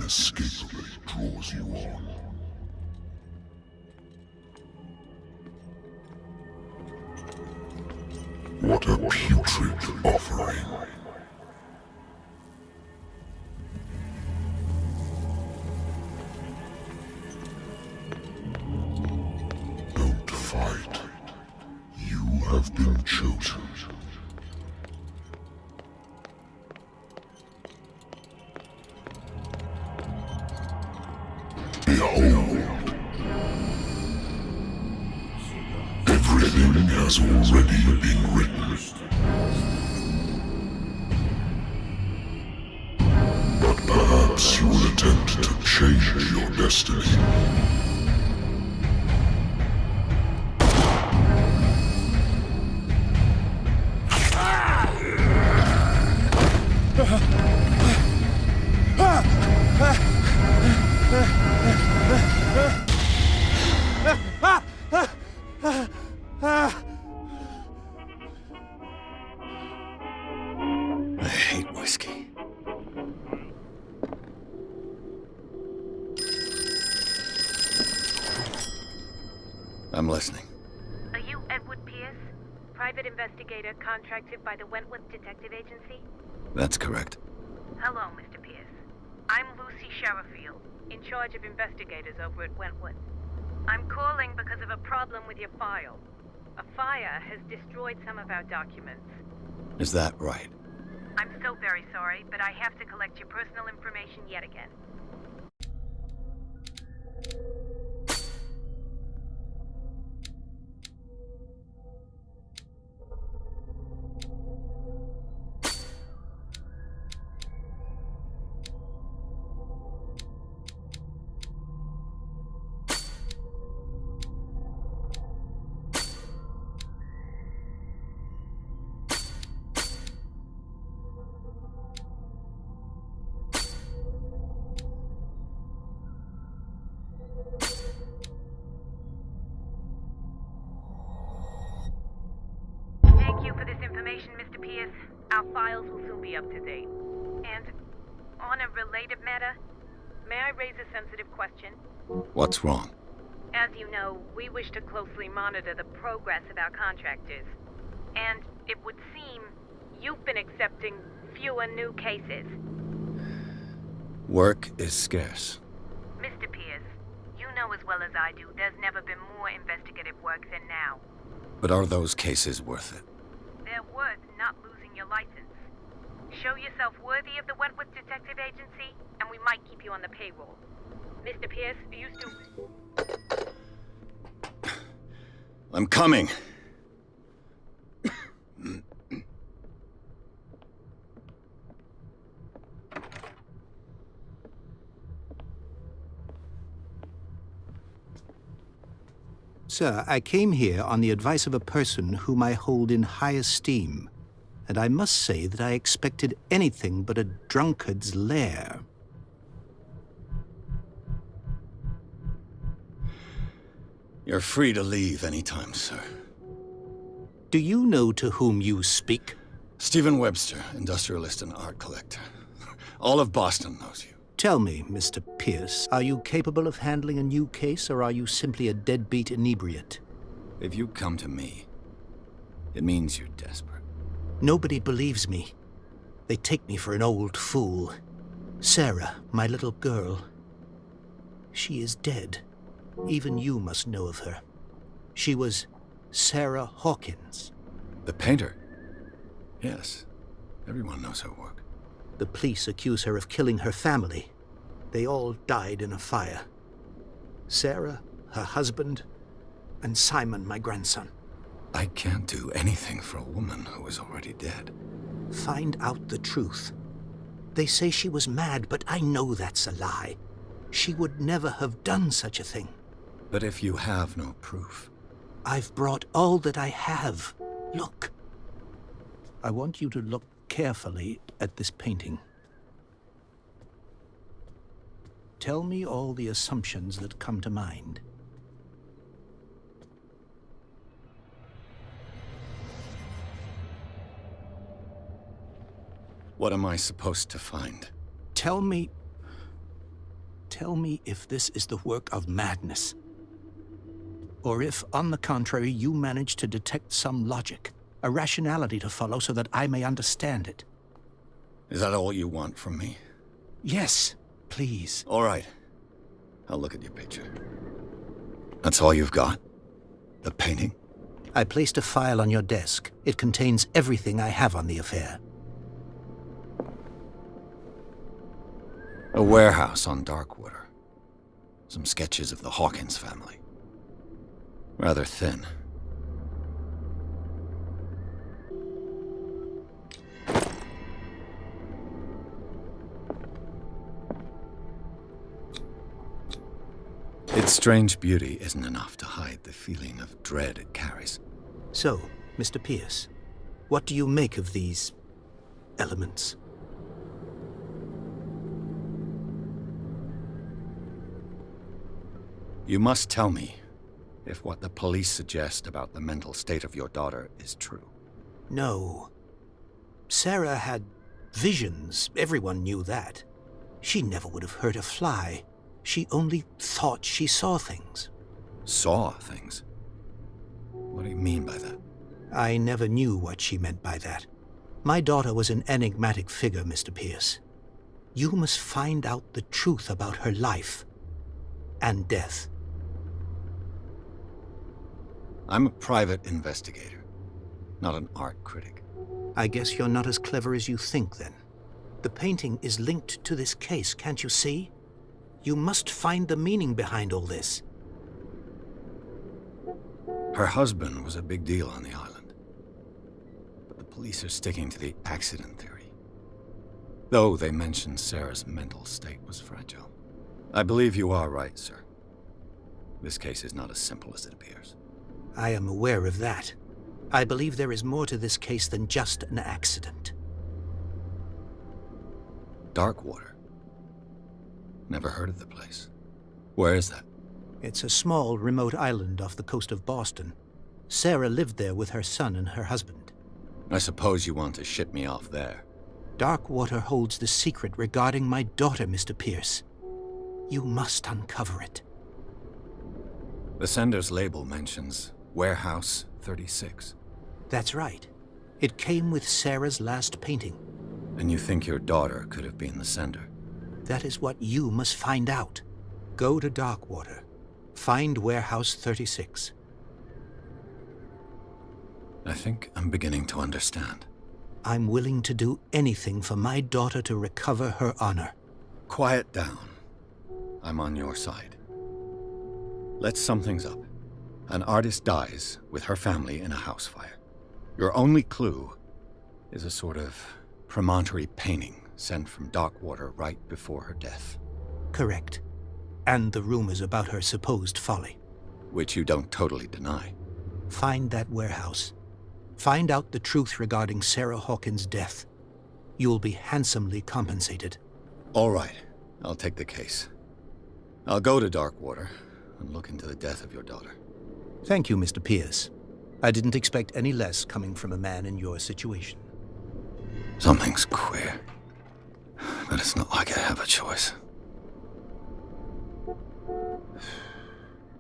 inescapably draws you on. What a putrid offering. Don't fight. You have been chosen. Behold. Everything has already been written. But perhaps you will attempt to change your destiny. I hate whiskey. I'm listening. Are you Edward Pierce, private investigator contracted by the Wentworth Detective Agency? That's correct. Hello, Mr. Pierce. I'm Lucy Sherifield, in charge of investigators over at Wentworth. I'm calling because of a problem with your file. A fire has destroyed some of our documents. Is that right? I'm so very sorry, but I have to collect your personal information yet again. Thank you for this information, Mr. Pierce. Our files will soon be up to date. And on a related matter, may I raise a sensitive question? What's wrong? As you know, we wish to closely monitor the progress of our contractors. And it would seem you've been accepting fewer new cases. Work is scarce. Mr. Pierce, you know as well as I do, there's never been more investigative work than now. But are those cases worth it? They're worth not losing your license. Show yourself worthy of the Wentworth Detective Agency, and we might keep you on the payroll. Mr. Pierce, are you still... I'm coming. Sir, I came here on the advice of a person whom I hold in high esteem, and I must say that I expected anything but a drunkard's lair. You're free to leave anytime, sir. Do you know to whom you speak? Stephen Webster, industrialist and art collector. All of Boston knows you. Tell me, Mr. Pierce, are you capable of handling a new case, or are you simply a deadbeat inebriate? If you come to me, it means you're desperate. Nobody believes me. They take me for an old fool. Sarah, my little girl, she is dead. Even you must know of her. She was Sarah Hawkins. The painter? Yes. Everyone knows her work. The police accuse her of killing her family. They all died in a fire. Sarah, her husband, and Simon, my grandson. I can't do anything for a woman who is already dead. Find out the truth. They say she was mad, but I know that's a lie. She would never have done such a thing. But if you have no proof... I've brought all that I have. Look. I want you to look carefully at this painting. Tell me all the assumptions that come to mind. What am I supposed to find? Tell me... Tell me if this is the work of madness. Or if, on the contrary, you manage to detect some logic, a rationality to follow so that I may understand it. Is that all you want from me? Yes, please. All right. I'll look at your picture. That's all you've got? The painting? I placed a file on your desk. It contains everything I have on the affair. A warehouse on Darkwater. Some sketches of the Hawkins family. Rather thin. Its strange beauty isn't enough to hide the feeling of dread it carries. So, Mr. Pierce, what do you make of these elements? You must tell me if what the police suggest about the mental state of your daughter is true. No. Sarah had visions. Everyone knew that. She never would have hurt a fly. She only thought she saw things. Saw things? What do you mean by that? I never knew what she meant by that. My daughter was an enigmatic figure, Mr. Pierce. You must find out the truth about her life and death. I'm a private investigator, not an art critic. I guess you're not as clever as you think, then. The painting is linked to this case, can't you see? You must find the meaning behind all this. Her husband was a big deal on the island. But the police are sticking to the accident theory. Though they mentioned Sarah's mental state was fragile. I believe you are right, sir. This case is not as simple as it appears. I am aware of that. I believe there is more to this case than just an accident. Darkwater? Never heard of the place. Where is that? It's a small, remote island off the coast of Boston. Sarah lived there with her son and her husband. I suppose you want to ship me off there. Darkwater holds the secret regarding my daughter, Mr. Pierce. You must uncover it. The sender's label mentions Warehouse 36. That's right. It came with Sarah's last painting. And you think your daughter could have been the sender? That is what you must find out. Go to Darkwater. Find Warehouse 36. I think I'm beginning to understand. I'm willing to do anything for my daughter to recover her honor. Quiet down. I'm on your side. Let's sum things up. An artist dies with her family in a house fire. Your only clue is a sort of promontory painting sent from Darkwater right before her death. Correct. And the rumors about her supposed folly. Which you don't totally deny. Find that warehouse. Find out the truth regarding Sarah Hawkins' death. You'll be handsomely compensated. All right. I'll take the case. I'll go to Darkwater and look into the death of your daughter. Thank you, Mr. Pierce. I didn't expect any less coming from a man in your situation. Something's queer. But it's not like I have a choice.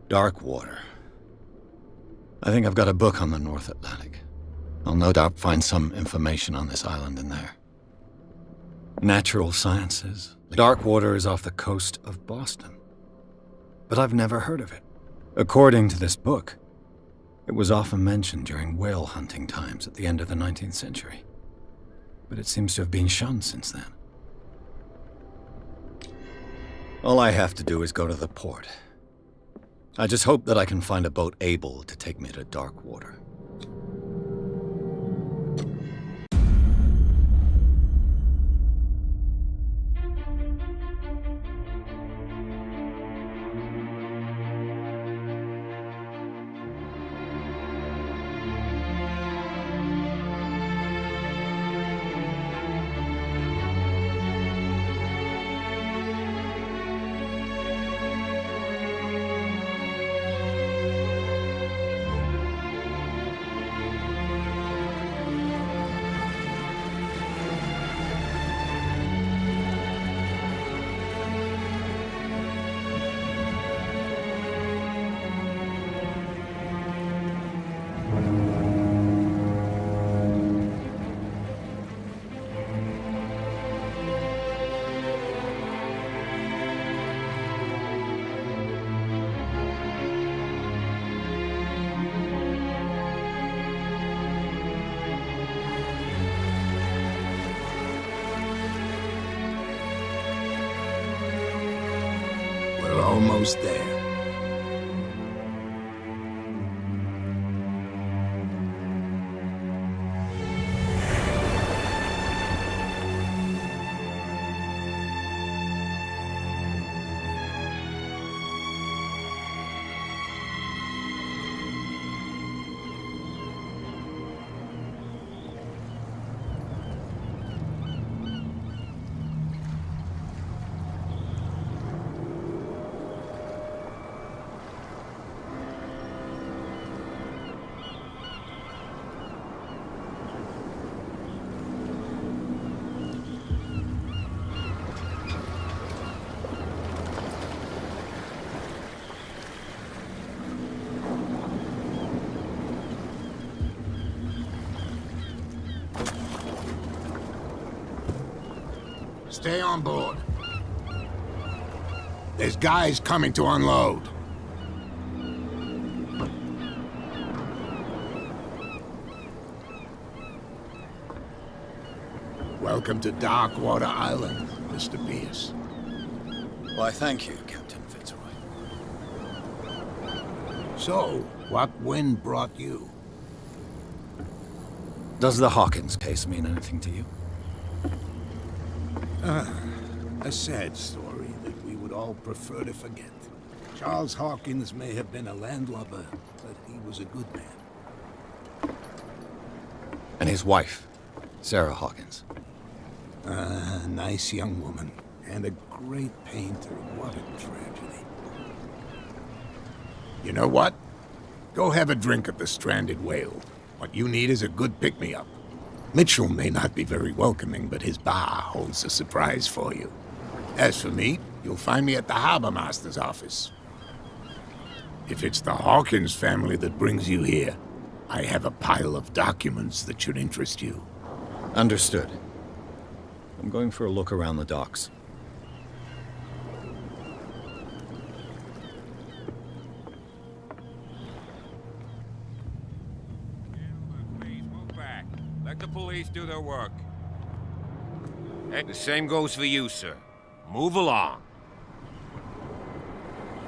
Darkwater. I think I've got a book on the North Atlantic. I'll no doubt find some information on this island in there. Natural sciences. Darkwater is off the coast of Boston. But I've never heard of it. According to this book, it was often mentioned during whale hunting times at the end of the 19th century. But it seems to have been shunned since then. All I have to do is go to the port. I just hope that I can find a boat able to take me to Darkwater. We're almost there. Stay on board. There's guys coming to unload. Welcome to Darkwater Island, Mr. Pierce. Why, thank you, Captain Fitzroy. So, what wind brought you? Does the Hawkins case mean anything to you? A sad story that we would all prefer to forget. Charles Hawkins may have been a landlubber, but he was a good man. And his wife, Sarah Hawkins. A nice young woman, and a great painter. What a tragedy. You know what? Go have a drink at the Stranded Whale. What you need is a good pick-me-up. Mitchell may not be very welcoming, but his bar holds a surprise for you. As for me, you'll find me at the Harbor Master's office. If it's the Hawkins family that brings you here, I have a pile of documents that should interest you. Understood. I'm going for a look around the docks. Let the police do their work. Hey, the same goes for you, sir. Move along.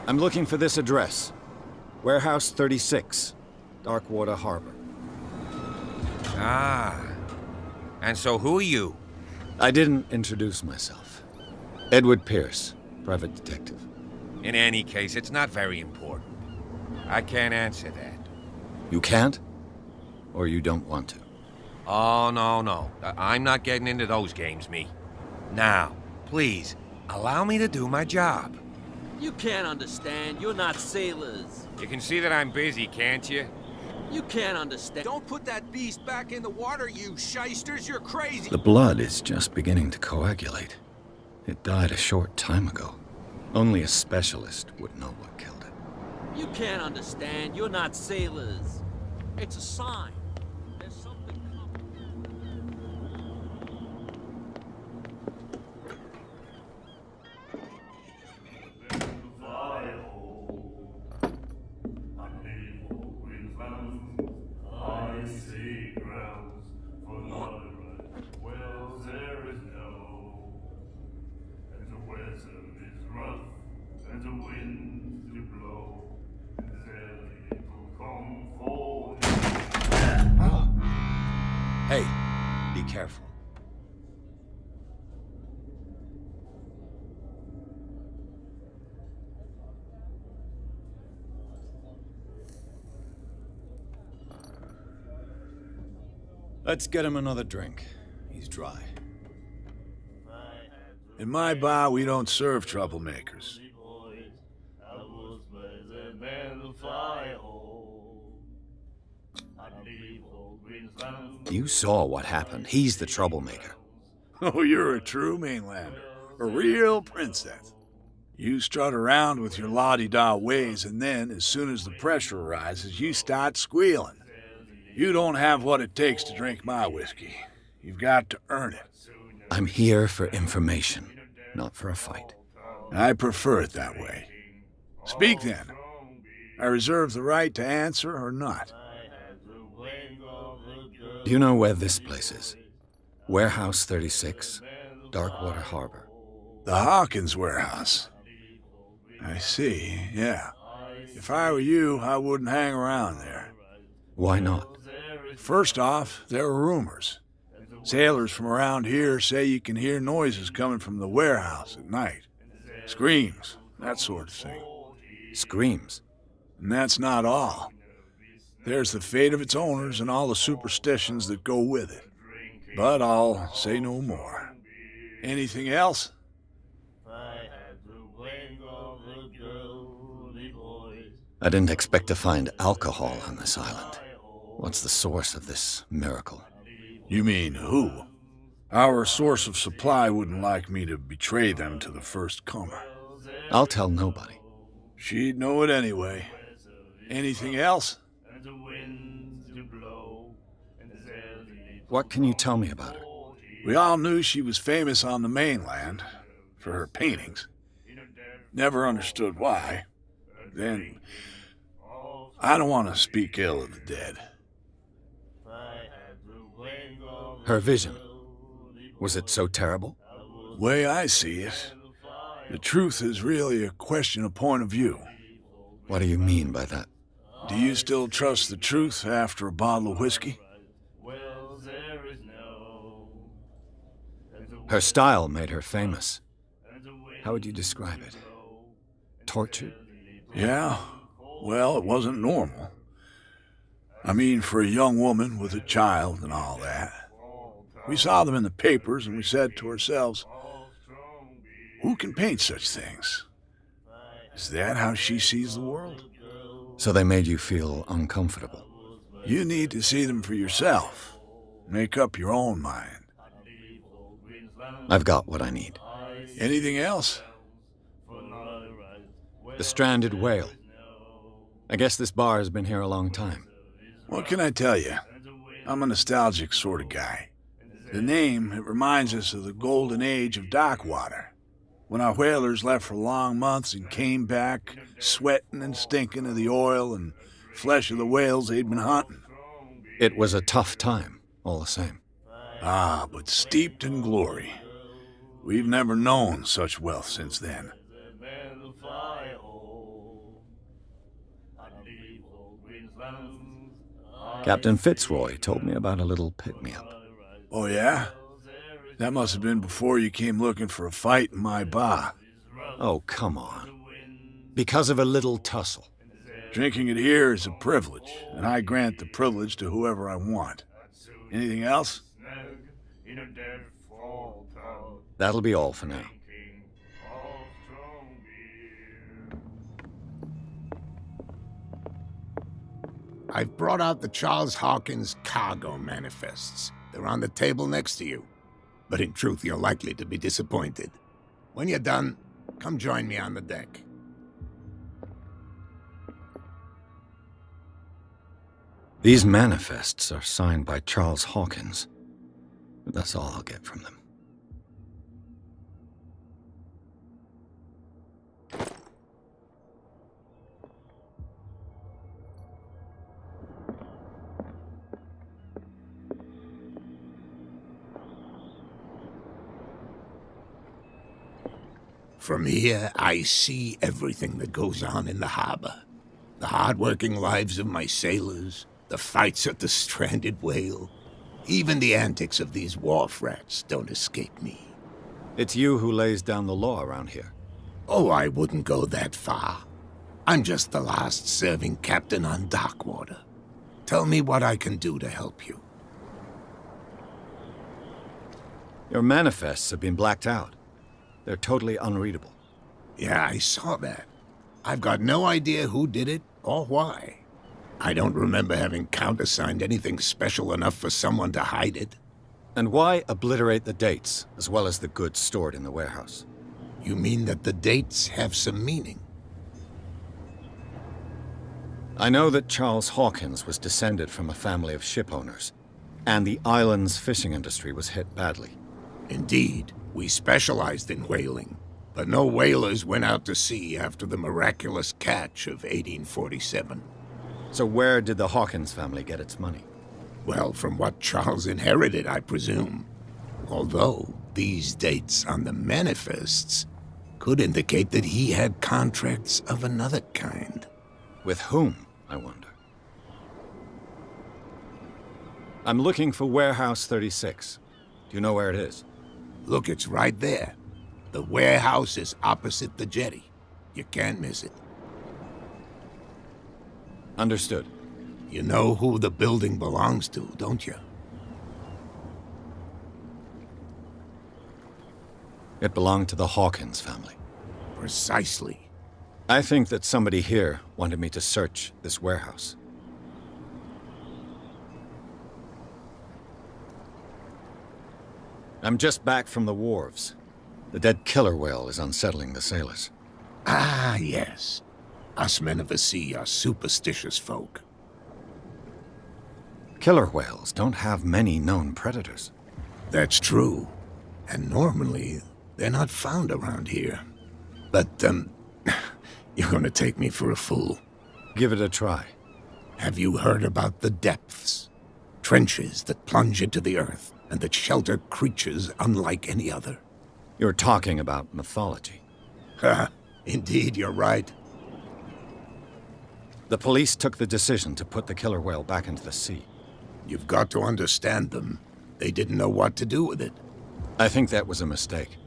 I'm looking for this address. Warehouse 36, Darkwater Harbor. Ah. And so who are you? I didn't introduce myself. Edward Pierce, private detective. In any case, it's not very important. I can't answer that. You can't? Or you don't want to? Oh, no. I'm not getting into those games, me. Now, please, allow me to do my job. You can't understand. You're not sailors. You can see that I'm busy, can't you? You can't understand. Don't put that beast back in the water, you shysters. You're crazy. The blood is just beginning to coagulate. It died a short time ago. Only a specialist would know what killed it. You can't understand. You're not sailors. It's a sign. There's something coming. Hey, be careful. Let's get him another drink. He's dry. In my bar, we don't serve troublemakers. You saw what happened. He's the troublemaker. Oh, you're a true mainlander. A real princess. You strut around with your la-di-da ways, and then, as soon as the pressure arises, you start squealing. You don't have what it takes to drink my whiskey. You've got to earn it. I'm here for information, not for a fight. I prefer it that way. Speak then. I reserve the right to answer or not. Do you know where this place is? Warehouse 36, Darkwater Harbor. The Hawkins warehouse. I see, yeah. If I were you, I wouldn't hang around there. Why not? First off, there are rumors. Sailors from around here say you can hear noises coming from the warehouse at night. Screams, that sort of thing. Screams? And that's not all. There's the fate of its owners and all the superstitions that go with it. But I'll say no more. Anything else? I didn't expect to find alcohol on this island. What's the source of this miracle? You mean who? Our source of supply wouldn't like me to betray them to the first comer. I'll tell nobody. She'd know it anyway. Anything else? What can you tell me about her? We all knew she was famous on the mainland for her paintings. Never understood why. Then, I don't want to speak ill of the dead. Her vision. Was it so terrible? Way I see it, the truth is really a question of point of view. What do you mean by that? Do you still trust the truth after a bottle of whiskey? Her style made her famous. How would you describe it? Tortured? Yeah, well, it wasn't normal. I mean, for a young woman with a child and all that. We saw them in the papers and we said to ourselves, who can paint such things? Is that how she sees the world? So they made you feel uncomfortable? You need to see them for yourself. Make up your own mind. I've got what I need. Anything else? The stranded whale. I guess this bar has been here a long time. What can I tell you? I'm a nostalgic sort of guy. The name, it reminds us of the golden age of dock water, when our whalers left for long months and came back sweating and stinking of the oil and flesh of the whales they'd been hunting. It was a tough time, all the same. Ah, but steeped in glory. We've never known such wealth since then. Captain Fitzroy told me about a little pick-me-up. Oh, yeah? That must have been before you came looking for a fight in my bar. Oh, come on. Because of a little tussle. Drinking it here is a privilege, and I grant the privilege to whoever I want. Anything else? That'll be all for now. I've brought out the Charles Hawkins cargo manifests. They're on the table next to you. But in truth, you're likely to be disappointed. When you're done, come join me on the deck. These manifests are signed by Charles Hawkins. But that's all I'll get from them. From here, I see everything that goes on in the harbor. The hard-working lives of my sailors, the fights at the stranded whale. Even the antics of these wharf rats don't escape me. It's you who lays down the law around here. Oh, I wouldn't go that far. I'm just the last serving captain on Darkwater. Tell me what I can do to help you. Your manifests have been blacked out. They're totally unreadable. Yeah, I saw that. I've got no idea who did it or why. I don't remember having countersigned anything special enough for someone to hide it. And why obliterate the dates, as well as the goods stored in the warehouse? You mean that the dates have some meaning? I know that Charles Hawkins was descended from a family of ship owners, and the island's fishing industry was hit badly. Indeed, we specialized in whaling, but no whalers went out to sea after the miraculous catch of 1847. So where did the Hawkins family get its money? Well, from what Charles inherited, I presume. Although these dates on the manifests Could indicate that he had contracts of another kind. With whom, I wonder? I'm looking for Warehouse 36. Do you know where it is? Look, it's right there. The warehouse is opposite the jetty. You can't miss it. Understood. You know who the building belongs to, don't you? It belonged to the Hawkins family. Precisely. I think that somebody here wanted me to search this warehouse. I'm just back from the wharves. The dead killer whale is unsettling the sailors. Ah, yes. Us men of the sea are superstitious folk. Killer whales don't have many known predators. That's true. And normally, they're not found around here. But, you're gonna take me for a fool. Give it a try. Have you heard about the depths? Trenches that plunge into the earth and that shelter creatures unlike any other. You're talking about mythology. Ha! Indeed, you're right. The police took the decision to put the killer whale back into the sea. You've got to understand them. They didn't know what to do with it. I think that was a mistake.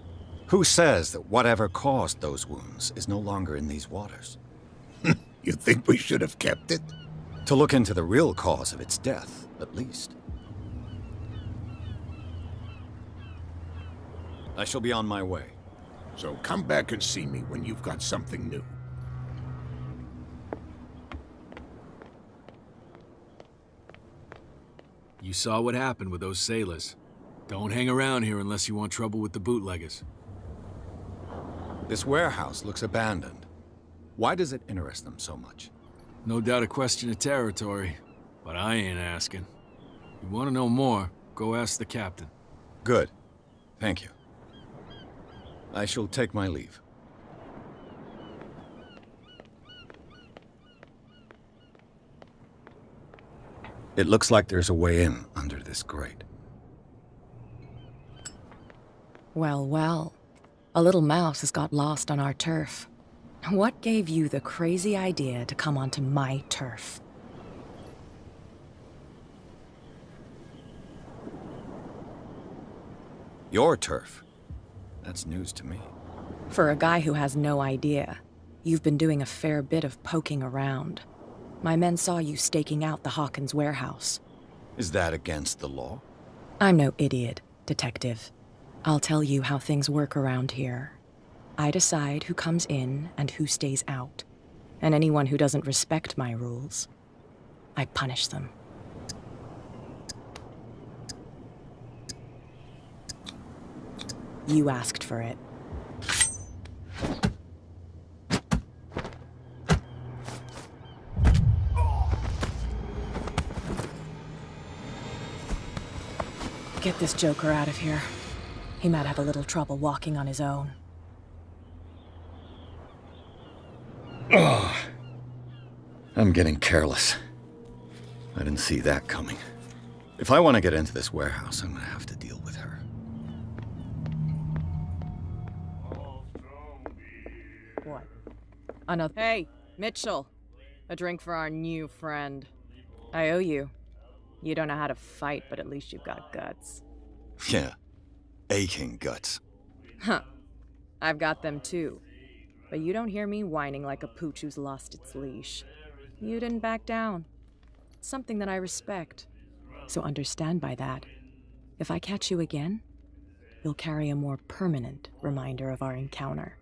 Who says that whatever caused those wounds is no longer in these waters? You think we should have kept it? To look into the real cause of its death, at least. I shall be on my way. So come back and see me when you've got something new. You saw what happened with those sailors. Don't hang around here unless you want trouble with the bootleggers. This warehouse looks abandoned. Why does it interest them so much? No doubt a question of territory, but I ain't asking. You want to know more, go ask the captain. Good. Thank you. I shall take my leave. It looks like there's a way in under this grate. Well, well. A little mouse has got lost on our turf. What gave you the crazy idea to come onto my turf? Your turf? That's news to me. For a guy who has no idea, you've been doing a fair bit of poking around. My men saw you staking out the Hawkins warehouse. Is that against the law? I'm no idiot, Detective. I'll tell you how things work around here. I decide who comes in and who stays out. And anyone who doesn't respect my rules, I punish them. You asked for it. Get this joker out of here. He might have a little trouble walking on his own. I'm getting careless. I didn't see that coming. If I want to get into this warehouse, I'm going to have to deal with her. What? Another. Hey, Mitchell. A drink for our new friend. I owe you. You don't know how to fight, but at least you've got guts. Yeah. Aching guts. Huh. I've got them too. But you don't hear me whining like a pooch who's lost its leash. You didn't back down. Something that I respect. So understand by that, if I catch you again, you'll carry a more permanent reminder of our encounter.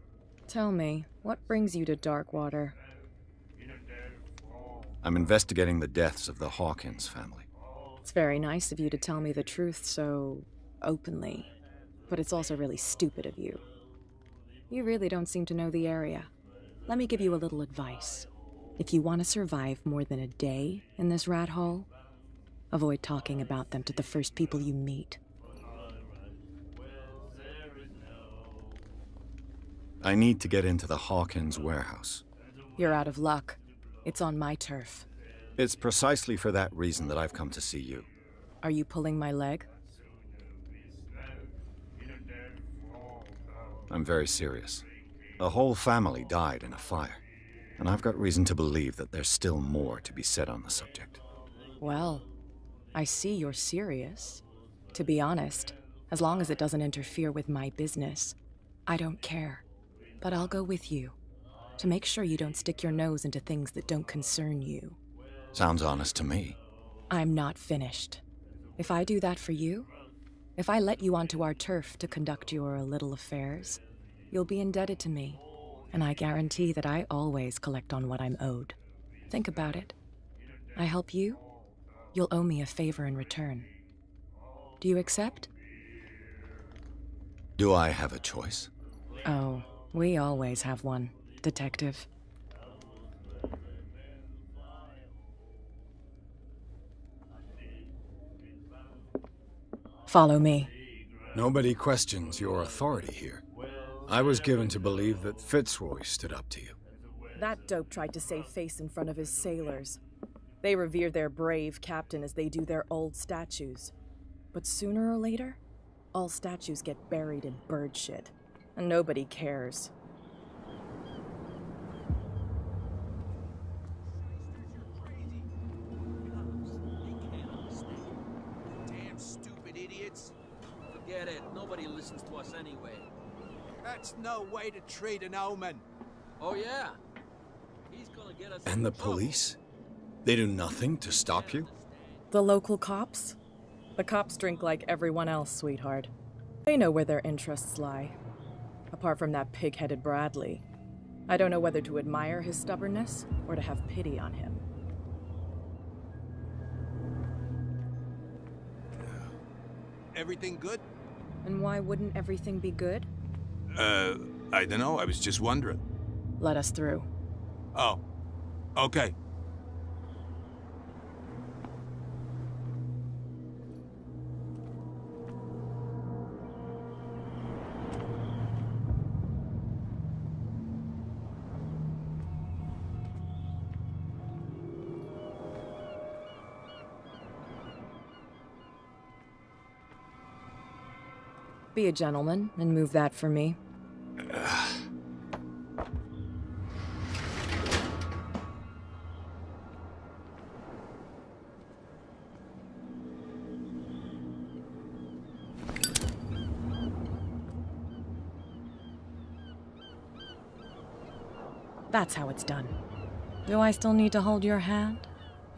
Tell me, what brings you to Darkwater? I'm investigating the deaths of the Hawkins family. It's very nice of you to tell me the truth so openly, but it's also really stupid of you. You really don't seem to know the area. Let me give you a little advice. If you want to survive more than a day in this rat hole, avoid talking about them to the first people you meet. I need to get into the Hawkins warehouse. You're out of luck. It's on my turf. It's precisely for that reason that I've come to see you. Are you pulling my leg? I'm very serious. A whole family died in a fire, and I've got reason to believe that there's still more to be said on the subject. Well, I see you're serious. To be honest, as long as it doesn't interfere with my business, I don't care. But I'll go with you, to make sure you don't stick your nose into things that don't concern you. Sounds honest to me. I'm not finished. If I do that for you, if I let you onto our turf to conduct your little affairs, you'll be indebted to me, and I guarantee that I always collect on what I'm owed. Think about it. I help you, you'll owe me a favor in return. Do you accept? Do I have a choice? Oh, we always have one, Detective. Follow me. Nobody questions your authority here. I was given to believe that Fitzroy stood up to you. That dope tried to save face in front of his sailors. They revere their brave captain as they do their old statues. But sooner or later, all statues get buried in bird shit, and nobody cares. Damn stupid idiots. Forget it. Nobody listens to us anyway. That's no way to treat an omen. Oh, yeah? He's gonna get us... And the police? They do nothing to stop you? The local cops? The cops drink like everyone else, sweetheart. They know where their interests lie. Apart from that pig-headed Bradley, I don't know whether to admire his stubbornness or to have pity on him. Everything good? And why wouldn't everything be good? I don't know. I was just wondering. Let us through. Oh, okay. Be a gentleman and move that for me. That's how it's done. Do I still need to hold your hand?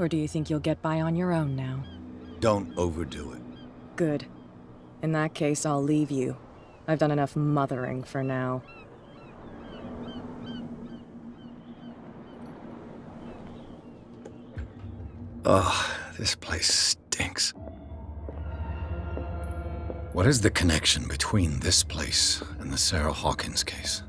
Or do you think you'll get by on your own now? Don't overdo it. Good. In that case, I'll leave you. I've done enough mothering for now. Ugh, this place stinks. What is the connection between this place and the Sarah Hawkins case?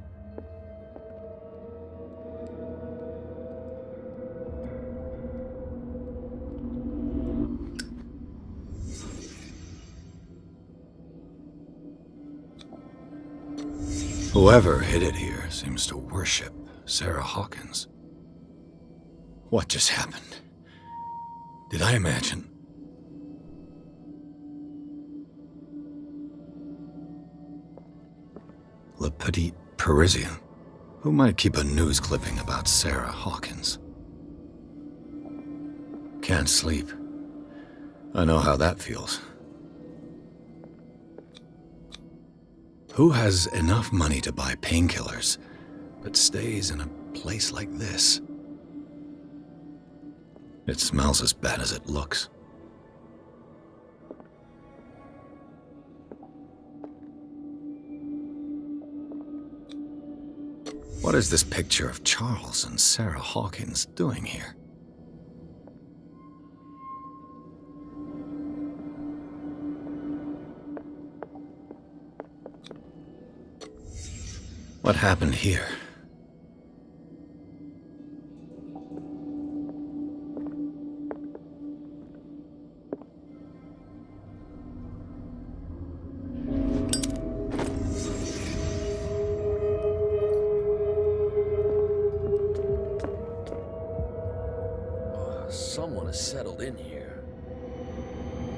Whoever hid it here seems to worship Sarah Hawkins. What just happened? Did I imagine? Le Petit Parisien. Who might keep a news clipping about Sarah Hawkins? Can't sleep. I know how that feels. Who has enough money to buy painkillers, but stays in a place like this? It smells as bad as it looks. What is this picture of Charles and Sarah Hawkins doing here? What happened here? Someone has settled in here.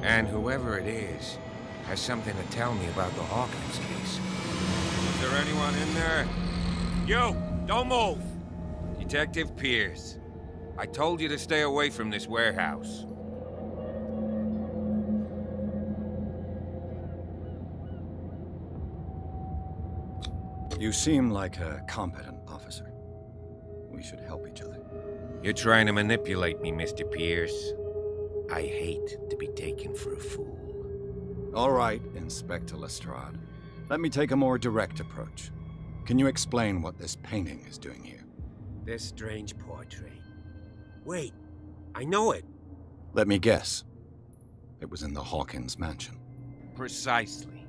And whoever it is has something to tell me about the Hawkins case. Is there anyone in there? You, don't move! Detective Pierce, I told you to stay away from this warehouse. You seem like a competent officer. We should help each other. You're trying to manipulate me, Mr. Pierce. I hate to be taken for a fool. All right, Inspector Lestrade. Let me take a more direct approach. Can you explain what this painting is doing here? This strange portrait. Wait, I know it. Let me guess. It was in the Hawkins mansion. Precisely.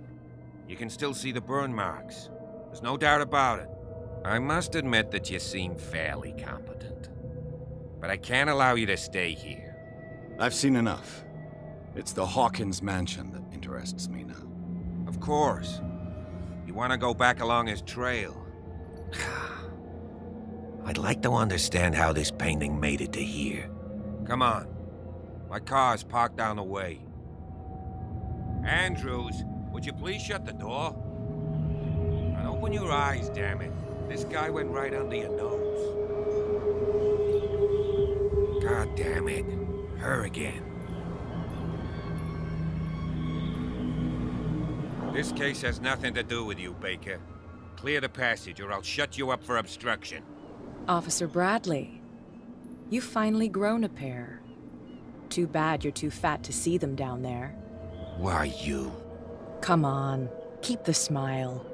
You can still see the burn marks. There's no doubt about it. I must admit that you seem fairly competent. But I can't allow you to stay here. I've seen enough. It's the Hawkins mansion that interests me now. Of course. You want to go back along his trail. I'd like to understand how this painting made it to here. Come on. My car's parked down the way. Andrews, would you please shut the door? And open your eyes, damn it. This guy went right under your nose. God damn it. Her again. This case has nothing to do with you, Baker. Clear the passage or I'll shut you up for obstruction. Officer Bradley, you've finally grown a pair. Too bad you're too fat to see them down there. Why you? Come on, keep the smile.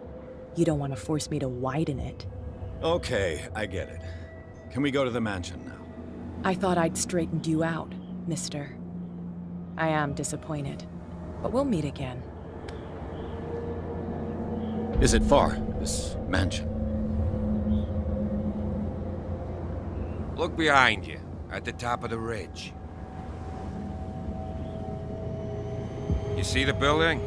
You don't want to force me to widen it. Okay, I get it. Can we go to the mansion now? I thought I'd straightened you out, mister. I am disappointed, but we'll meet again. Is it far, this mansion? Look behind you, at the top of the ridge. You see the building?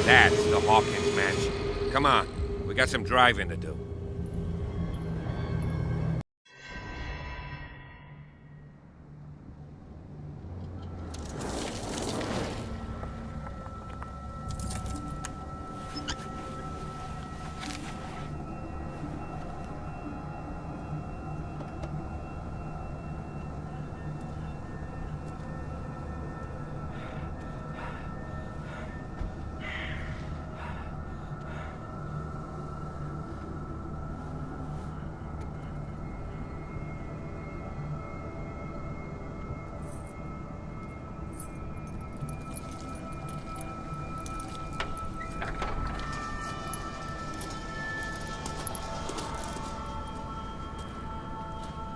That's the Hawkins mansion. Come on, we got some driving to do.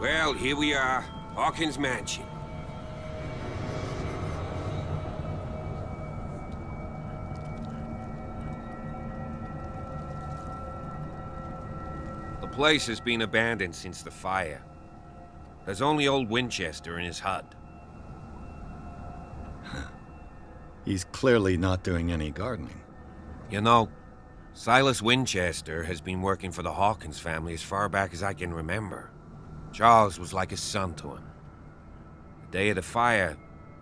Well, here we are, Hawkins Mansion. The place has been abandoned since the fire. There's only old Winchester in his hut. He's clearly not doing any gardening. You know, Silas Winchester has been working for the Hawkins family as far back as I can remember. Charles was like a son to him. The day of the fire,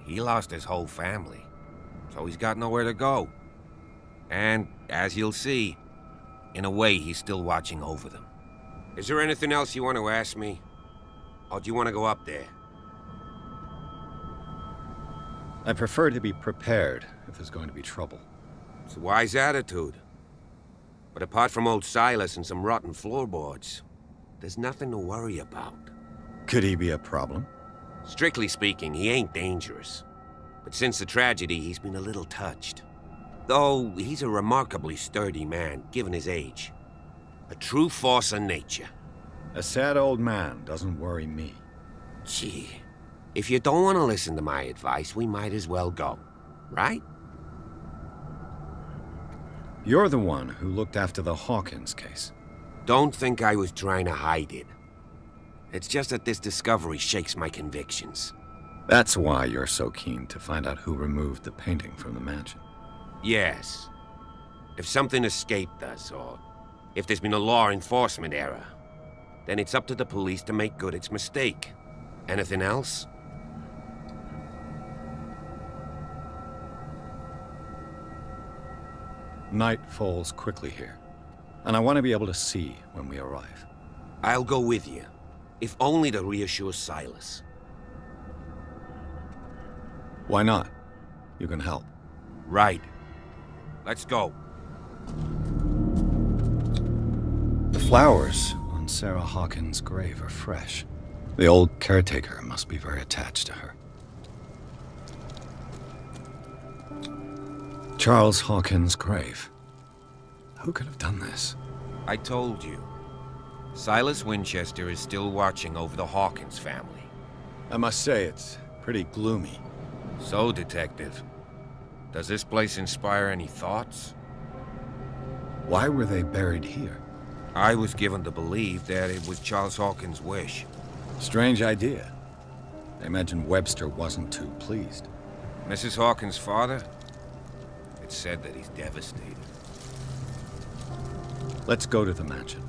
he lost his whole family, so he's got nowhere to go. And, as you'll see, in a way, he's still watching over them. Is there anything else you want to ask me? Or do you want to go up there? I prefer to be prepared if there's going to be trouble. It's a wise attitude. But apart from old Silas and some rotten floorboards, there's nothing to worry about. Could he be a problem? Strictly speaking, he ain't dangerous. But since the tragedy, he's been a little touched. Though he's a remarkably sturdy man, given his age. A true force of nature. A sad old man doesn't worry me. Gee, if you don't want to listen to my advice, we might as well go, right? You're the one who looked after the Hawkins case. Don't think I was trying to hide it. It's just that this discovery shakes my convictions. That's why you're so keen to find out who removed the painting from the mansion. Yes. If something escaped us, or if there's been a law enforcement error, then it's up to the police to make good its mistake. Anything else? Night falls quickly here, and I want to be able to see when we arrive. I'll go with you, if only to reassure Silas. Why not? You can help. Right. Let's go. The flowers on Sarah Hawkins' grave are fresh. The old caretaker must be very attached to her. Charles Hawkins' grave. Who could have done this? I told you. Silas Winchester is still watching over the Hawkins family. I must say, it's pretty gloomy. So, Detective, does this place inspire any thoughts? Why were they buried here? I was given to believe that it was Charles Hawkins' wish. Strange idea. I imagine Webster wasn't too pleased. Mrs. Hawkins' father? It's said that he's devastated. Let's go to the mansion.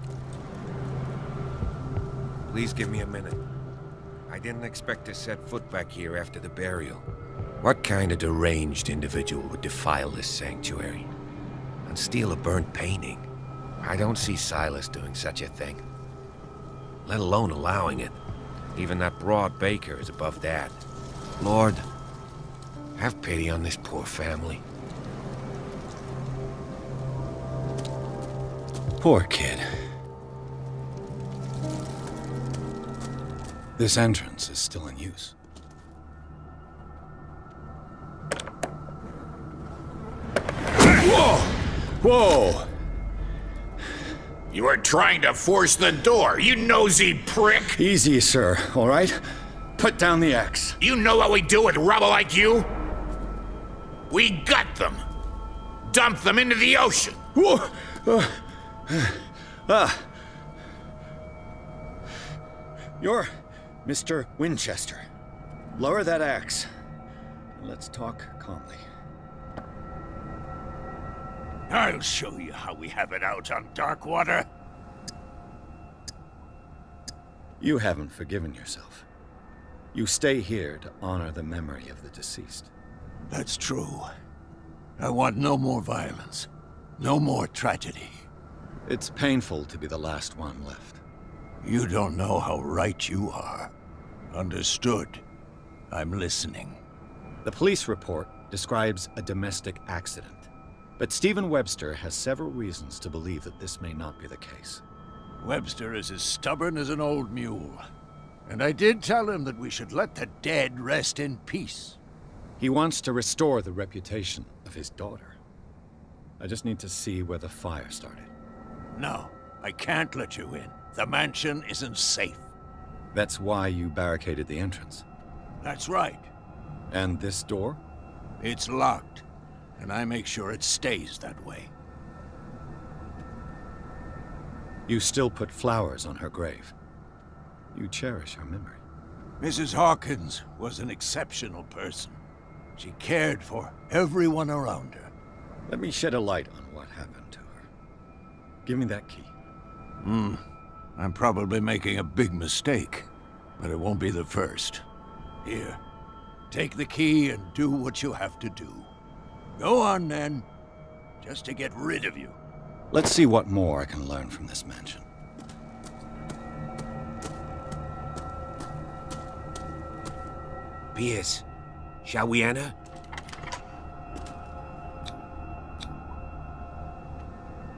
Please give me a minute. I didn't expect to set foot back here after the burial. What kind of deranged individual would defile this sanctuary and steal a burnt painting? I don't see Silas doing such a thing, let alone allowing it. Even that broad baker is above that. Lord, have pity on this poor family. Poor kid. This entrance is still in use. Whoa! Whoa! You were trying to force the door, you nosy prick! Easy, sir, all right? Put down the axe. You know what we do with rubble like you? We gut them. Dump them into the ocean. Whoa! You're Mr. Winchester. Lower that axe. Let's talk calmly. I'll show you how we have it out on Darkwater. You haven't forgiven yourself. You stay here to honor the memory of the deceased. That's true. I want no more violence. No more tragedy. It's painful to be the last one left. You don't know how right you are. Understood. I'm listening. The police report describes a domestic accident. But Stephen Webster has several reasons to believe that this may not be the case. Webster is as stubborn as an old mule. And I did tell him that we should let the dead rest in peace. He wants to restore the reputation of his daughter. I just need to see where the fire started. No, I can't let you in. The mansion isn't safe. That's why you barricaded the entrance. That's right. And this door? It's locked, and I make sure it stays that way. You still put flowers on her grave. You cherish her memory. Mrs. Hawkins was an exceptional person. She cared for everyone around her. Let me shed a light on what happened to her. Give me that key. I'm probably making a big mistake, but it won't be the first. Here, take the key and do what you have to do. Go on, then. Just to get rid of you. Let's see what more I can learn from this mansion. Pierce, shall we enter?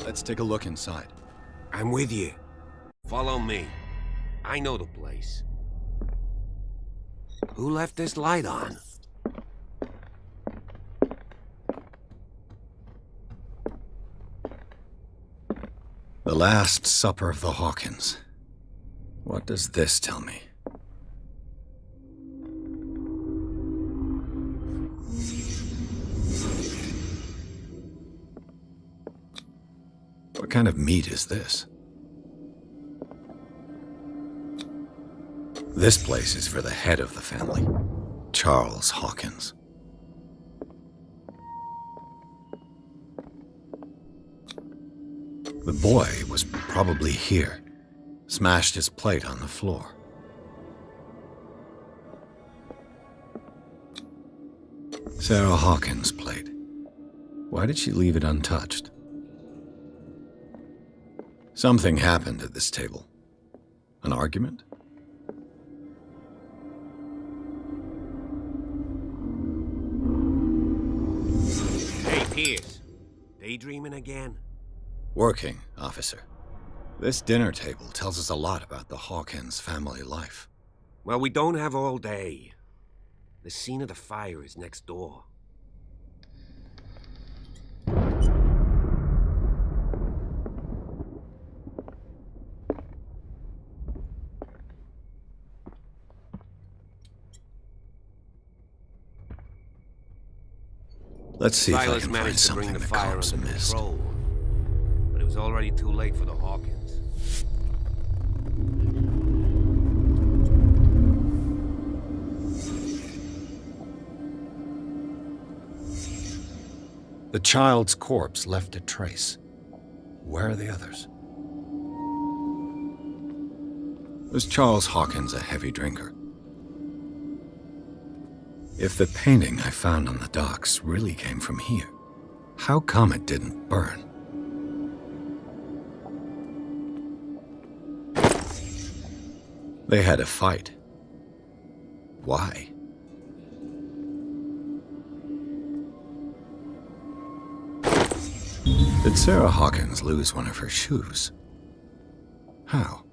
Let's take a look inside. I'm with you. Follow me. I know the place. Who left this light on? The Last Supper of the Hawkins. What does this tell me? What kind of meat is this? This place is for the head of the family, Charles Hawkins. The boy was probably here, smashed his plate on the floor. Sarah Hawkins' plate. Why did she leave it untouched? Something happened at this table. An argument? Hey, Pierce. Daydreaming again? Working, officer. This dinner table tells us a lot about the Hawkins family life. Well, we don't have all day. The scene of the fire is next door. Let's see if I Silas can find managed to something bring the that fire calms the under mist. control, but it was already too late for the Hawkins. The child's corpse left a trace. Where are the others? Was Charles Hawkins a heavy drinker? If the painting I found on the docks really came from here, how come it didn't burn? They had a fight. Why? Did Sarah Hawkins lose one of her shoes? How?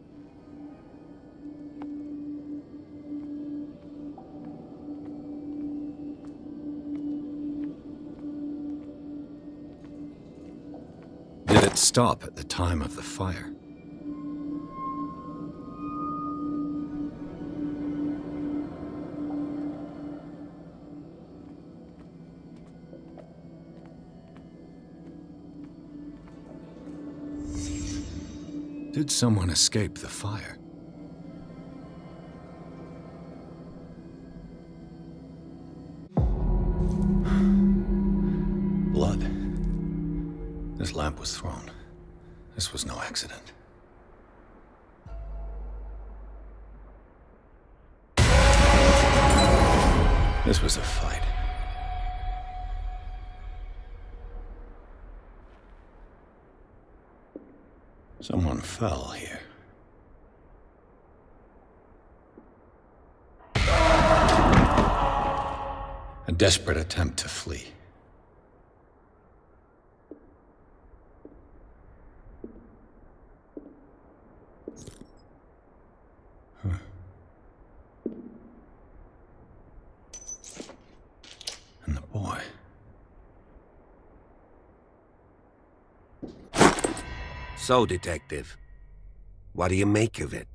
Did it stop at the time of the fire? Did someone escape the fire? Blood. This lamp was thrown. This was no accident. This was a fight. Someone fell here. A desperate attempt to flee. And the boy. So, Detective, what do you make of it?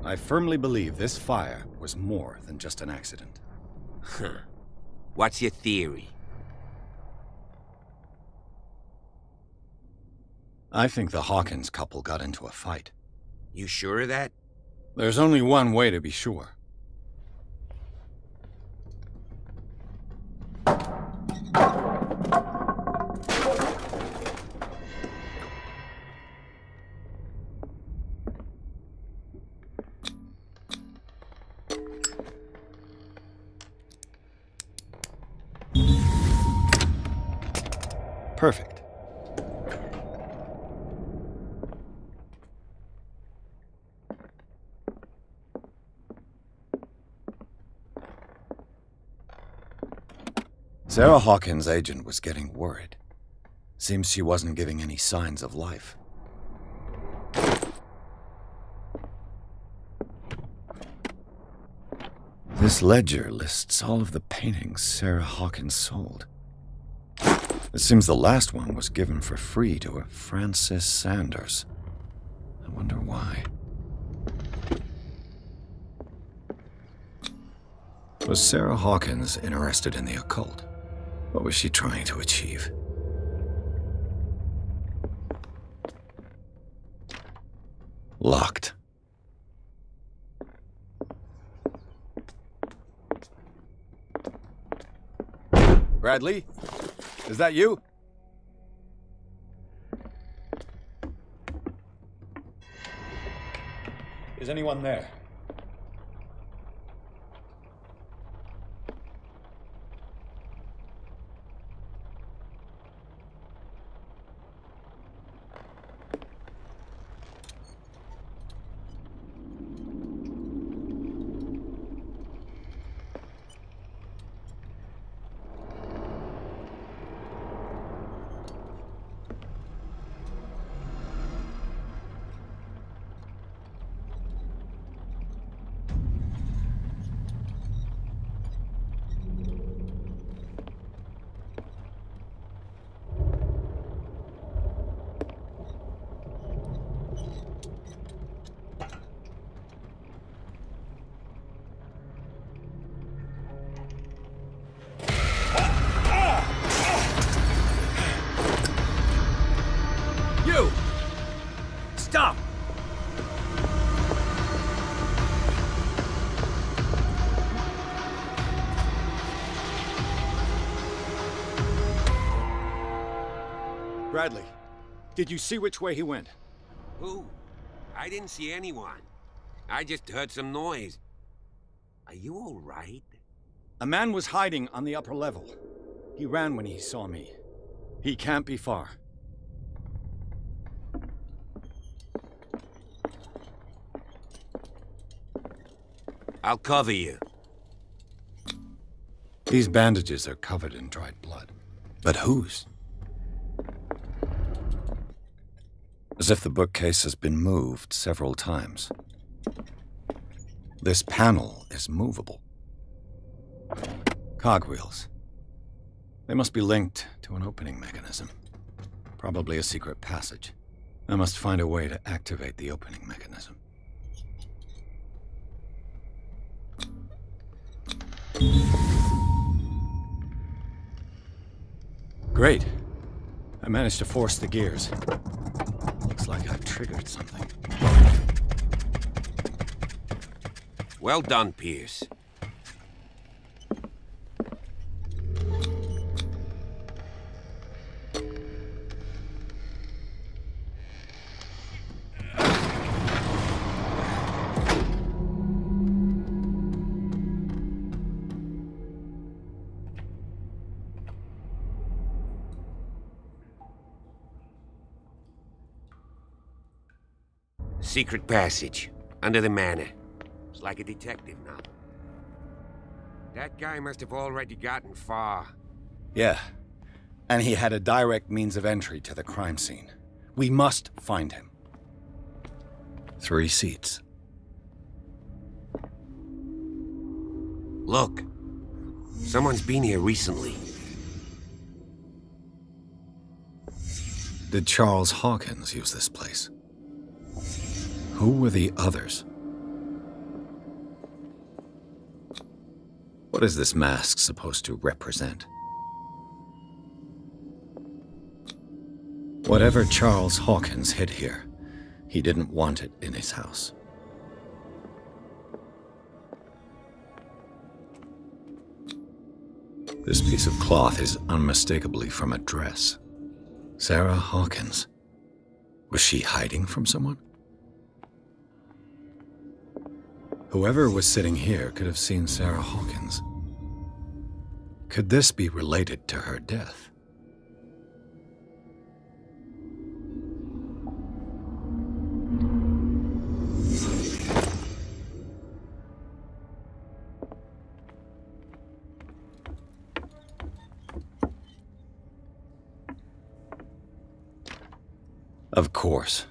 I firmly believe this fire was more than just an accident. Huh. What's your theory? I think the Hawkins couple got into a fight. You sure of that? There's only one way to be sure. Perfect. Sarah Hawkins' agent was getting worried. Seems she wasn't giving any signs of life. This ledger lists all of the paintings Sarah Hawkins sold. It seems the last one was given for free to a Francis Sanders. I wonder why. Was Sarah Hawkins interested in the occult? What was she trying to achieve? Locked. Bradley? Is that you? Is anyone there? Bradley, did you see which way he went? Who? I didn't see anyone. I just heard some noise. Are you all right? A man was hiding on the upper level. He ran when he saw me. He can't be far. I'll cover you. These bandages are covered in dried blood. But whose? As if the bookcase has been moved several times. This panel is movable. Cogwheels. They must be linked to an opening mechanism. Probably a secret passage. I must find a way to activate the opening mechanism. Great. I managed to force the gears. Looks like I've triggered something. Well done, Pierce. Secret passage, under the manor. It's like a detective now. That guy must have already gotten far. Yeah. And he had a direct means of entry to the crime scene. We must find him. 3 seats. Look. Someone's been here recently. Did Charles Hawkins use this place? Who were the others? What is this mask supposed to represent? Whatever Charles Hawkins hid here, he didn't want it in his house. This piece of cloth is unmistakably from a dress. Sarah Hawkins. Was she hiding from someone? Whoever was sitting here could have seen Sarah Hawkins. Could this be related to her death? Of course.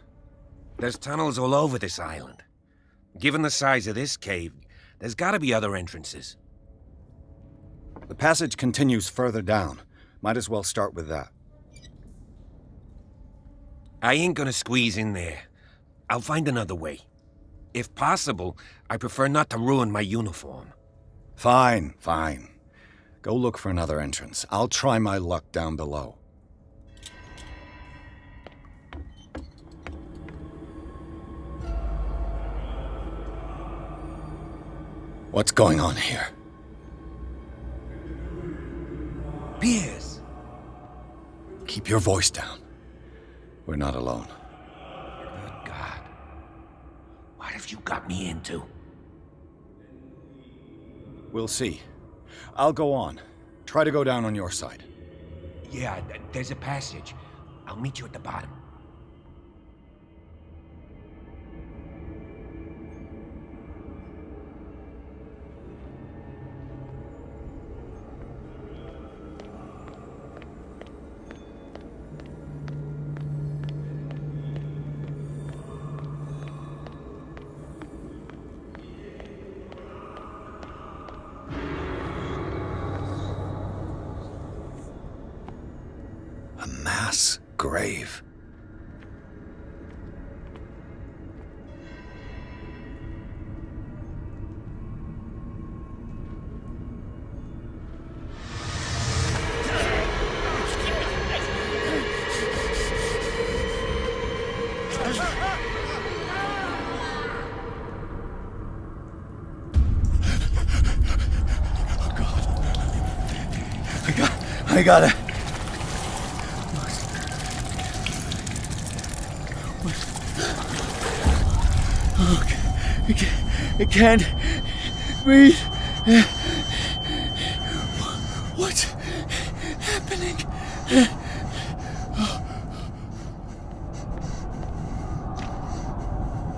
There's tunnels all over this island. Given the size of this cave, there's gotta be other entrances. The passage continues further down. Might as well start with that. I ain't gonna squeeze in there. I'll find another way. If possible, I prefer not to ruin my uniform. Fine, fine. Go look for another entrance. I'll try my luck down below. What's going on here? Pierce! Keep your voice down. We're not alone. Good God. What have you got me into? We'll see. I'll go on. Try to go down on your side. Yeah, there's a passage. I'll meet you at the bottom. A mass grave. I got it. I can't breathe. What's happening?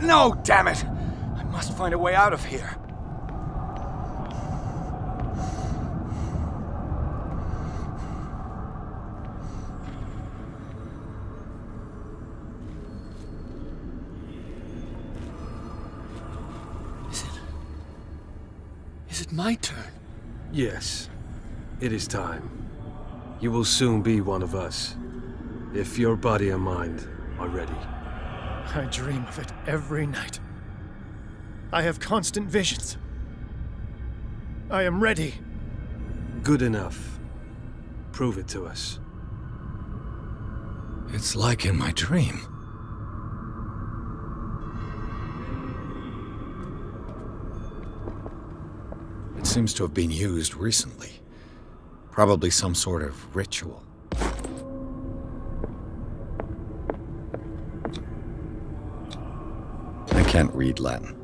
No, damn it! I must find a way out of here. Is it my turn? Yes, it is time. You will soon be one of us, if your body and mind are ready. I dream of it every night. I have constant visions. I am ready. Good enough. Prove it to us. It's like in my dream. It seems to have been used recently. Probably some sort of ritual. I can't read Latin.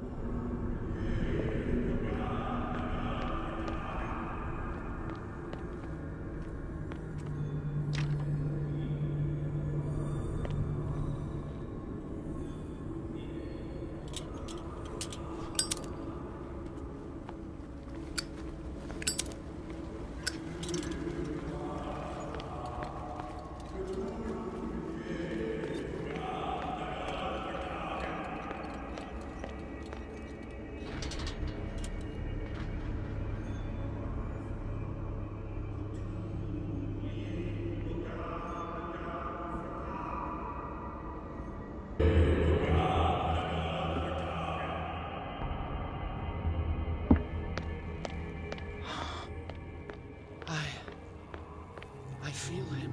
I feel him.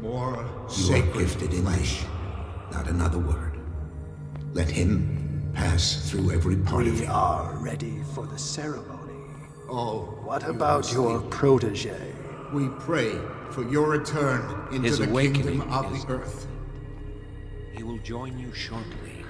More sacred English. Not another word. Let him pass through every part of We you. are ready for the ceremony. Oh, What about your protege? We pray for your return into His the awakening kingdom of is- the earth. He will join you shortly.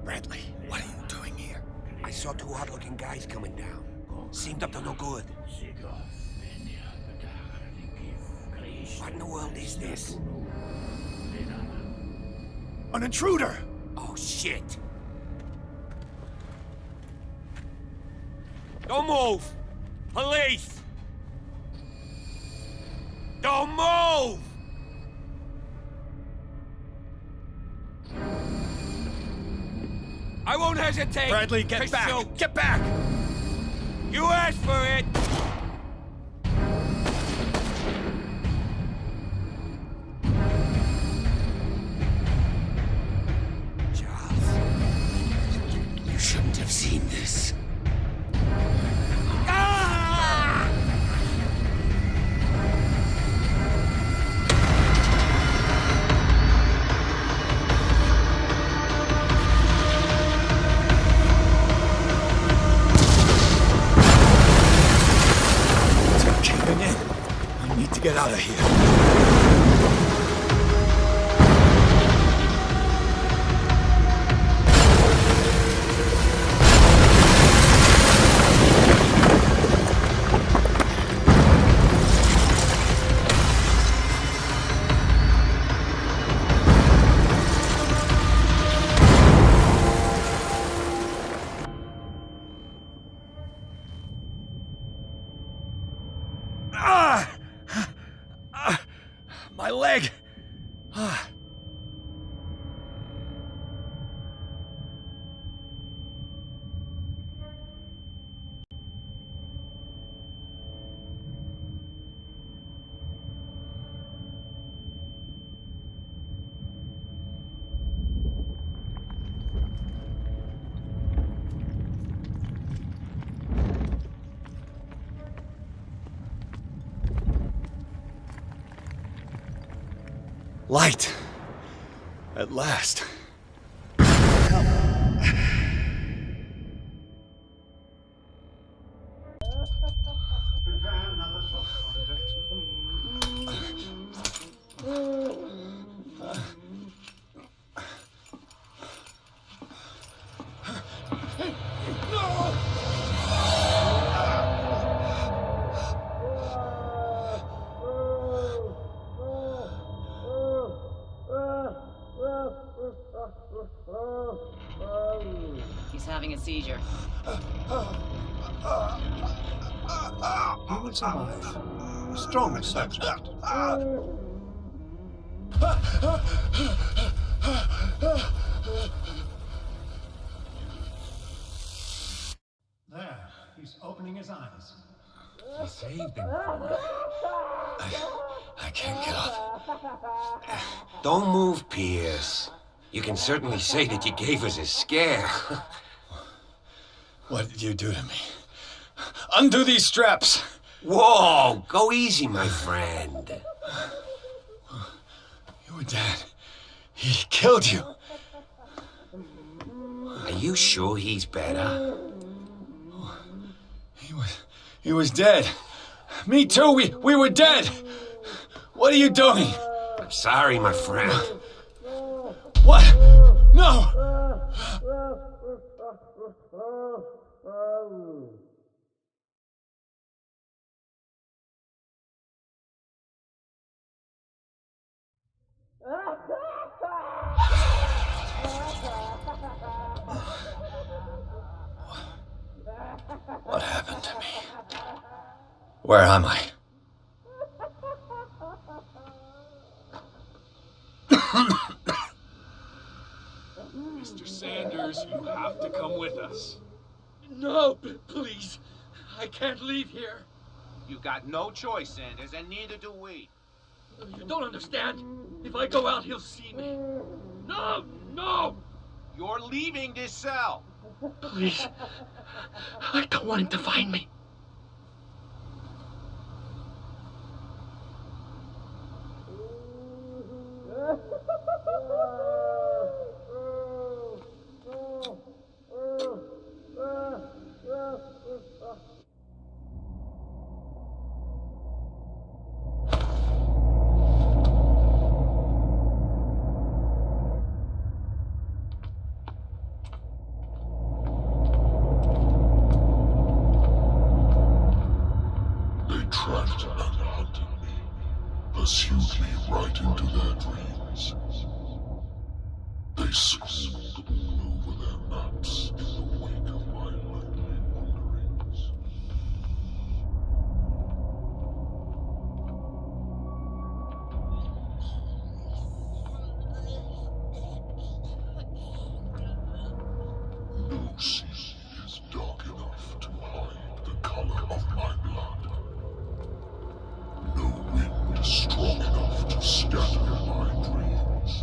Bradley, what are you doing here? I saw two odd-looking guys coming down. Seemed up to no good. What in the world is this? An intruder! Oh, shit! Don't move! Police! Don't move! I won't hesitate! Bradley, get to back! shoot. Get back! You asked for it! Charles, you shouldn't have seen this. Ah! It's caving in. I need to get out of here. Light. At last. He's having a seizure. He will survive. Strong subject. There, he's opening his eyes. You saved him. I can't get up. Don't move, Pierce. You can certainly say that you gave us a scare. What did you do to me? Undo these straps! Whoa! Go easy, my friend. You were dead. He killed you. Are you sure he's better? He was dead. Me too. We were dead. What are you doing? I'm sorry, my friend. What? No! What happened to me? Where am I? Mr. Sanders, you have to come with us. No, please. I can't leave here. You got no choice, Sanders, and neither do we. You don't understand. If I go out, he'll see me. No! No! You're leaving this cell. Please. I don't want him to find me. Tracked and hunted me, pursued me right into their dreams. They scrawled all over their maps in the wake of my lonely wanderings. No sea is dark enough to hide the color of my blood. No wind strong enough to scatter my dreams.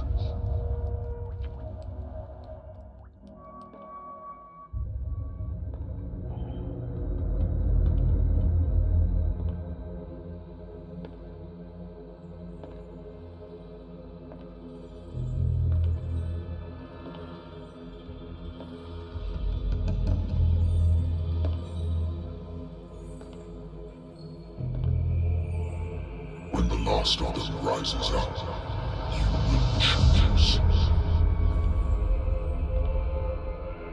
When the last of them rises up, you will choose.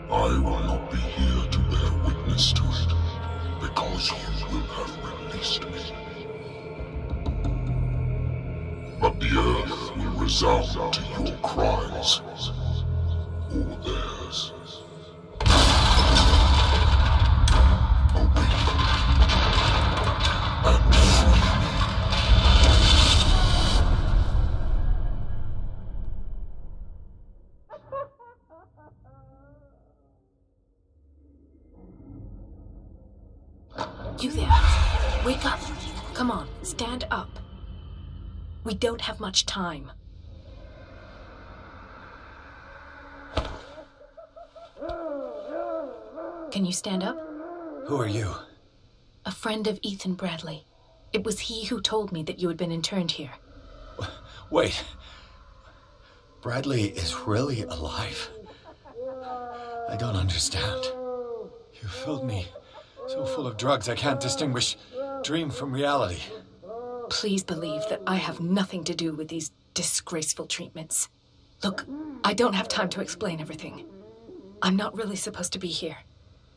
I will not be here to bear witness to it, because you will have released me. But the earth will resound to your cries, or theirs. Awaken and free me. You there. Wake up. Come on, stand up. We don't have much time. Can you stand up? Who are you? A friend of Ethan Bradley. It was he who told me that you had been interned here. Wait. Bradley is really alive? I don't understand. You filled me so full of drugs I can't distinguish dream from reality. Please believe that I have nothing to do with these disgraceful treatments. Look, I don't have time to explain everything. I'm not really supposed to be here.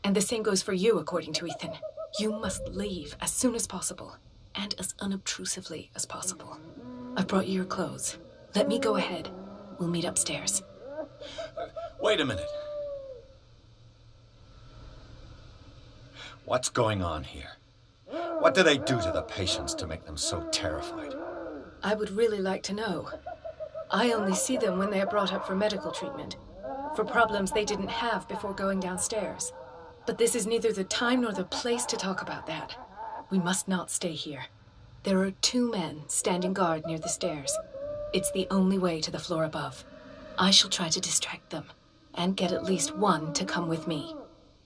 And the same goes for you, according to Ethan. You must leave as soon as possible, and as unobtrusively as possible. I've brought you your clothes. Let me go ahead. We'll meet upstairs. Wait a minute. What's going on here? What do they do to the patients to make them so terrified? I would really like to know. I only see them when they are brought up for medical treatment, for problems they didn't have before going downstairs. But this is neither the time nor the place to talk about that. We must not stay here. There are 2 men standing guard near the stairs. It's the only way to the floor above. I shall try to distract them, and get at least one to come with me.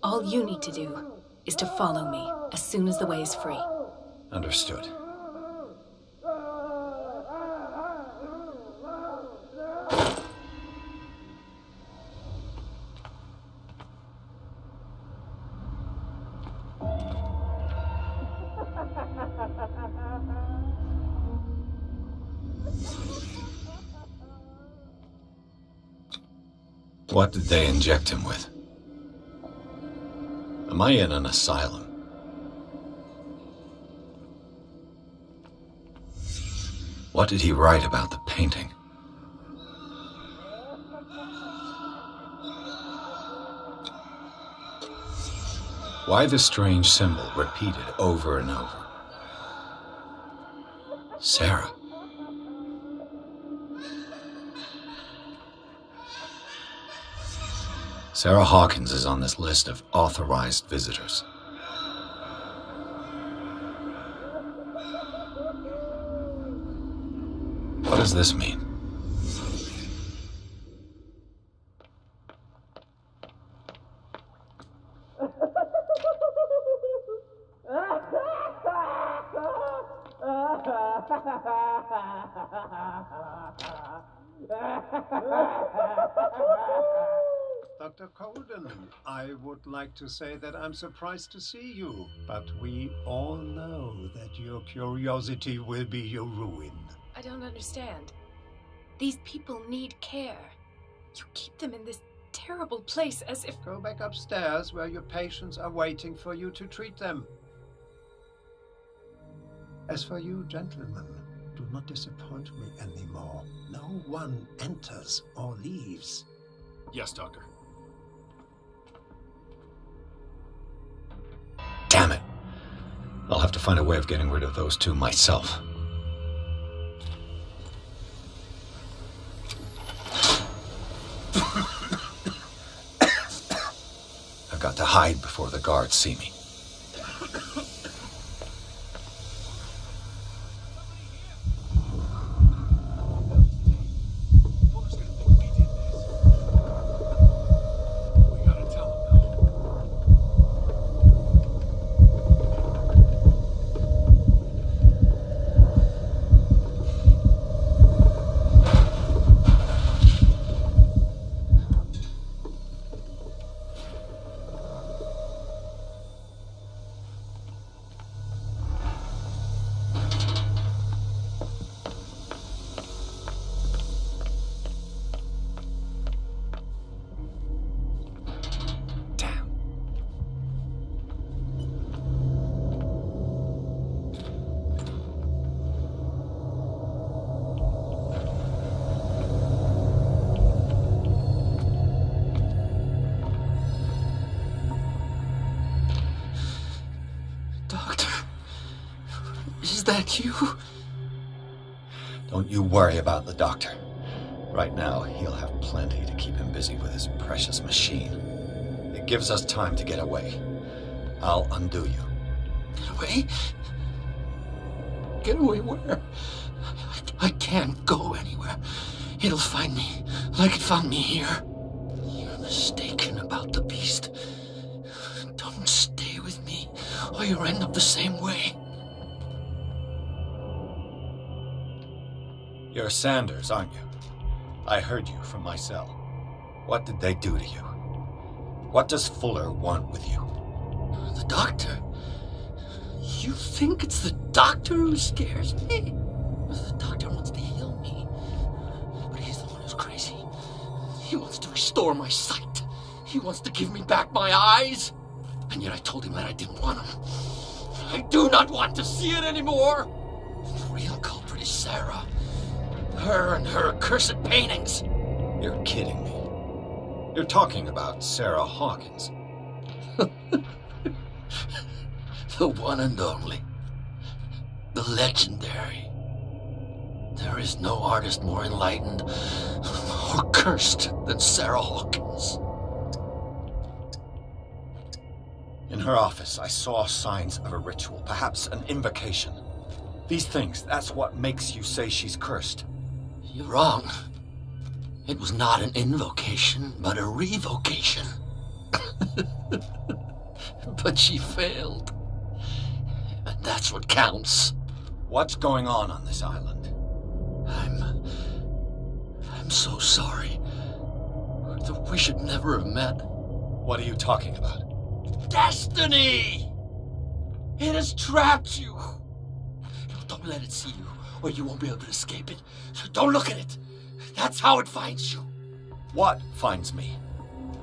All you need to do is to follow me as soon as the way is free. Understood. What did they inject him with? Am I in an asylum? What did he write about the painting? Why the strange symbol repeated over and over? Sarah. Sarah Hawkins is on this list of authorized visitors. What does this mean? Dr. Colden, I would like to say that I'm surprised to see you, but we all know that your curiosity will be your ruin. I don't understand. These people need care. You keep them in this terrible place as if... Go back upstairs where your patients are waiting for you to treat them. As for you, gentlemen, do not disappoint me anymore. No one enters or leaves. Yes, Doctor. Damn it. I'll have to find a way of getting rid of those 2 myself. I've got to hide before the guards see me. Is that you? Don't you worry about the doctor. Right now, he'll have plenty to keep him busy with his precious machine. It gives us time to get away. I'll undo you. Get away? Get away where? I can't go anywhere. It'll find me, like it found me here. You're mistaken about the beast. Don't stay with me, or you'll end up the same way. You're Sanders, aren't you? I heard you from my cell. What did they do to you? What does Fuller want with you? The doctor? You think it's the doctor who scares me? The doctor wants to heal me. But he's the one who's crazy. He wants to restore my sight. He wants to give me back my eyes. And yet I told him that I didn't want them. I do not want to see it anymore. The real culprit is Sarah. Her and her accursed paintings. You're kidding me. You're talking about Sarah Hawkins. The one and only. The legendary. There is no artist more enlightened or cursed than Sarah Hawkins. In her office, I saw signs of a ritual, perhaps an invocation. These things, that's what makes you say she's cursed. You're wrong. It was not an invocation, but a revocation. But she failed. And that's what counts. What's going on this island? I'm so sorry. We should never have met. What are you talking about? Destiny! It has trapped you. Don't let it see you, or you won't be able to escape it. Don't look at it. That's how it finds you. What finds me?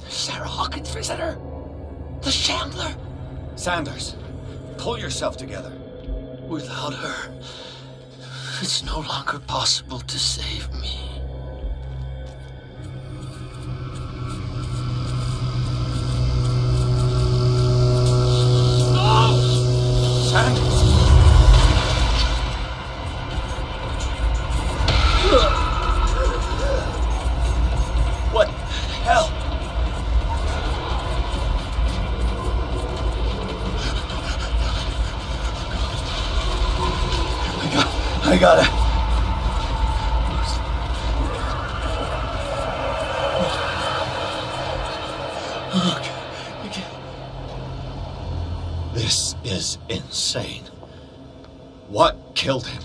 Sarah Hawkins' visitor. The Shambler. Sanders, pull yourself together. Without her, it's no longer possible to save me. Sanders! What the hell? I got it. This is insane. What killed him?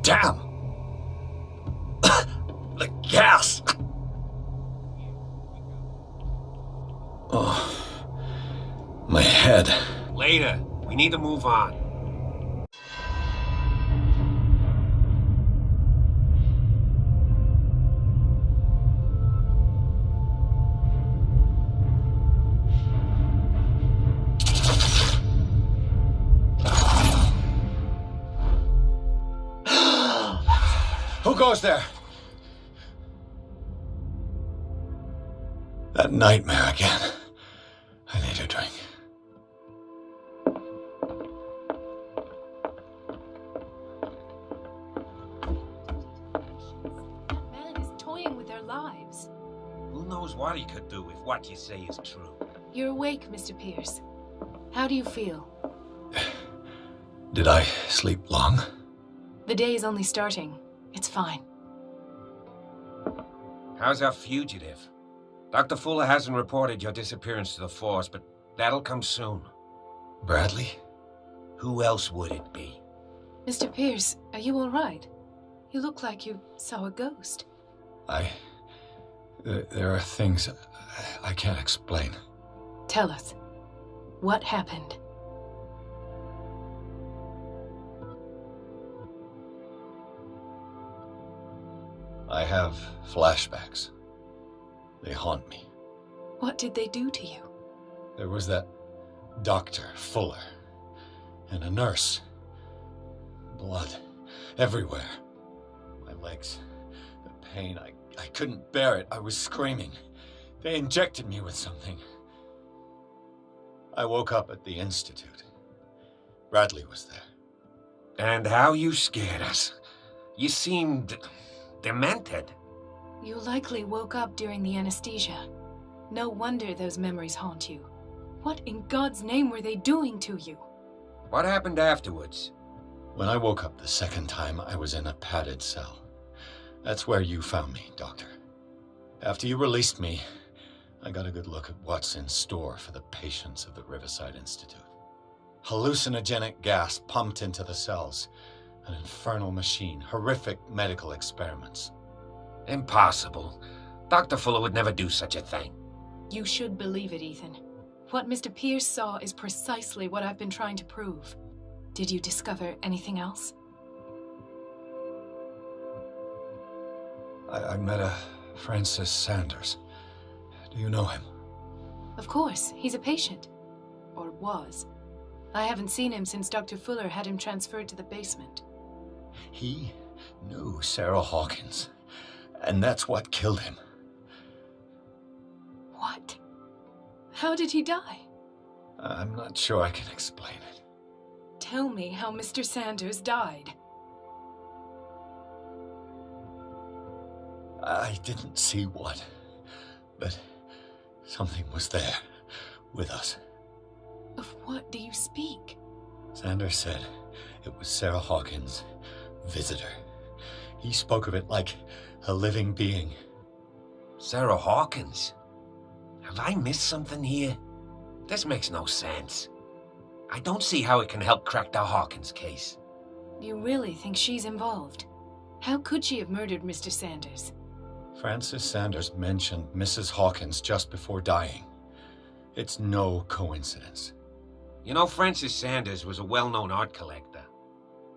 Damn! The gas! Oh, my head. Later. We need to move on. Who goes there? That nightmare again. I need a drink. That man is toying with their lives. Who knows what he could do if what you say is true? You're awake, Mr. Pierce. How do you feel? Did I sleep long? The day is only starting. It's fine. How's our fugitive? Dr. Fuller hasn't reported your disappearance to the force, but that'll come soon. Bradley? Who else would it be? Mr. Pierce, are you all right? You look like you saw a ghost. There are things I can't explain. Tell us. What happened? I have flashbacks. They haunt me. What did they do to you? There was that Dr. Fuller and a nurse. Blood everywhere. My legs, the pain, I couldn't bear it. I was screaming. They injected me with something. I woke up at the Institute. Bradley was there. And how you scared us. You seemed demented. You likely woke up during the anesthesia. No wonder those memories haunt you. What in God's name were they doing to you? What happened afterwards? When I woke up the second time, I was in a padded cell. That's where you found me, Doctor. After you released me, I got a good look at what's in store for the patients of the Riverside Institute. Hallucinogenic gas pumped into the cells. An infernal machine. Horrific medical experiments. Impossible. Dr. Fuller would never do such a thing. You should believe it, Ethan. What Mr. Pierce saw is precisely what I've been trying to prove. Did you discover anything else? I met a Francis Sanders. Do you know him? Of course. He's a patient. Or was. I haven't seen him since Dr. Fuller had him transferred to the basement. He knew Sarah Hawkins, and that's what killed him. What? How did he die? I'm not sure I can explain it. Tell me how Mr. Sanders died. I didn't see what, but something was there with us. Of what do you speak? Sanders said it was Sarah Hawkins' visitor. He spoke of it like a living being. Sarah Hawkins? Have I missed something here? This makes no sense. I don't see how it can help crack the Hawkins case. You really think she's involved? How could she have murdered Mr. Sanders? Francis Sanders mentioned Mrs. Hawkins just before dying. It's no coincidence. You know, Francis Sanders was a well-known art collector.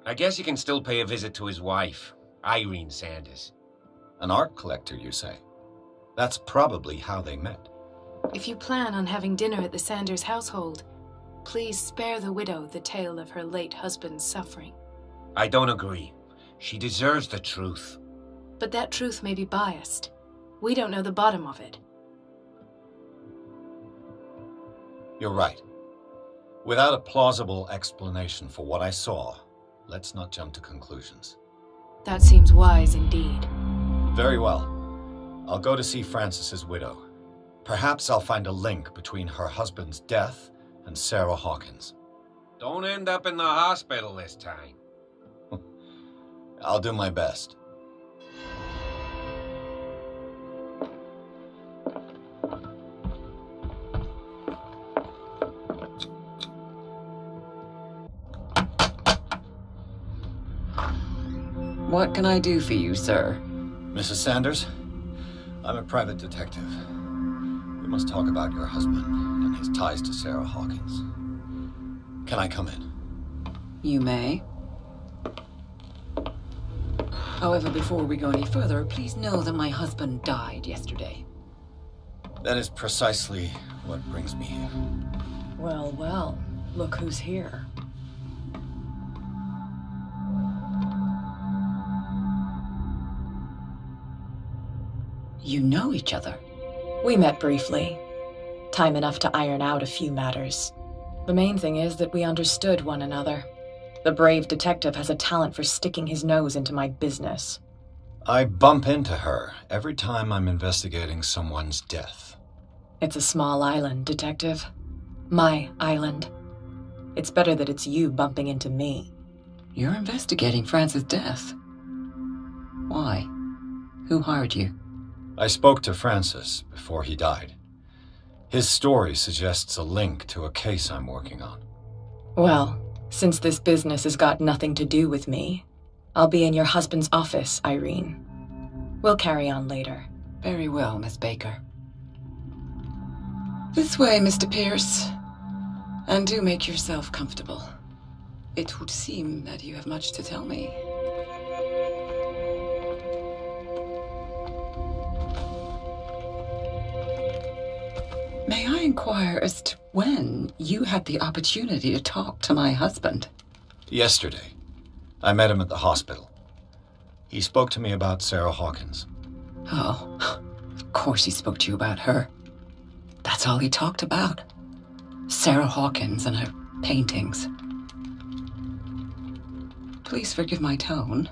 I guess you can still pay a visit to his wife, Irene Sanders. An art collector, you say? That's probably how they met. If you plan on having dinner at the Sanders household, please spare the widow the tale of her late husband's suffering. I don't agree. She deserves the truth. But that truth may be biased. We don't know the bottom of it. You're right. Without a plausible explanation for what I saw, let's not jump to conclusions. That seems wise indeed. Very well. I'll go to see Francis's widow. Perhaps I'll find a link between her husband's death and Sarah Hawkins. Don't end up in the hospital this time. I'll do my best. What can I do for you, sir? Mrs. Sanders, I'm a private detective. We must talk about your husband and his ties to Sarah Hawkins. Can I come in? You may. However, before we go any further, please know that my husband died yesterday. That is precisely what brings me here. Well, well, look who's here. You know each other? We met briefly. Time enough to iron out a few matters. The main thing is that we understood one another. The brave detective has a talent for sticking his nose into my business. I bump into her every time I'm investigating someone's death. It's a small island, Detective. My island. It's better that it's you bumping into me. You're investigating Francis' death. Why? Who hired you? I spoke to Francis before he died. His story suggests a link to a case I'm working on. Well, since this business has got nothing to do with me, I'll be in your husband's office, Irene. We'll carry on later. Very well, Miss Baker. This way, Mr. Pierce. And do make yourself comfortable. It would seem that you have much to tell me. May I inquire as to when you had the opportunity to talk to my husband? Yesterday. I met him at the hospital. He spoke to me about Sarah Hawkins. Oh, of course he spoke to you about her. That's all he talked about. Sarah Hawkins and her paintings. Please forgive my tone.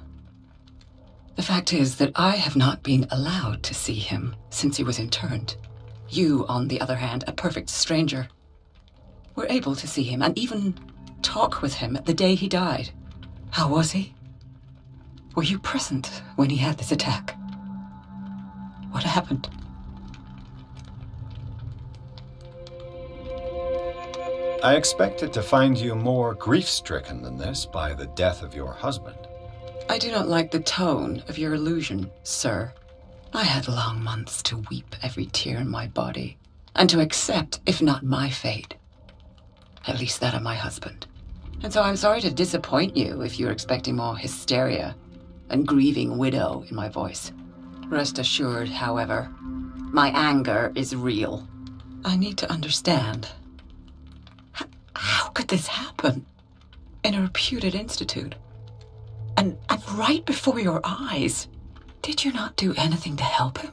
The fact is that I have not been allowed to see him since he was interned. You, on the other hand, a perfect stranger, were able to see him and even talk with him the day he died. How was he? Were you present when he had this attack? What happened? I expected to find you more grief-stricken than this by the death of your husband. I do not like the tone of your allusion, sir. I had long months to weep every tear in my body, and to accept, if not my fate, at least that of my husband. And so I'm sorry to disappoint you if you're expecting more hysteria and grieving widow in my voice. Rest assured, however, my anger is real. I need to understand. How could this happen? In a reputed institute? And right before your eyes? Did you not do anything to help him?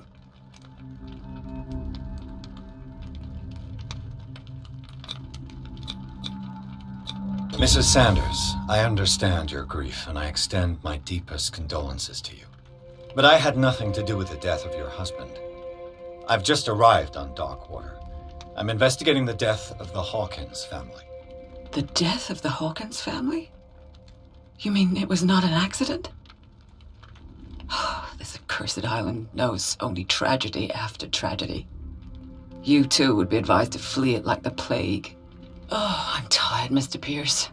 Mrs. Sanders, I understand your grief, and I extend my deepest condolences to you. But I had nothing to do with the death of your husband. I've just arrived on Darkwater. I'm investigating the death of the Hawkins family. The death of the Hawkins family? You mean it was not an accident? This accursed island knows only tragedy after tragedy. You too would be advised to flee it like the plague. Oh, I'm tired, Mr. Pierce.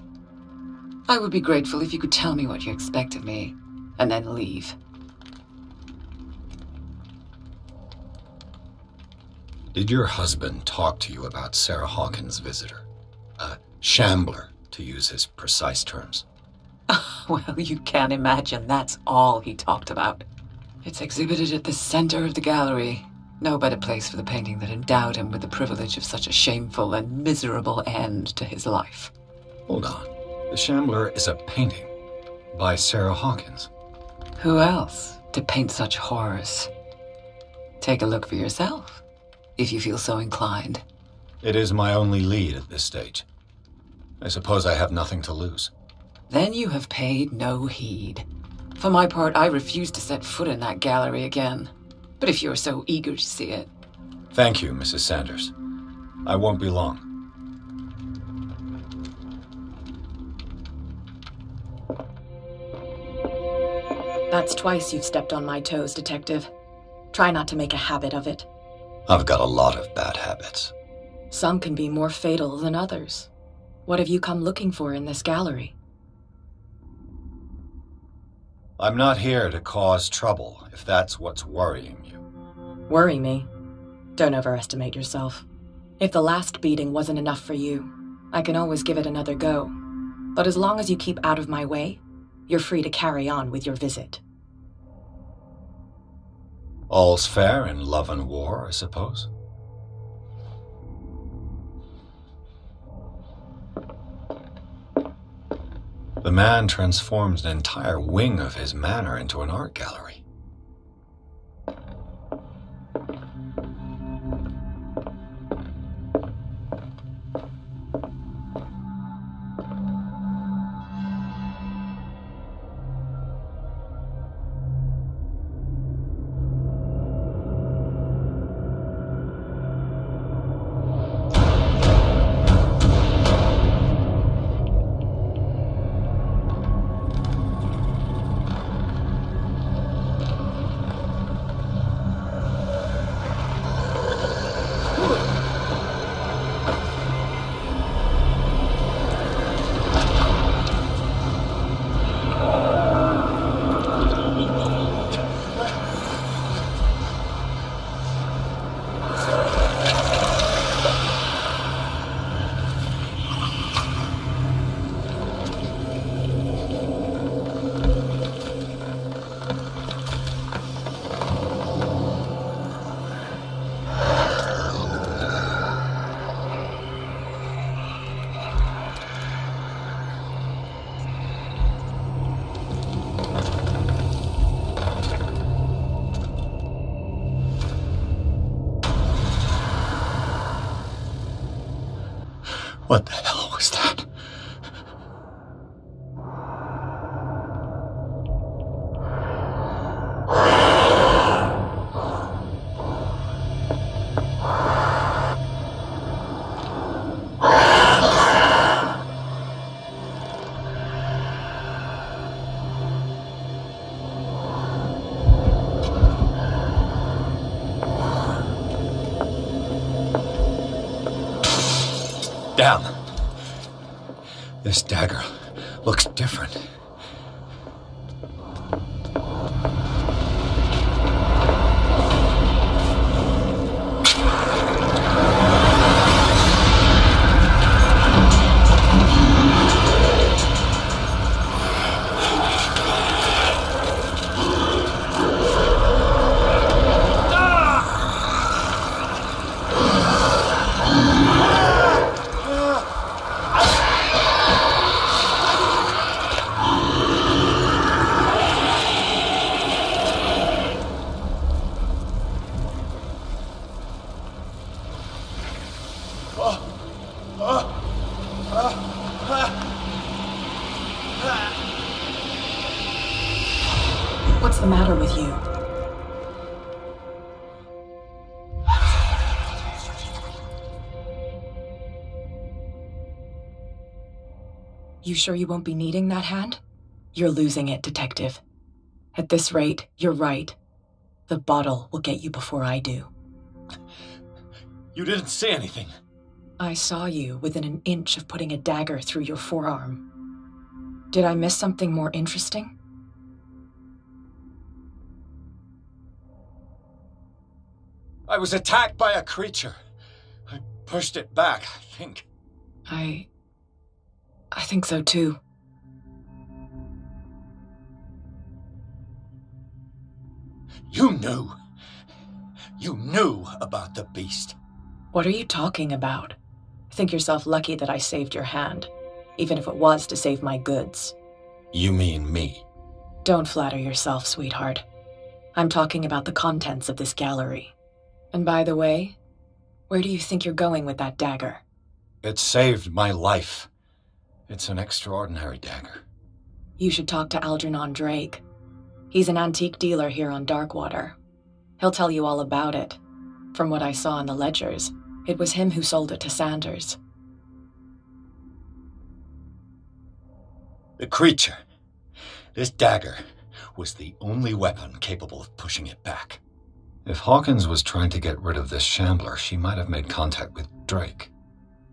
I would be grateful if you could tell me what you expect of me, and then leave. Did your husband talk to you about Sarah Hawkins' visitor? A shambler, to use his precise terms. Well, you can imagine that's all he talked about. It's exhibited at the center of the gallery. No better place for the painting that endowed him with the privilege of such a shameful and miserable end to his life. Hold on. The Shambler is a painting by Sarah Hawkins. Who else to paint such horrors? Take a look for yourself, if you feel so inclined. It is my only lead at this stage. I suppose I have nothing to lose. Then you have paid no heed. For my part, I refuse to set foot in that gallery again. But if you're so eager to see it... Thank you, Mrs. Sanders. I won't be long. That's twice you've stepped on my toes, Detective. Try not to make a habit of it. I've got a lot of bad habits. Some can be more fatal than others. What have you come looking for in this gallery? I'm not here to cause trouble, if that's what's worrying you. Worry me? Don't overestimate yourself. If the last beating wasn't enough for you, I can always give it another go. But as long as you keep out of my way, you're free to carry on with your visit. All's fair in love and war, I suppose. The man transforms an entire wing of his manor into an art gallery. What the hell was that? Damn. This dagger looks different. What's the matter with you? You sure you won't be needing that hand? You're losing it, Detective. At this rate, you're right. The bottle will get you before I do. You didn't say anything. I saw you within an inch of putting a dagger through your forearm. Did I miss something more interesting? I was attacked by a creature. I pushed it back, I think. I think so too. You knew. You knew about the beast. What are you talking about? Think yourself lucky that I saved your hand, even if it was to save my goods. You mean me? Don't flatter yourself, sweetheart. I'm talking about the contents of this gallery. And by the way, where do you think you're going with that dagger? It saved my life. It's an extraordinary dagger. You should talk to Algernon Drake. He's an antique dealer here on Darkwater. He'll tell you all about it. From what I saw in the ledgers, it was him who sold it to Sanders. The creature. This dagger was the only weapon capable of pushing it back. If Hawkins was trying to get rid of this shambler, she might have made contact with Drake.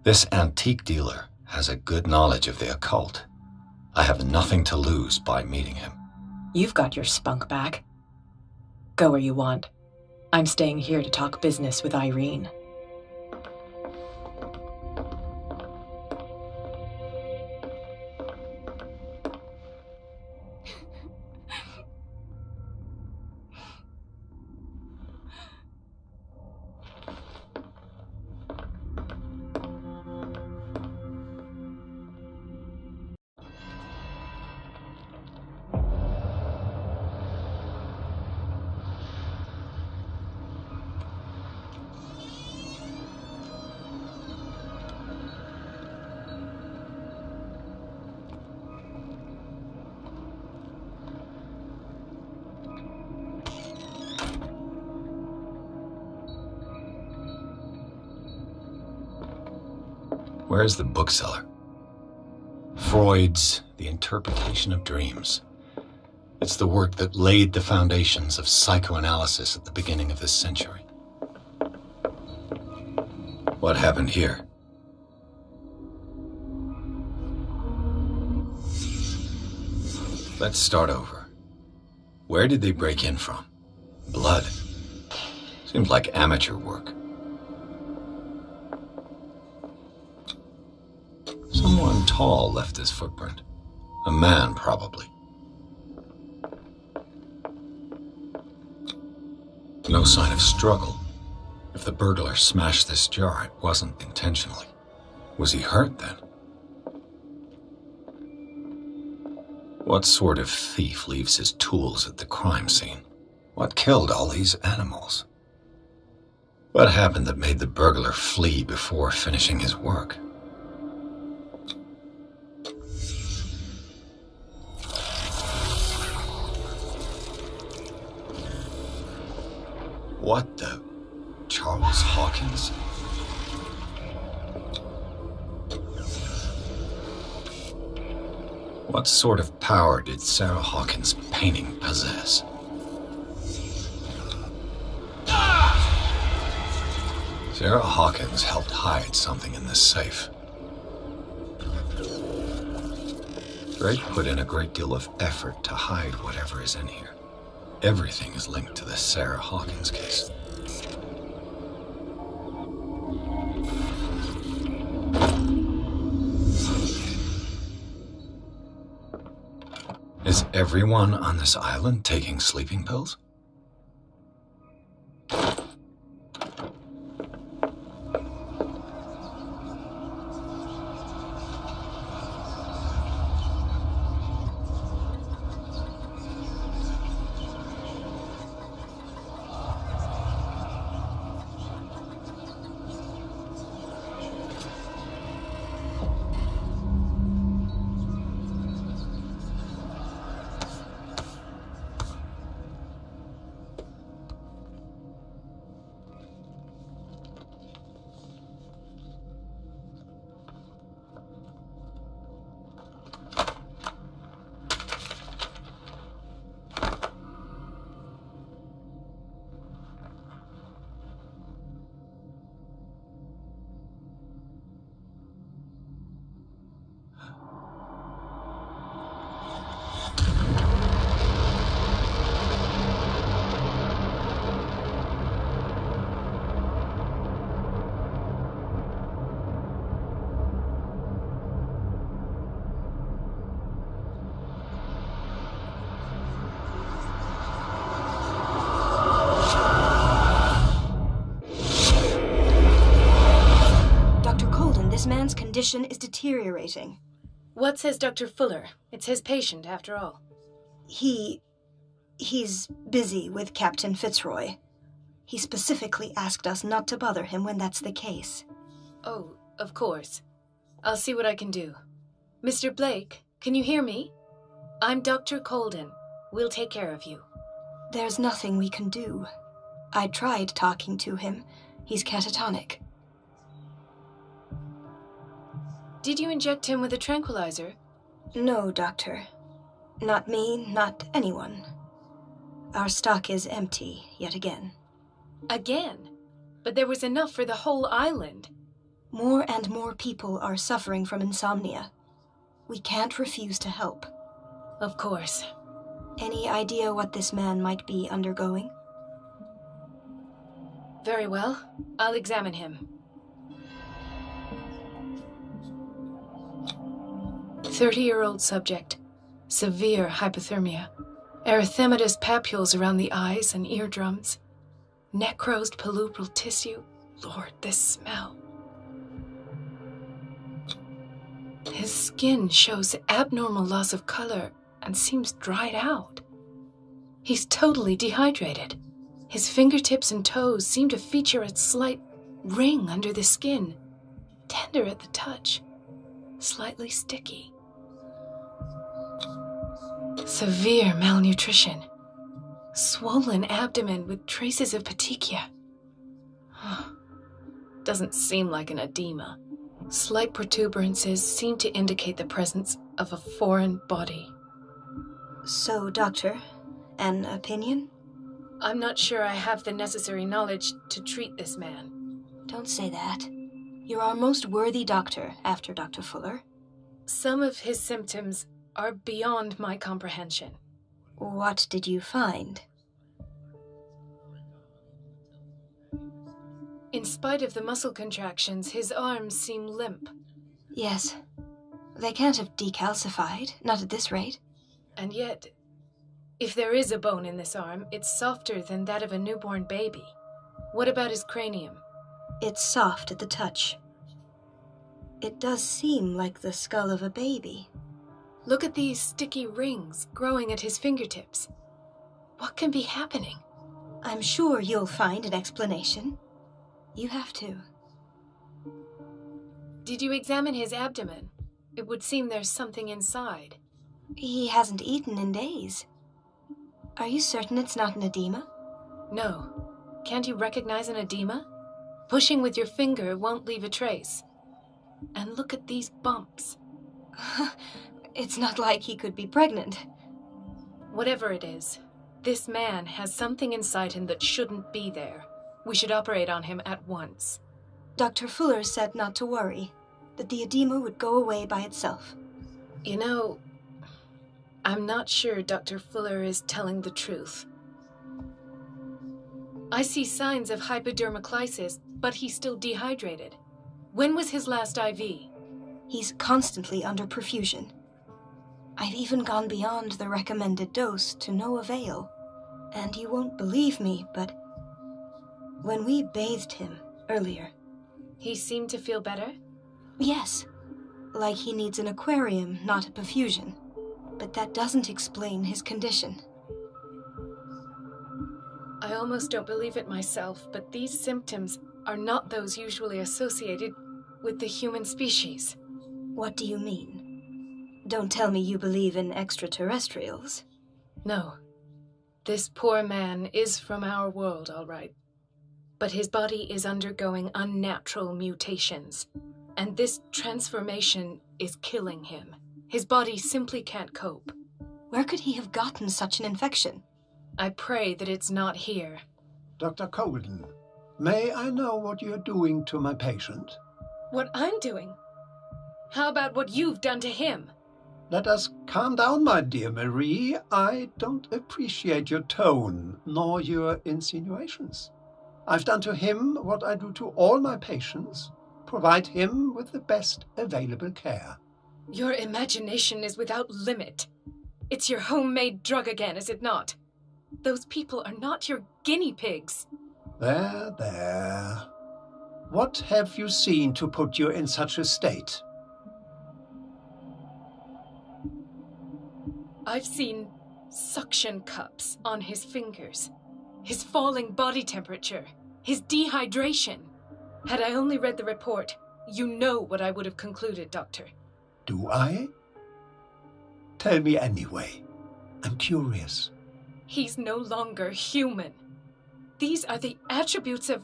This antique dealer has a good knowledge of the occult. I have nothing to lose by meeting him. You've got your spunk back. Go where you want. I'm staying here to talk business with Irene. Where's the bookseller? Freud's The Interpretation of Dreams. It's the work that laid the foundations of psychoanalysis at the beginning of this century. What happened here? Let's start over. Where did they break in from? Blood. Seems like amateur work. Someone tall left this footprint. A man, probably. No sign of struggle. If the burglar smashed this jar, it wasn't intentionally. Was he hurt then? What sort of thief leaves his tools at the crime scene? What killed all these animals? What happened that made the burglar flee before finishing his work? What the... Charles Hawkins? What sort of power did Sarah Hawkins' painting possess? Sarah Hawkins helped hide something in this safe. Drake put in a great deal of effort to hide whatever is in here. Everything is linked to the Sarah Hawkins case. Is everyone on this island taking sleeping pills? This man's condition is deteriorating. What says Dr. Fuller? It's his patient, after all. He's busy with Captain Fitzroy. He specifically asked us not to bother him when that's the case. Oh, of course. I'll see what I can do. Mr. Blake, can you hear me? I'm Dr. Colden. We'll take care of you. There's nothing we can do. I tried talking to him. He's catatonic. Did you inject him with a tranquilizer? No, Doctor. Not me, not anyone. Our stock is empty, yet again. Again? But there was enough for the whole island. More and more people are suffering from insomnia. We can't refuse to help. Of course. Any idea what this man might be undergoing? Very well. I'll examine him. 30-year-old subject. Severe hypothermia. Erythematous papules around the eyes and eardrums. Necrosed palpebral tissue. Lord, this smell. His skin shows abnormal loss of color and seems dried out. He's totally dehydrated. His fingertips and toes seem to feature a slight ring under the skin, tender at the touch, slightly sticky. Severe malnutrition. Swollen abdomen with traces of petechia. Doesn't seem like an edema. Slight protuberances seem to indicate the presence of a foreign body. So, Doctor, an opinion? I'm not sure I have the necessary knowledge to treat this man. Don't say that. You're our most worthy doctor after Dr. Fuller. Some of his symptoms are beyond my comprehension. What did you find? In spite of the muscle contractions, his arms seem limp. Yes. They can't have decalcified, not at this rate. And yet, if there is a bone in this arm, it's softer than that of a newborn baby. What about his cranium? It's soft at the touch. It does seem like the skull of a baby. Look at these sticky rings growing at his fingertips. What can be happening? I'm sure you'll find an explanation. You have to. Did you examine his abdomen? It would seem there's something inside. He hasn't eaten in days. Are you certain it's not an edema? No. Can't you recognize an edema? Pushing with your finger won't leave a trace. And look at these bumps. It's not like he could be pregnant. Whatever it is, this man has something inside him that shouldn't be there. We should operate on him at once. Dr. Fuller said not to worry, that the edema would go away by itself. You know, I'm not sure Dr. Fuller is telling the truth. I see signs of hypodermoclysis, but he's still dehydrated. When was his last IV? He's constantly under perfusion. I've even gone beyond the recommended dose to no avail. And you won't believe me, but when we bathed him earlier... He seemed to feel better? Yes. Like he needs an aquarium, not a perfusion. But that doesn't explain his condition. I almost don't believe it myself, but these symptoms are not those usually associated with the human species. What do you mean? Don't tell me you believe in extraterrestrials. No. This poor man is from our world, all right. But his body is undergoing unnatural mutations. And this transformation is killing him. His body simply can't cope. Where could he have gotten such an infection? I pray that it's not here. Dr. Colden, may I know what you're doing to my patient? What I'm doing? How about what you've done to him? Let us calm down, my dear Marie. I don't appreciate your tone, nor your insinuations. I've done to him what I do to all my patients. Provide him with the best available care. Your imagination is without limit. It's your homemade drug again, is it not? Those people are not your guinea pigs. There, there. What have you seen to put you in such a state? I've seen suction cups on his fingers, his falling body temperature, his dehydration. Had I only read the report, you know what I would have concluded, Doctor. Do I? Tell me anyway. I'm curious. He's no longer human. These are the attributes of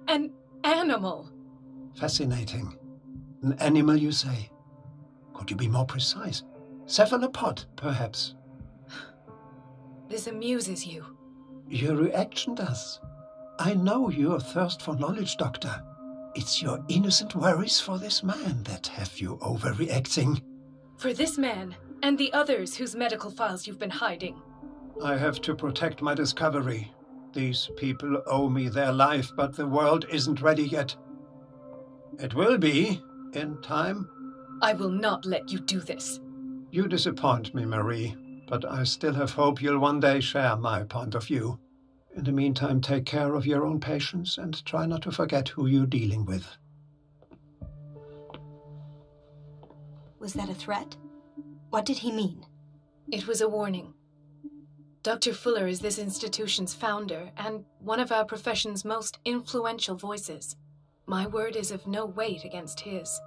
an animal. Fascinating. An animal, you say? Could you be more precise? Cephalopod, perhaps? This amuses you. Your reaction does. I know your thirst for knowledge, Doctor. It's your innocent worries for this man that have you overreacting. For this man, and the others whose medical files you've been hiding. I have to protect my discovery. These people owe me their life, but the world isn't ready yet. It will be, in time. I will not let you do this. You disappoint me, Marie, but I still have hope you'll one day share my point of view. In the meantime, take care of your own patients and try not to forget who you're dealing with. Was that a threat? What did he mean? It was a warning. Dr. Fuller is this institution's founder and one of our profession's most influential voices. My word is of no weight against his.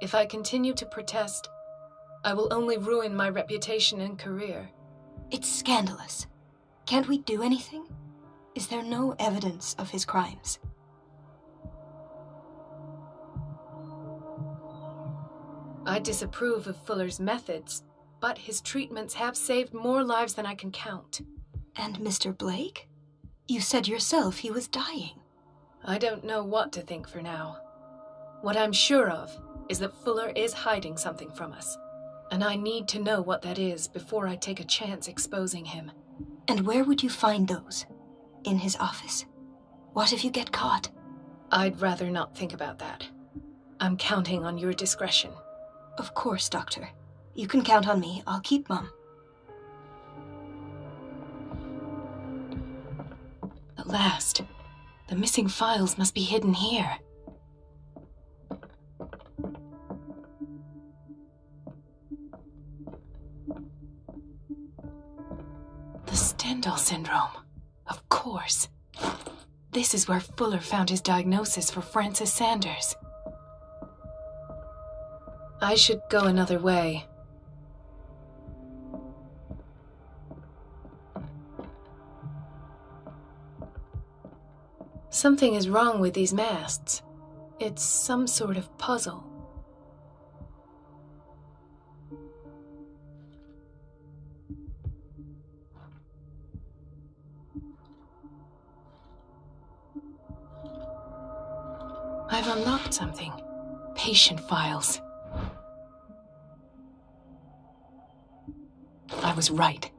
If I continue to protest, I will only ruin my reputation and career. It's scandalous. Can't we do anything? Is there no evidence of his crimes? I disapprove of Fuller's methods, but his treatments have saved more lives than I can count. And Mr. Blake? You said yourself he was dying. I don't know what to think for now. What I'm sure of is that Fuller is hiding something from us, and I need to know what that is before I take a chance exposing him. And where would you find those? In his office? What if you get caught? I'd rather not think about that. I'm counting on your discretion. Of course, Doctor. You can count on me. I'll keep mum. At last. The missing files must be hidden here. The Stendhal syndrome. Of course. This is where Fuller found his diagnosis for Francis Sanders. I should go another way. Something is wrong with these masts. It's some sort of puzzle. I've unlocked something. Patient files. was right.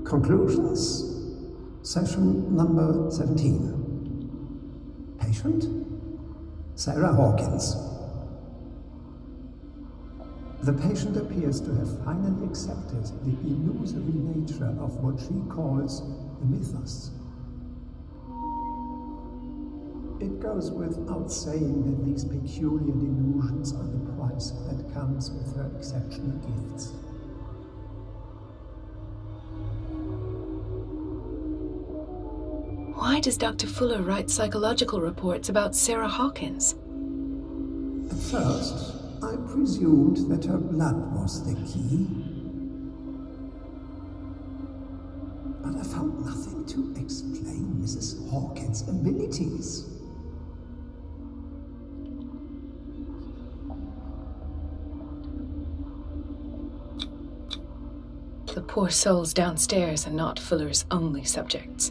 Conclusions. Session number 17. Patient? Sarah Hawkins. The patient appears to have finally accepted the illusory nature of what she calls the mythos. It goes without saying that these peculiar delusions are the price that comes with her exceptional gifts. Why does Dr. Fuller write psychological reports about Sarah Hawkins? At first, I presumed that her blood was the key. But I found nothing to explain Mrs. Hawkins' abilities. The poor souls downstairs are not Fuller's only subjects.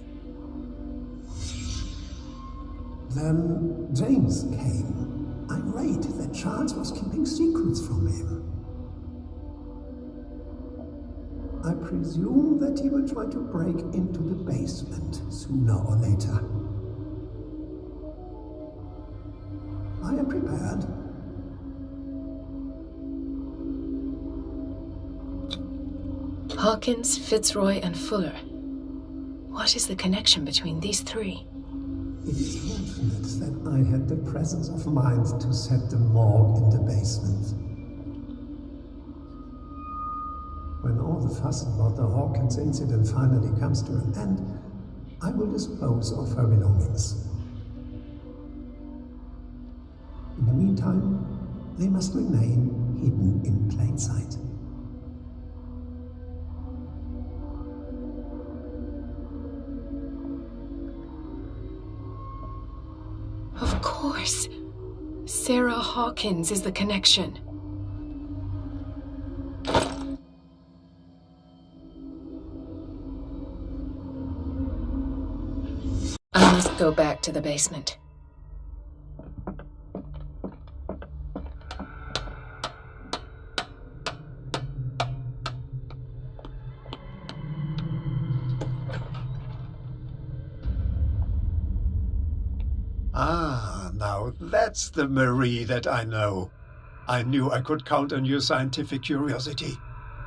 Then James came, irate that Charles was keeping secrets from him. I presume that he will try to break into the basement sooner or later. I am prepared. Hawkins, Fitzroy, and Fuller. What is the connection between these three? It is fortunate that I had the presence of mind to set the morgue in the basement. When all the fuss about the Hawkins incident finally comes to an end, I will dispose of her belongings. In the meantime, they must remain hidden in plain sight. Of course. Sarah Hawkins is the connection. I must go back to the basement. Ah, now that's the Marie that I know. I knew I could count on your scientific curiosity.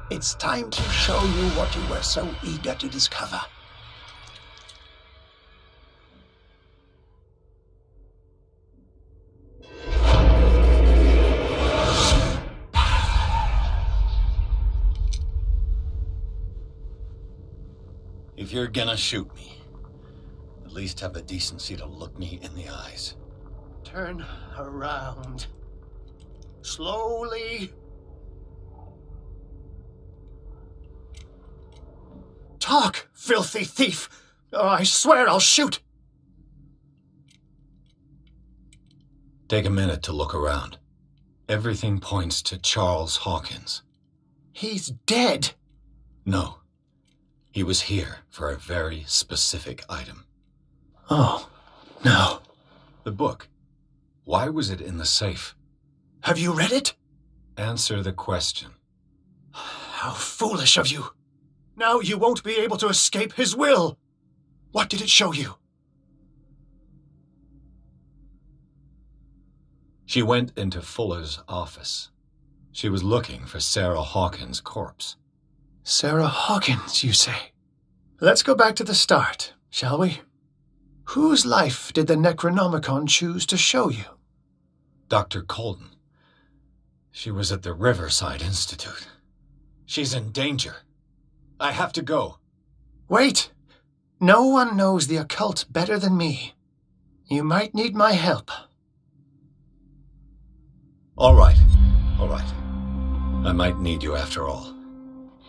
It's time to show you what you were so eager to discover. If you're gonna shoot me, at least have the decency to look me in the eyes. Turn around. Slowly. Talk, filthy thief! Oh, I swear I'll shoot! Take a minute to look around. Everything points to Charles Hawkins. He's dead! No. He was here for a very specific item. Oh, no. The book. Why was it in the safe? Have you read it? Answer the question. How foolish of you. Now you won't be able to escape his will. What did it show you? She went into Fuller's office. She was looking for Sarah Hawkins' corpse. Sarah Hawkins, you say? Let's go back to the start, shall we? Whose life did the Necronomicon choose to show you? Dr. Colden. She was at the Riverside Institute. She's in danger. I have to go. Wait! No one knows the occult better than me. You might need my help. All right. I might need you after all.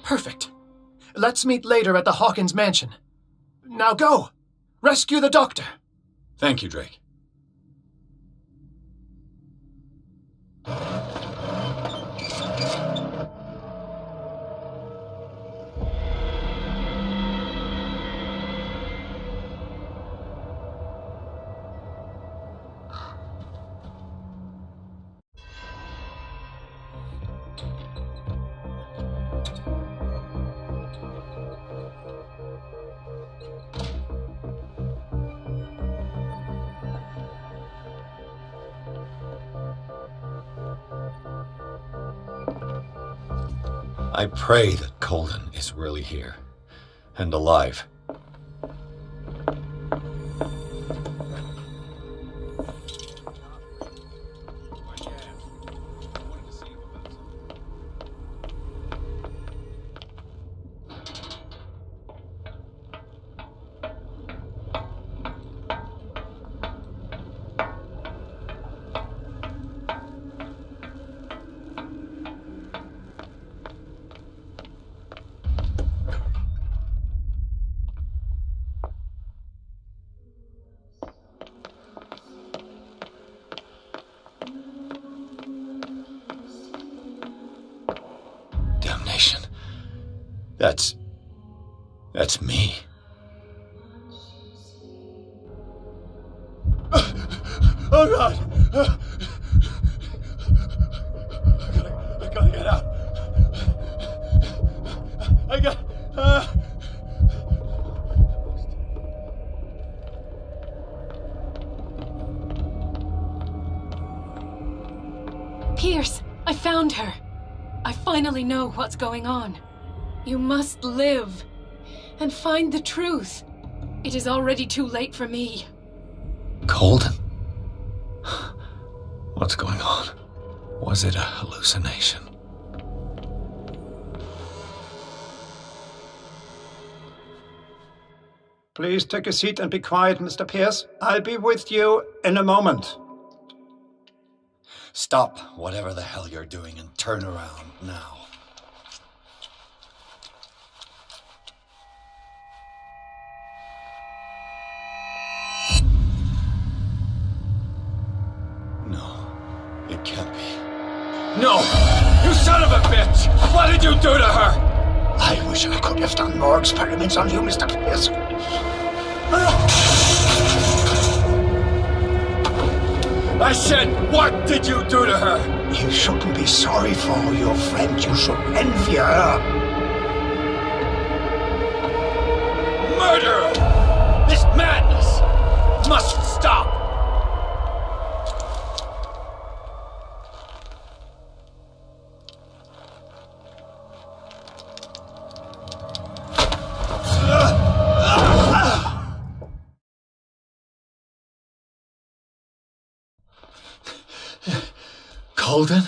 Perfect. Let's meet later at the Hawkins mansion. Now go! Rescue the doctor! Thank you, Drake. I pray that Colden is really here and alive. Damnation. That's me. Oh God! I gotta get out. I got. Pierce, I found her. I finally know what's going on. You must live and find the truth. It is already too late for me. Colden? What's going on? Was it a hallucination? Please take a seat and be quiet, Mr. Pierce. I'll be with you in a moment. Stop whatever the hell you're doing and turn around now. No, it can't be. No! You son of a bitch! What did you do to her? I wish I could have done more experiments on you, Mr. Pierce. I said, what did you do to her? You shouldn't be sorry for your friend. You should envy her. Murder! This madness must stop! Colden?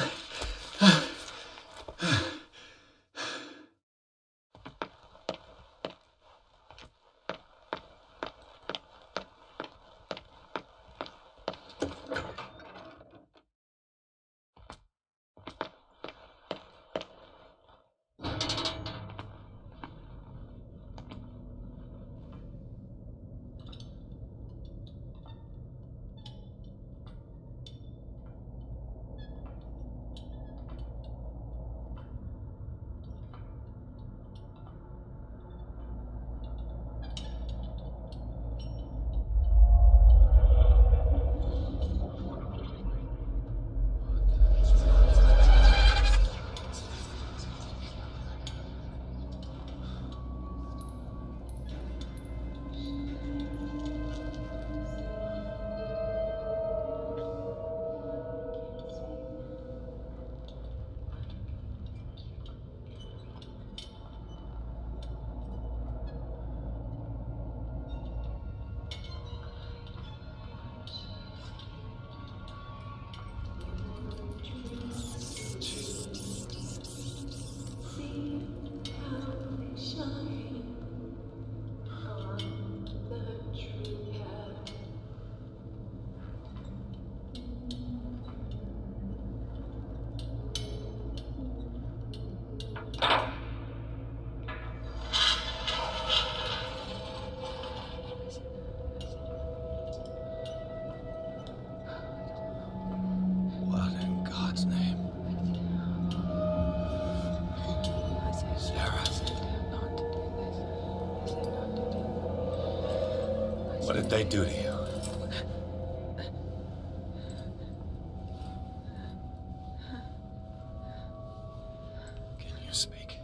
What did they do to you? Can you speak?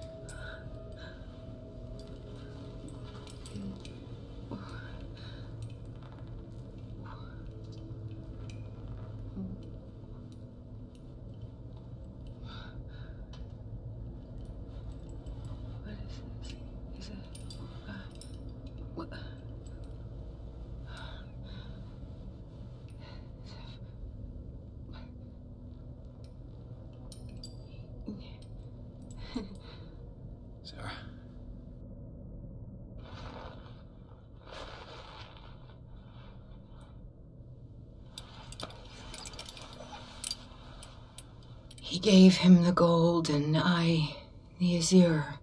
He gave him the gold and I the azure.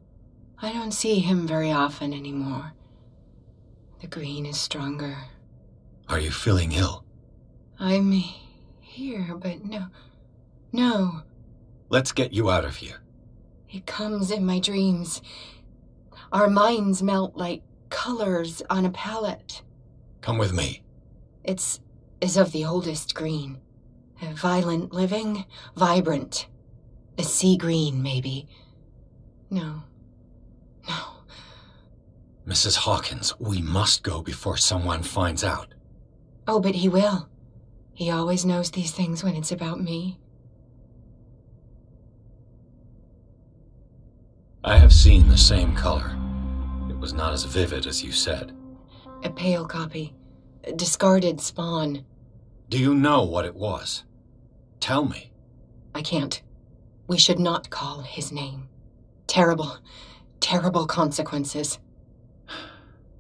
I don't see him very often anymore. The green is stronger. Are you feeling ill? I'm here, but no. Let's get you out of here. It comes in my dreams. Our minds melt like colors on a palette. Come with me. It's of the oldest green. A violent living, vibrant. A sea green, maybe. No. Mrs. Hawkins, we must go before someone finds out. Oh, but he will. He always knows these things when it's about me. I have seen the same color. It was not as vivid as you said. A pale copy. A discarded spawn. Do you know what it was? Tell me. I can't. We should not call his name. Terrible consequences.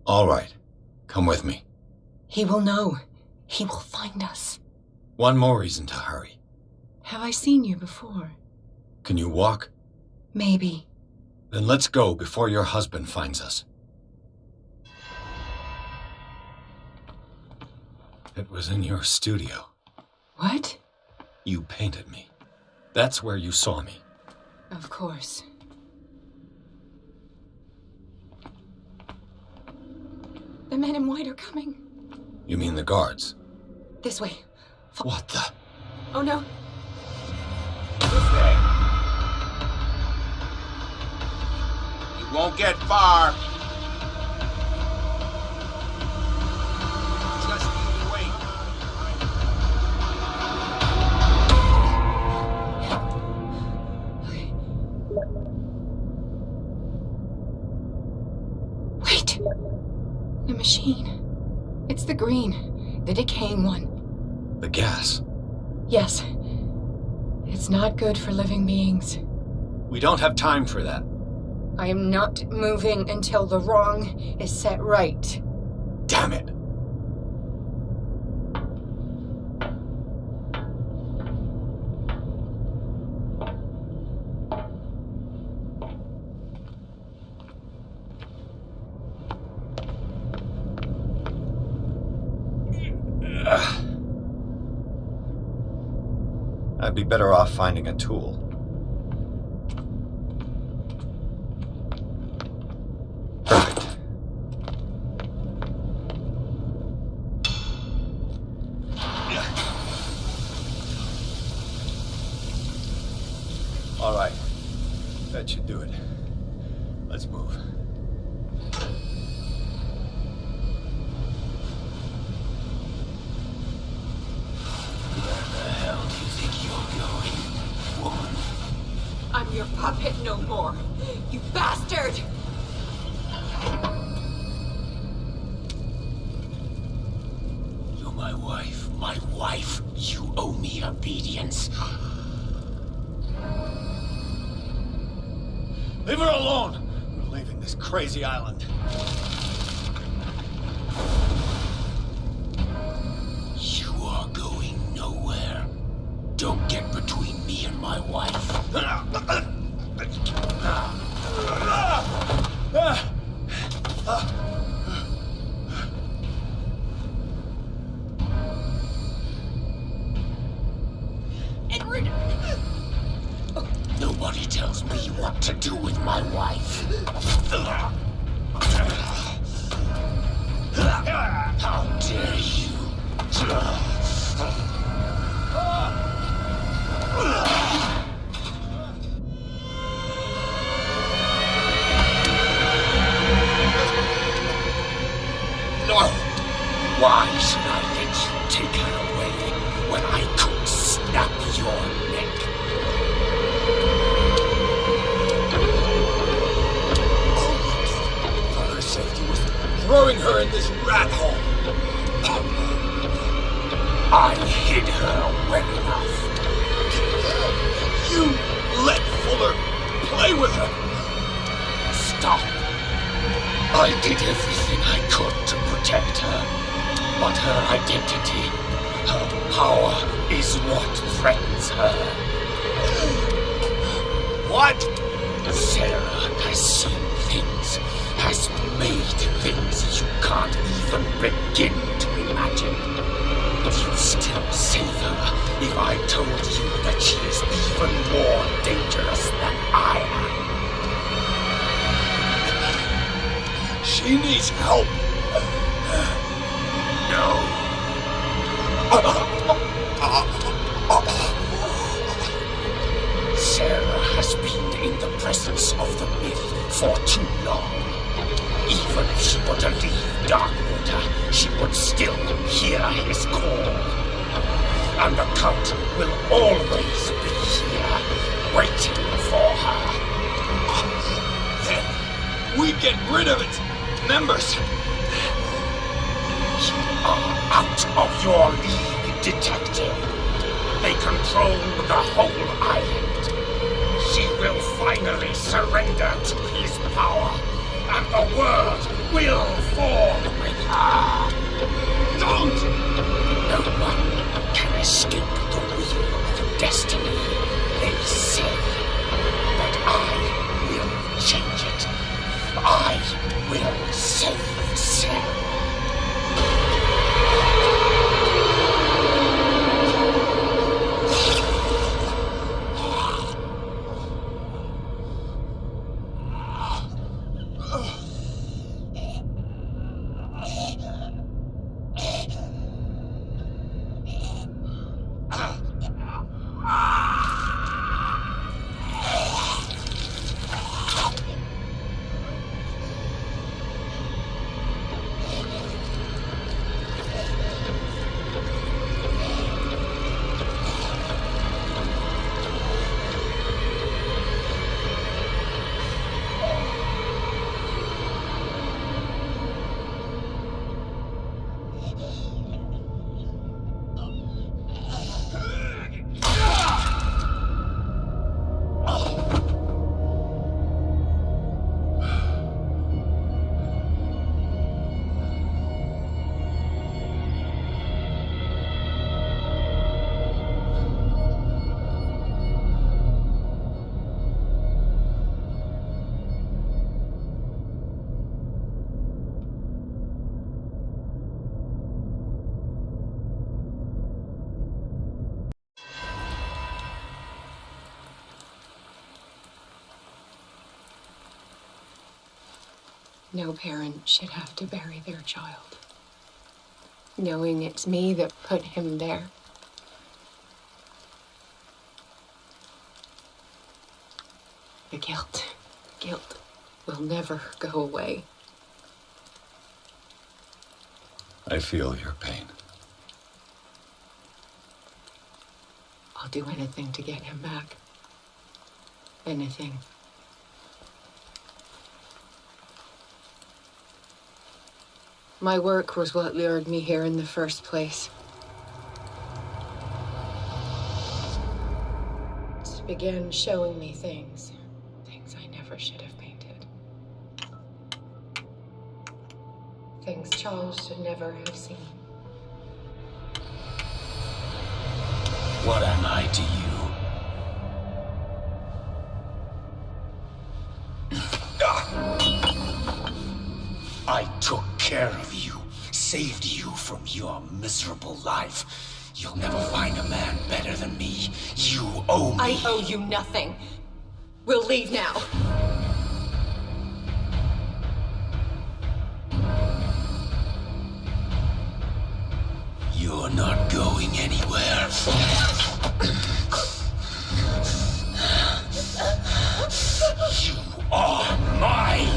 All right. Come with me. He will know. He will find us. One more reason to hurry. Have I seen you before? Can you walk? Maybe. Then let's go before your husband finds us. It was in your studio. What? You painted me. That's where you saw me. Of course. The men in white are coming. You mean the guards? This way. What the? Oh no. This way. You won't get far. Just you wait. Wait. The machine. It's the green. The decaying one. The gas. Yes. It's not good for living beings. We don't have time for that. I am not moving until the wrong is set right. Damn it. I'd be better off finding a tool. Perfect. All right. That should do it. Let's move. I'm your puppet no more. You bastard! You're my wife. My wife. You owe me obedience. Leave her alone! We're leaving this crazy island. You are going nowhere. Don't get between me and my wife. Edward! Nobody tells me what to do with my wife. How dare you? No! Why should I let you take her away when I could snap your neck? For her safety was throwing her in this rat hole. I hid her well enough. You let Fuller play with her. Stop. I did everything I could to protect her. But her identity, her power, is what threatens her. What? Sarah has seen things, has made things you can't even begin to imagine. But you'd still save her if I told you that she is even more dangerous than I am. She needs help. No. Sarah has been in the presence of the myth for too long. Even if she were to leave Darkwater, she would still hear his call. And the cult will always be here, waiting for her. Then we get rid of its members. You are out of your league, detective. They control the whole island. She will finally surrender to his power, and the world will fall with her. Don't! No one can escape the wheel of destiny, they say. But I will change it. I will save Sarah. No parent should have to bury their child, knowing it's me that put him there. The guilt will never go away. I feel your pain. I'll do anything to get him back. Anything. My work was what lured me here in the first place. It began showing me things I never should have painted. Things Charles should never have seen. What am I to you? I took care of you, saved you from your miserable life. You'll never find a man better than me. You owe me. I owe you nothing. We'll leave now. You're not going anywhere. You are mine.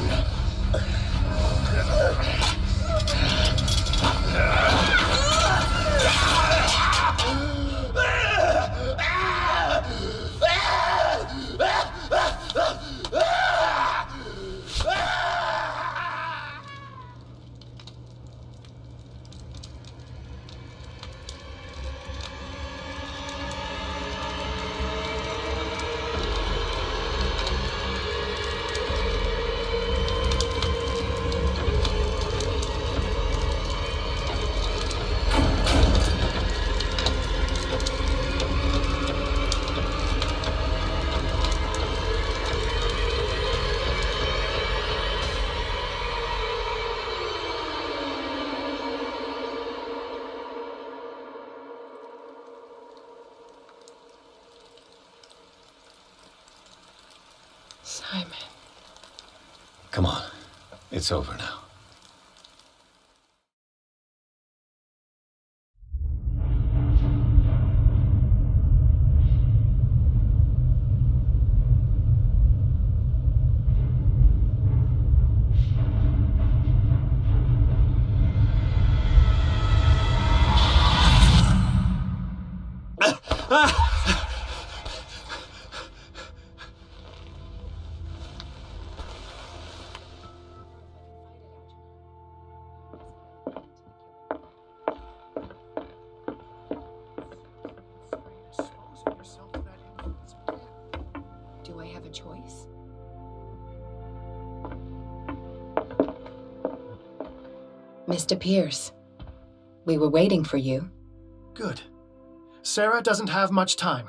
Simon. Come on. It's over now. Do I have a choice? Mr. Pierce, we were waiting for you. Good. Sarah doesn't have much time.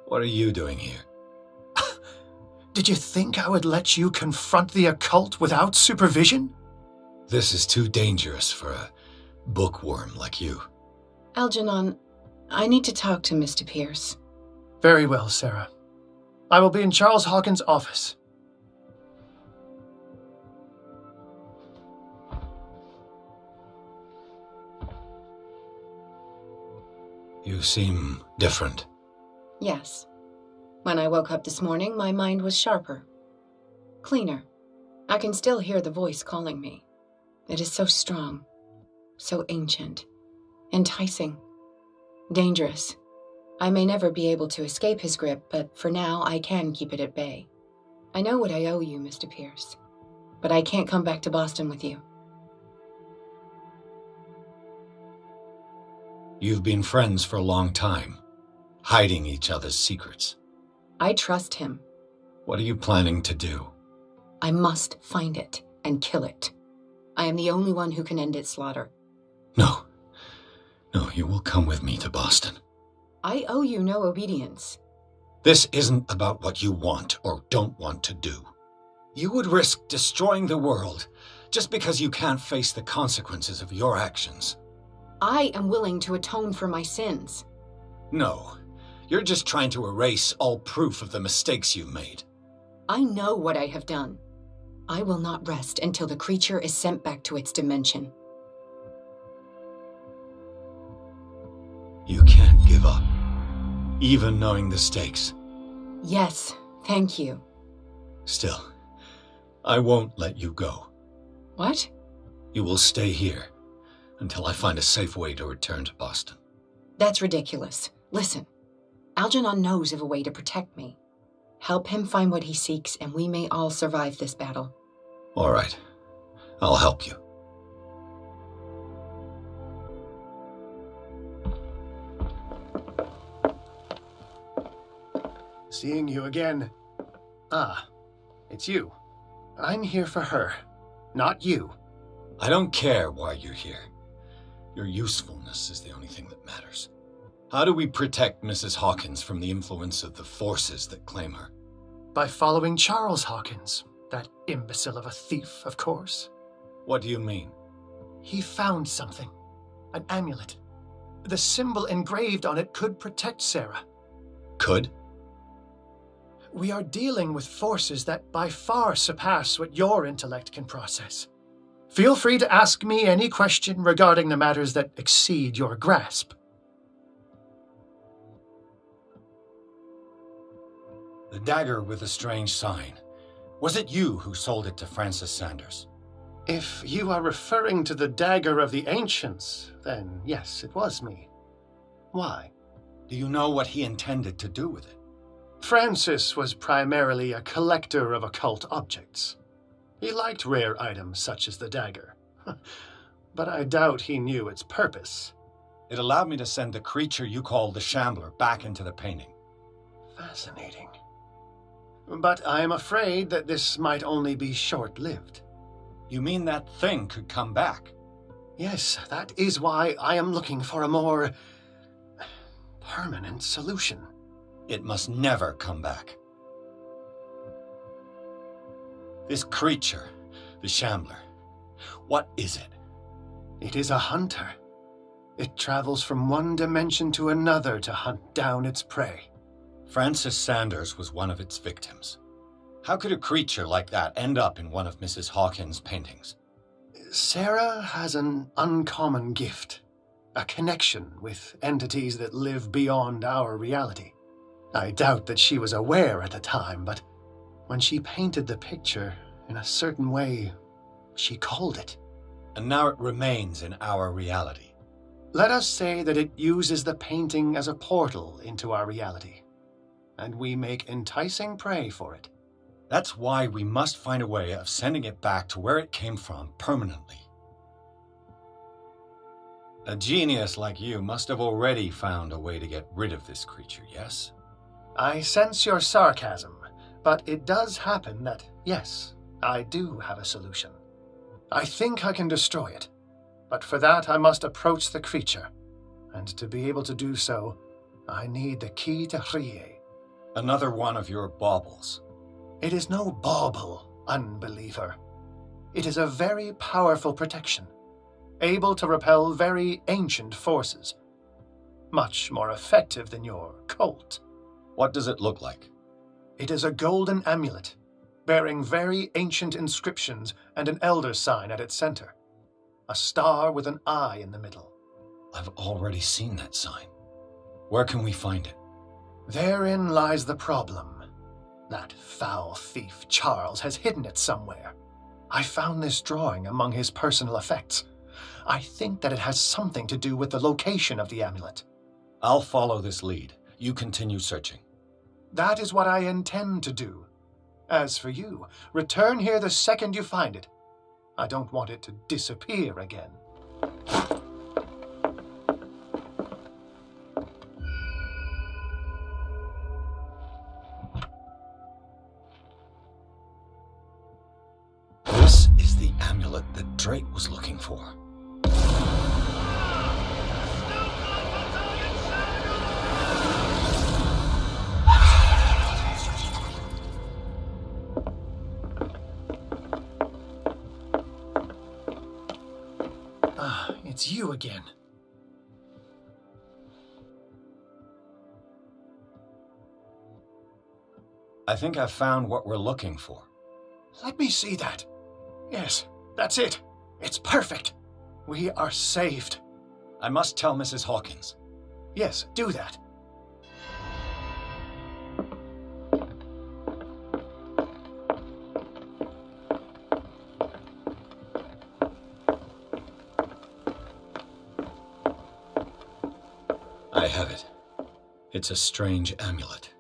What are you doing here? Did you think I would let you confront the occult without supervision? This is too dangerous for a bookworm like you. Algernon, I need to talk to Mr. Pierce. Very well, Sarah. I will be in Charles Hawkins' office. You seem different. Yes. When I woke up this morning, my mind was sharper. Cleaner. I can still hear the voice calling me. It is so strong, so ancient, enticing, dangerous. I may never be able to escape his grip, but for now I can keep it at bay. I know what I owe you, Mr. Pierce, but I can't come back to Boston with you. You've been friends for a long time, hiding each other's secrets. I trust him. What are you planning to do? I must find it and kill it. I am the only one who can end its slaughter. No. No, you will come with me to Boston. I owe you no obedience. This isn't about what you want or don't want to do. You would risk destroying the world just because you can't face the consequences of your actions. I am willing to atone for my sins. No, you're just trying to erase all proof of the mistakes you made. I know what I have done. I will not rest until the creature is sent back to its dimension. You can't give up, even knowing the stakes. Yes, thank you. Still, I won't let you go. What? You will stay here until I find a safe way to return to Boston. That's ridiculous. Listen, Algernon knows of a way to protect me. Help him find what he seeks, and we may all survive this battle. All right. I'll help you. Seeing you again. Ah, it's you. I'm here for her, not you. I don't care why you're here. Your usefulness is the only thing that matters. How do we protect Mrs. Hawkins from the influence of the forces that claim her? By following Charles Hawkins, that imbecile of a thief, of course. What do you mean? He found something. An amulet. The symbol engraved on it could protect Sarah. Could? We are dealing with forces that by far surpass what your intellect can process. Feel free to ask me any question regarding the matters that exceed your grasp. The dagger with the strange sign. Was it you who sold it to Francis Sanders? If you are referring to the dagger of the ancients, then yes, it was me. Why? Do you know what he intended to do with it? Francis was primarily a collector of occult objects. He liked rare items such as the dagger, but I doubt he knew its purpose. It allowed me to send the creature you call the Shambler back into the painting. Fascinating. But I am afraid that this might only be short-lived. You mean that thing could come back? Yes, that is why I am looking for a more permanent solution. It must never come back. This creature, the Shambler, what is it? It is a hunter. It travels from one dimension to another to hunt down its prey. Francis Sanders was one of its victims. How could a creature like that end up in one of Mrs. Hawkins' paintings? Sarah has an uncommon gift. A connection with entities that live beyond our reality. I doubt that she was aware at the time, but when she painted the picture in a certain way, she called it. And now it remains in our reality. Let us say that it uses the painting as a portal into our reality, and we make enticing prey for it. That's why we must find a way of sending it back to where it came from permanently. A genius like you must have already found a way to get rid of this creature, yes? I sense your sarcasm, but it does happen that, yes, I do have a solution. I think I can destroy it, but for that I must approach the creature, and to be able to do so, I need the key to Rie. Another one of your baubles. It is no bauble, unbeliever. It is a very powerful protection, able to repel very ancient forces. Much more effective than your Colt. What does it look like? It is a golden amulet, bearing very ancient inscriptions and an elder sign at its center. A star with an eye in the middle. I've already seen that sign. Where can we find it? Therein lies the problem. That foul thief Charles has hidden it somewhere. I found this drawing among his personal effects. I think that it has something to do with the location of the amulet. I'll follow this lead. You continue searching. That is what I intend to do. As for you, return here the second you find it. I don't want it to disappear again. This is the amulet that Drake was looking for. It's you again. I think I've found what we're looking for. Let me see that. Yes, that's it. It's perfect. We are saved. I must tell Mrs. Hawkins. Yes, do that. I have it. It's a strange amulet.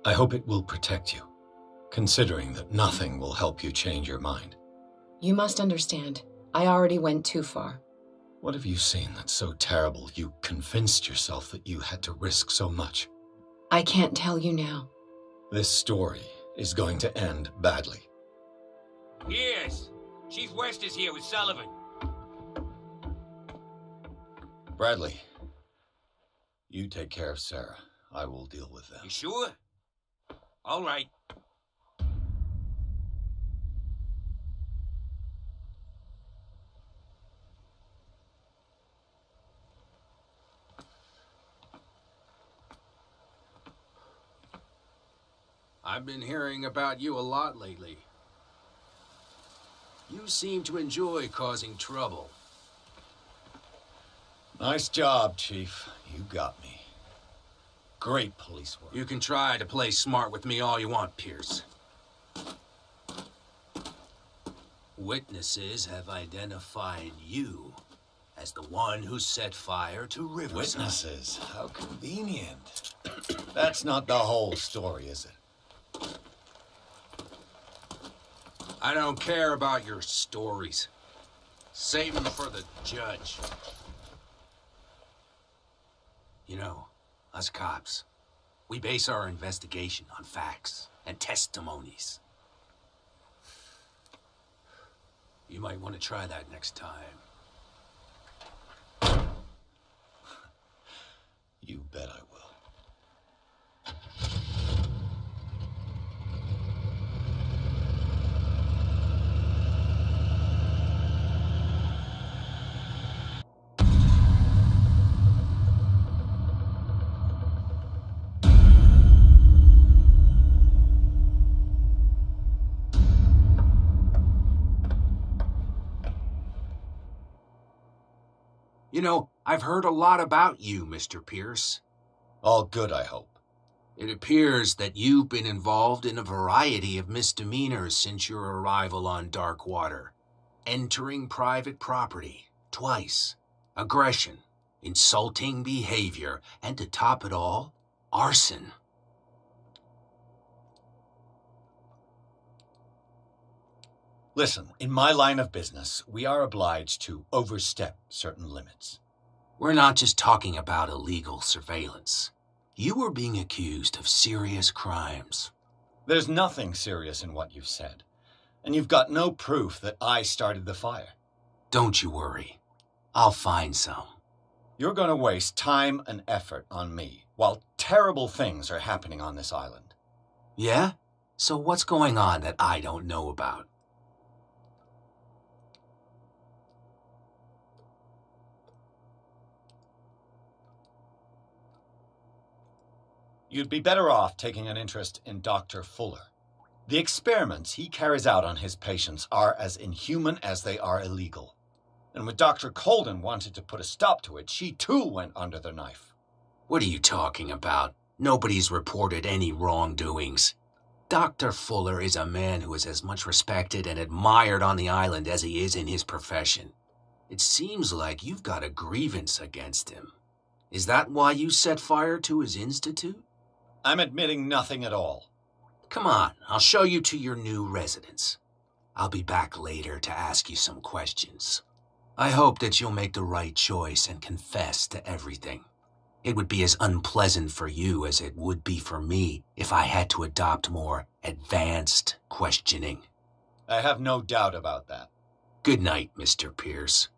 I hope it will protect you, considering that nothing will help you change your mind. You must understand, I already went too far. What have you seen that's so terrible you convinced yourself that you had to risk so much? I can't tell you now. This story is going to end badly. Yes, Chief West is here with Sullivan. Bradley, you take care of Sarah. I will deal with them. You sure? All right. I've been hearing about you a lot lately. You seem to enjoy causing trouble. Nice job, Chief. You got me. Great police work. You can try to play smart with me all you want, Pierce. Witnesses have identified you as the one who set fire to Riverside. Witnesses? How convenient. That's not the whole story, is it? I don't care about your stories. Save them for the judge. You know, us cops, we base our investigation on facts and testimonies. You might want to try that next time. You bet I will. know, I've heard a lot about you, Mr. Pierce. All good, I hope. It appears that you've been involved in a variety of misdemeanors since your arrival on Darkwater. Entering private property, twice. Aggression, insulting behavior, and to top it all, arson. Listen, in my line of business, we are obliged to overstep certain limits. We're not just talking about illegal surveillance. You were being accused of serious crimes. There's nothing serious in what you've said, and you've got no proof that I started the fire. Don't you worry. I'll find some. You're going to waste time and effort on me, while terrible things are happening on this island. Yeah? So what's going on that I don't know about? You'd be better off taking an interest in Dr. Fuller. The experiments he carries out on his patients are as inhuman as they are illegal. And when Dr. Colden wanted to put a stop to it, she too went under the knife. What are you talking about? Nobody's reported any wrongdoings. Dr. Fuller is a man who is as much respected and admired on the island as he is in his profession. It seems like you've got a grievance against him. Is that why you set fire to his institute? I'm admitting nothing at all. Come on, I'll show you to your new residence. I'll be back later to ask you some questions. I hope that you'll make the right choice and confess to everything. It would be as unpleasant for you as it would be for me if I had to adopt more advanced questioning. I have no doubt about that. Good night, Mr. Pierce.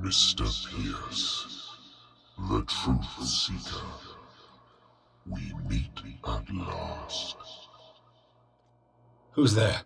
Mr. Pierce, the Truth Seeker, we meet at last. Who's there?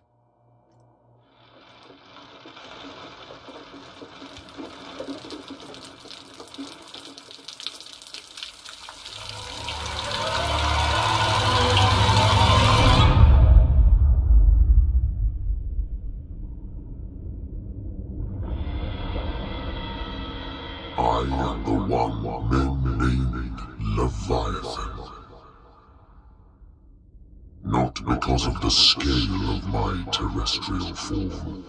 I am the one men named Leviathan. Not because of the scale of my terrestrial form,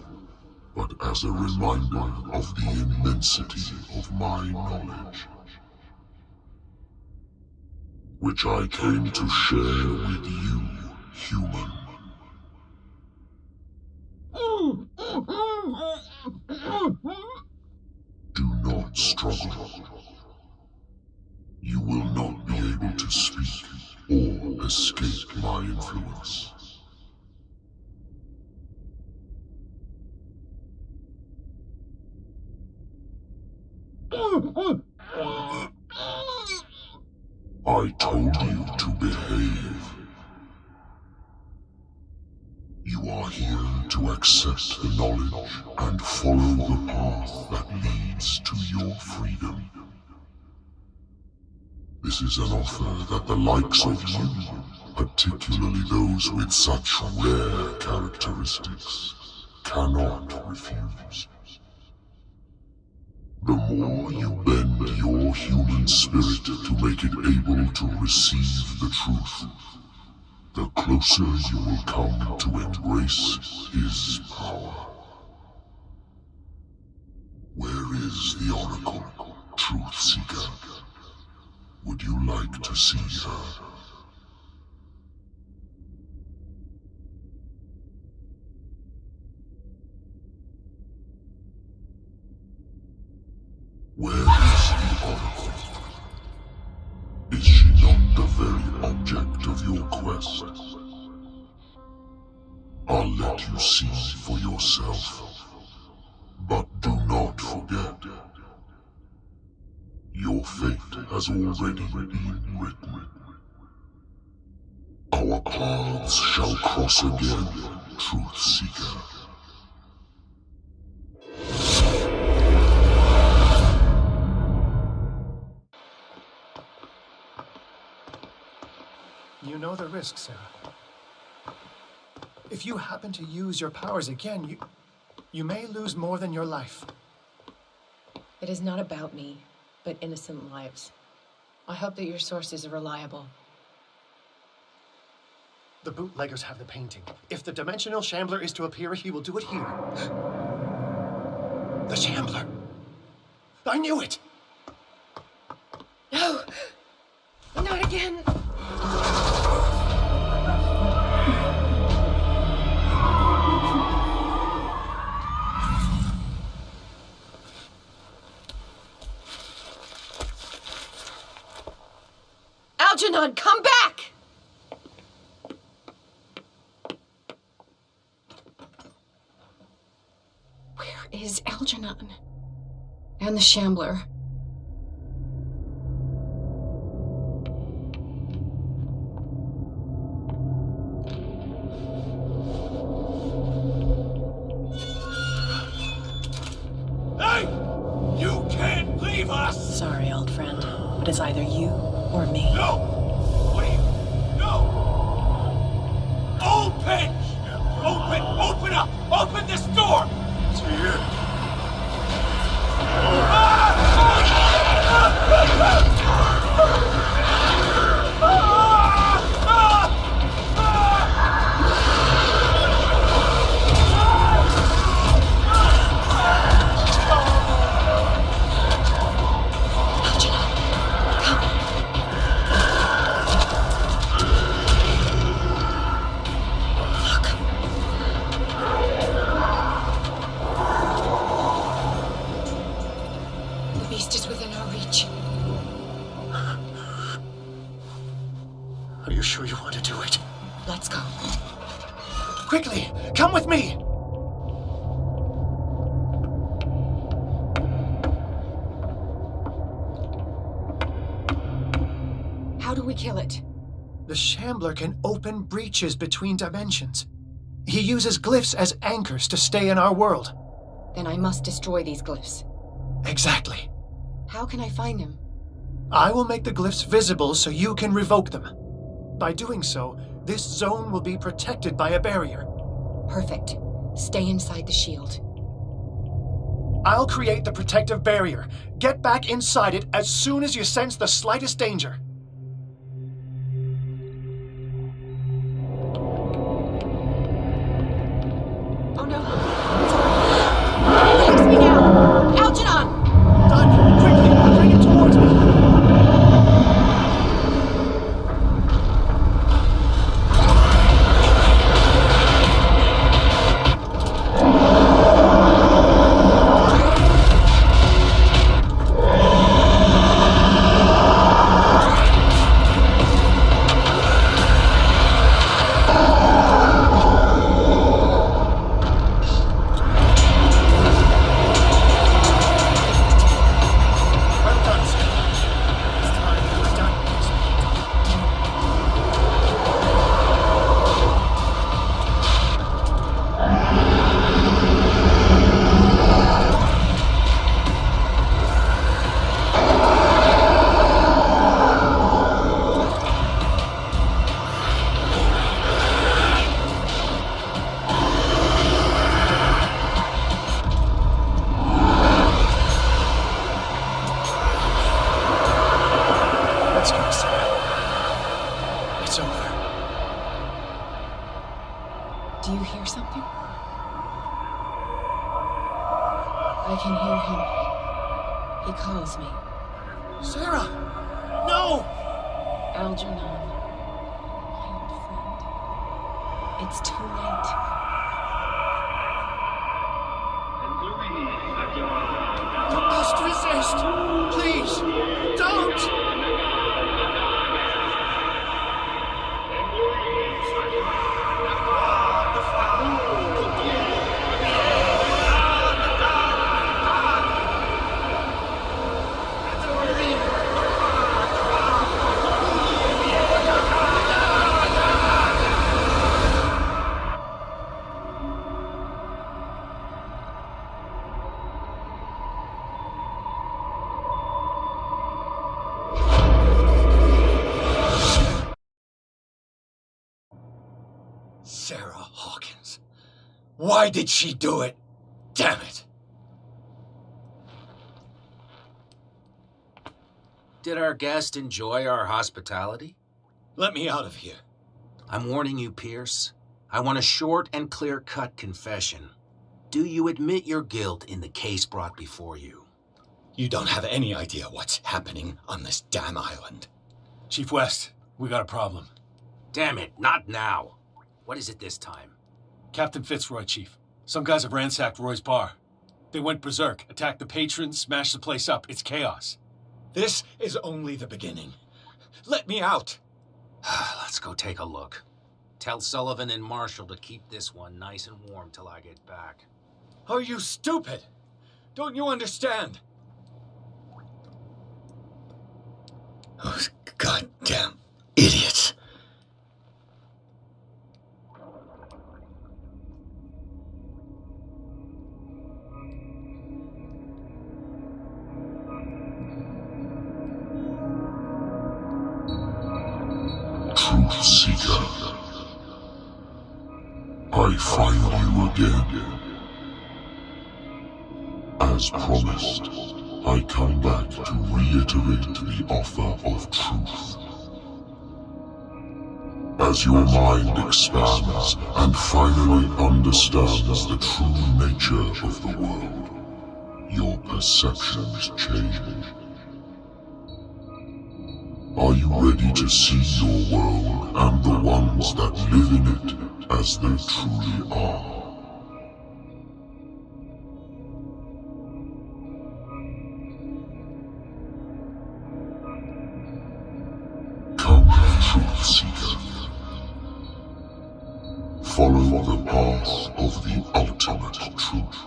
but as a reminder of the immensity of my knowledge, which I came to share with you, human. Do not struggle. You will not be able to speak or escape my influence. I told you to behave. You are here to accept the knowledge and follow the path that leads to your freedom. This is an offer that the likes of you, particularly those with such rare characteristics, cannot refuse. The more you bend your human spirit to make it able to receive the truth, the closer you will come to embrace his power. Where is the Oracle, Truth Seeker? Would you like to see her? Where is the Oracle? Is she not the very object of your quest? I'll let you see for yourself. But do not forget, your fate has already been written. Our paths shall cross again, Truth Seeker. You know the risk, Sarah. If you happen to use your powers again, you may lose more than your life. It is not about me, but innocent lives. I hope that your sources are reliable. The bootleggers have the painting. If the dimensional shambler is to appear, he will do it here. The shambler! I knew it! No! Not again! Algernon, come back! Where is Algernon? And the Shambler? Hey! You can't leave us! Sorry, old friend, but it's either you or me. No! What do you... No! Open! Open up! Open this door! It's here. Are you sure you want to do it? Let's go. Quickly, come with me! How do we kill it? The Shambler can open breaches between dimensions. He uses glyphs as anchors to stay in our world. Then I must destroy these glyphs. Exactly. How can I find him? I will make the glyphs visible so you can revoke them. By doing so, this zone will be protected by a barrier. Perfect. Stay inside the shield. I'll create the protective barrier. Get back inside it as soon as you sense the slightest danger. Oh no! Release me now! Algernon! Done! Quickly! Bring it towards me! Do you hear something? I can hear him. He calls me. Sarah! No! Algernon, my old friend. It's too late. You must resist! Please! Don't! Why did she do it? Damn it! Did our guest enjoy our hospitality? Let me out of here. I'm warning you, Pierce. I want a short and clear-cut confession. Do you admit your guilt in the case brought before you? You don't have any idea what's happening on this damn island. Chief West, we got a problem. Damn it, not now. What is it this time? Captain Fitzroy, Chief. Some guys have ransacked Roy's bar. They went berserk, attacked the patrons, smashed the place up. It's chaos. This is only the beginning. Let me out. Let's go take a look. Tell Sullivan and Marshall to keep this one nice and warm till I get back. Are you stupid? Don't you understand? Those goddamn idiots. Truth Seeker. I find you again. As promised, I come back to reiterate the offer of truth. As your mind expands and finally understands the true nature of the world, your perceptions change. Are you ready to see your world and the ones that live in it as they truly are? Come, Truth Seeker. Follow the path of the ultimate truth.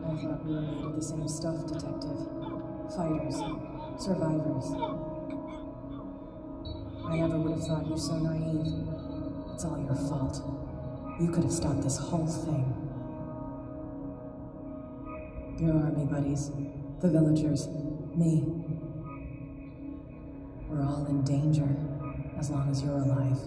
I thought we were made of the same stuff, Detective. Fighters. Survivors. I never would have thought you so naive. It's all your fault. You could have stopped this whole thing. Your army buddies, the villagers, me. We're all in danger, as long as you're alive.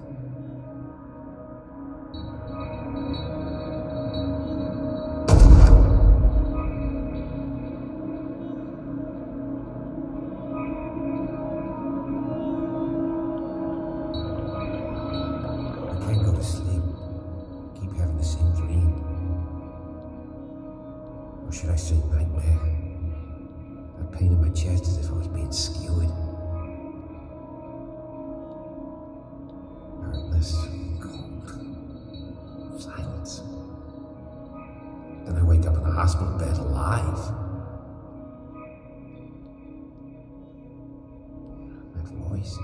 Should I say nightmare? A pain in my chest as if I was being skewered. Darkness, cold, silence. Then I wake up in a hospital bed alive. My voice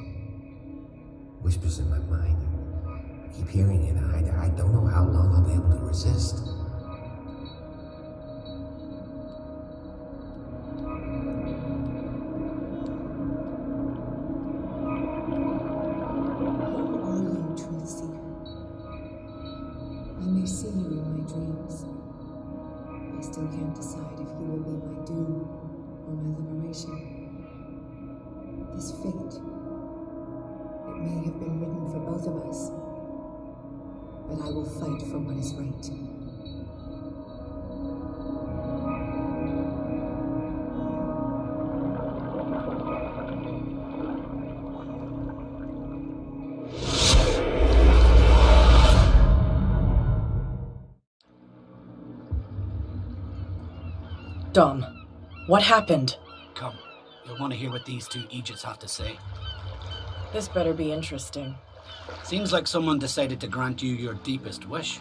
whispers in my mind. I keep hearing it. I don't know how long I'll be able to resist. This fate, it may have been written for both of us, but I will fight for what is right. Dom, what happened? Come, you'll want to hear what these two Egypts have to say. This better be interesting. Seems like someone decided to grant you your deepest wish.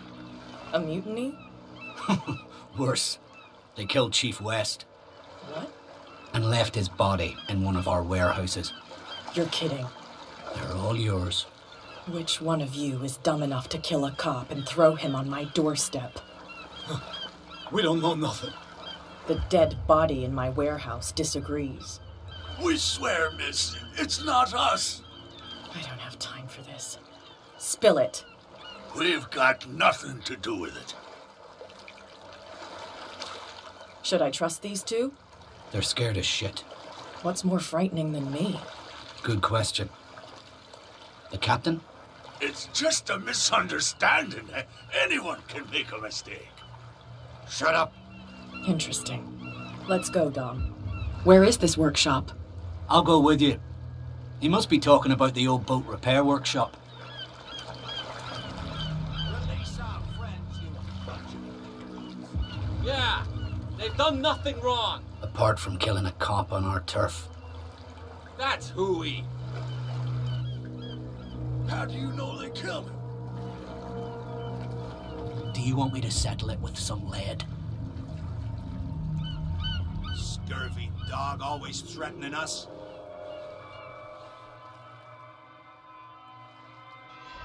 A mutiny? Worse. They killed Chief West. What? And left his body in one of our warehouses. You're kidding. They're all yours. Which one of you is dumb enough to kill a cop and throw him on my doorstep? We don't know nothing. The dead body in my warehouse disagrees. We swear, miss, it's not us. I don't have time for this. Spill it. We've got nothing to do with it. Should I trust these two? They're scared as shit. What's more frightening than me? Good question. The captain? It's just a misunderstanding. Anyone can make a mistake. Shut up. Interesting. Let's go, Dom. Where is this workshop? I'll go with you. He must be talking about the old boat repair workshop. Yeah, they've done nothing wrong. Apart from killing a cop on our turf. That's hooey. How do you know they killed him? Do you want me to settle it with some lead? Scurvy dog, always threatening us.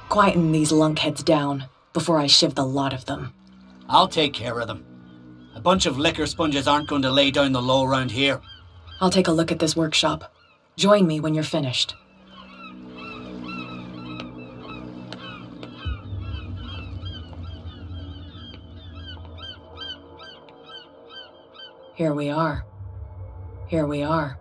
Quieten these lunkheads down before I shiv the lot of them. I'll take care of them. A bunch of liquor sponges aren't going to lay down the law around here. I'll take a look at this workshop. Join me when you're finished. Here we are. Here we are.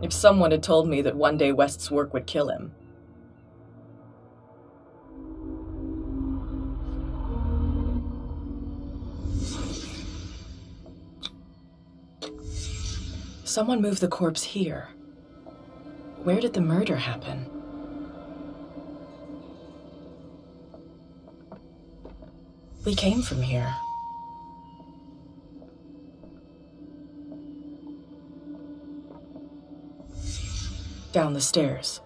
If someone had told me that one day West's work would kill him. Someone moved the corpse here. Where did the murder happen? We came from here. Down the stairs.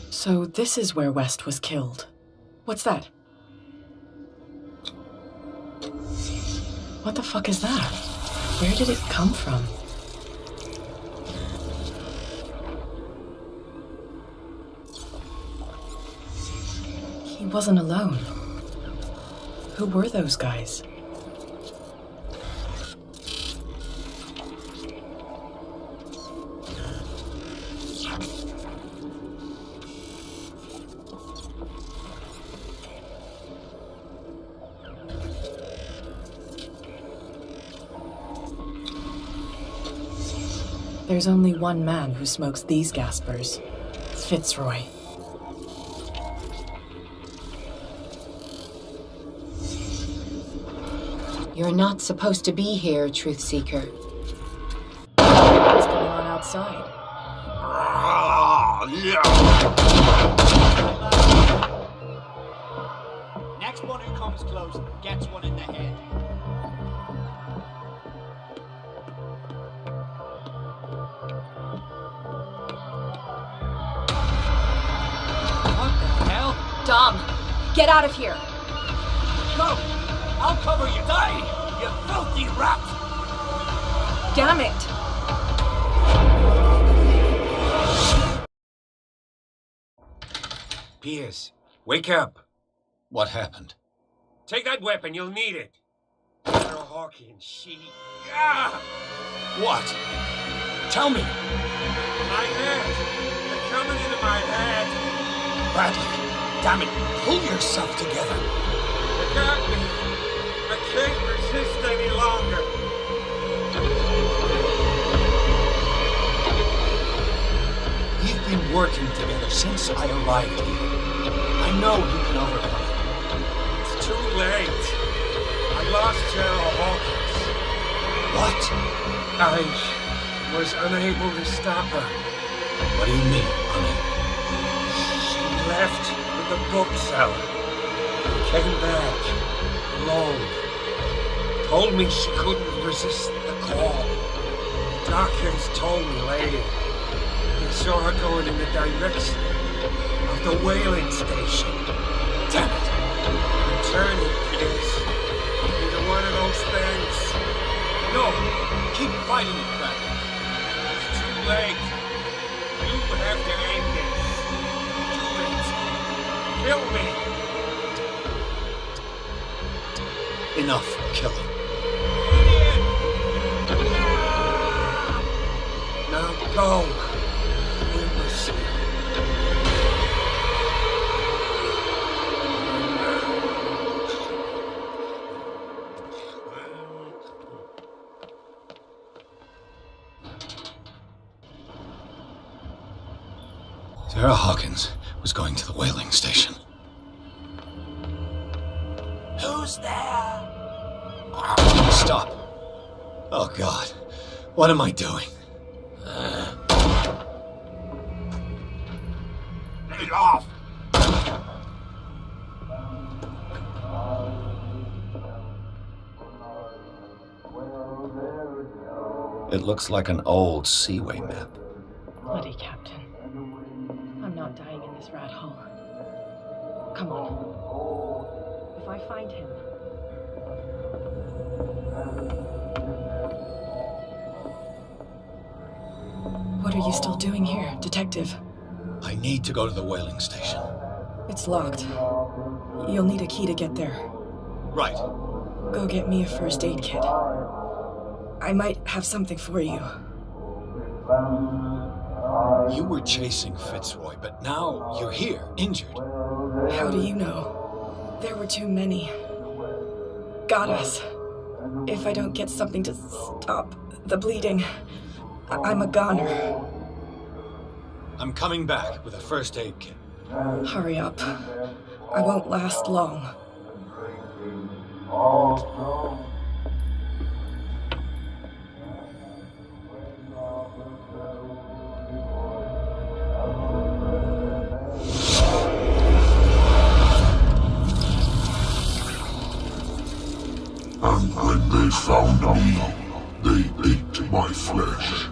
So this is where West was killed. What's that? What the fuck is that? Where did it come from? He wasn't alone. Who were those guys? There's only one man who smokes these gaspers. Fitzroy. You're not supposed to be here, Truth Seeker. What's going on outside? Next one who comes close gets one in the head. What the hell? Dom, get out of here! Go! I'll cover you! Die, you filthy rat! Damn it! Pierce, wake up. What happened? Take that weapon, you'll need it. Sarah Hawkins, she... Ah! What? Tell me! My head! They're coming into my head! Bradley, damn it, pull yourself together! They got me! I can't resist any longer! We've been working together since I arrived here. I know you can overcome it. It's too late. I lost Sarah Hawkins. What? I was unable to stop her. What do you mean, unable? She left with the bookseller. Came back alone. Told me she couldn't resist the call. The doctors told me later. They saw her going in the direction of the whaling station. Damn it! Turn it, please. Into one of those things. No! Keep fighting it, Bradley. It's too late. You have to end this. Do it. Kill me. Enough killing. Now go. Imbecile. Sarah Hawkins was going to the whaling station. Who's there? Stop. Oh, God. What am I doing? Get off! It looks like an old seaway map. Bloody Captain. I'm not dying in this rat hole. Come on. If I find him... What are you still doing here, Detective? I need to go to the whaling station. It's locked. You'll need a key to get there. Right. Go get me a first aid kit. I might have something for you. You were chasing Fitzroy, but now you're here, injured. How do you know? There were too many. Got us. If I don't get something to stop the bleeding, I'm a goner. I'm coming back with a first aid kit. Hurry up. I won't last long. And when they found me, they ate my flesh.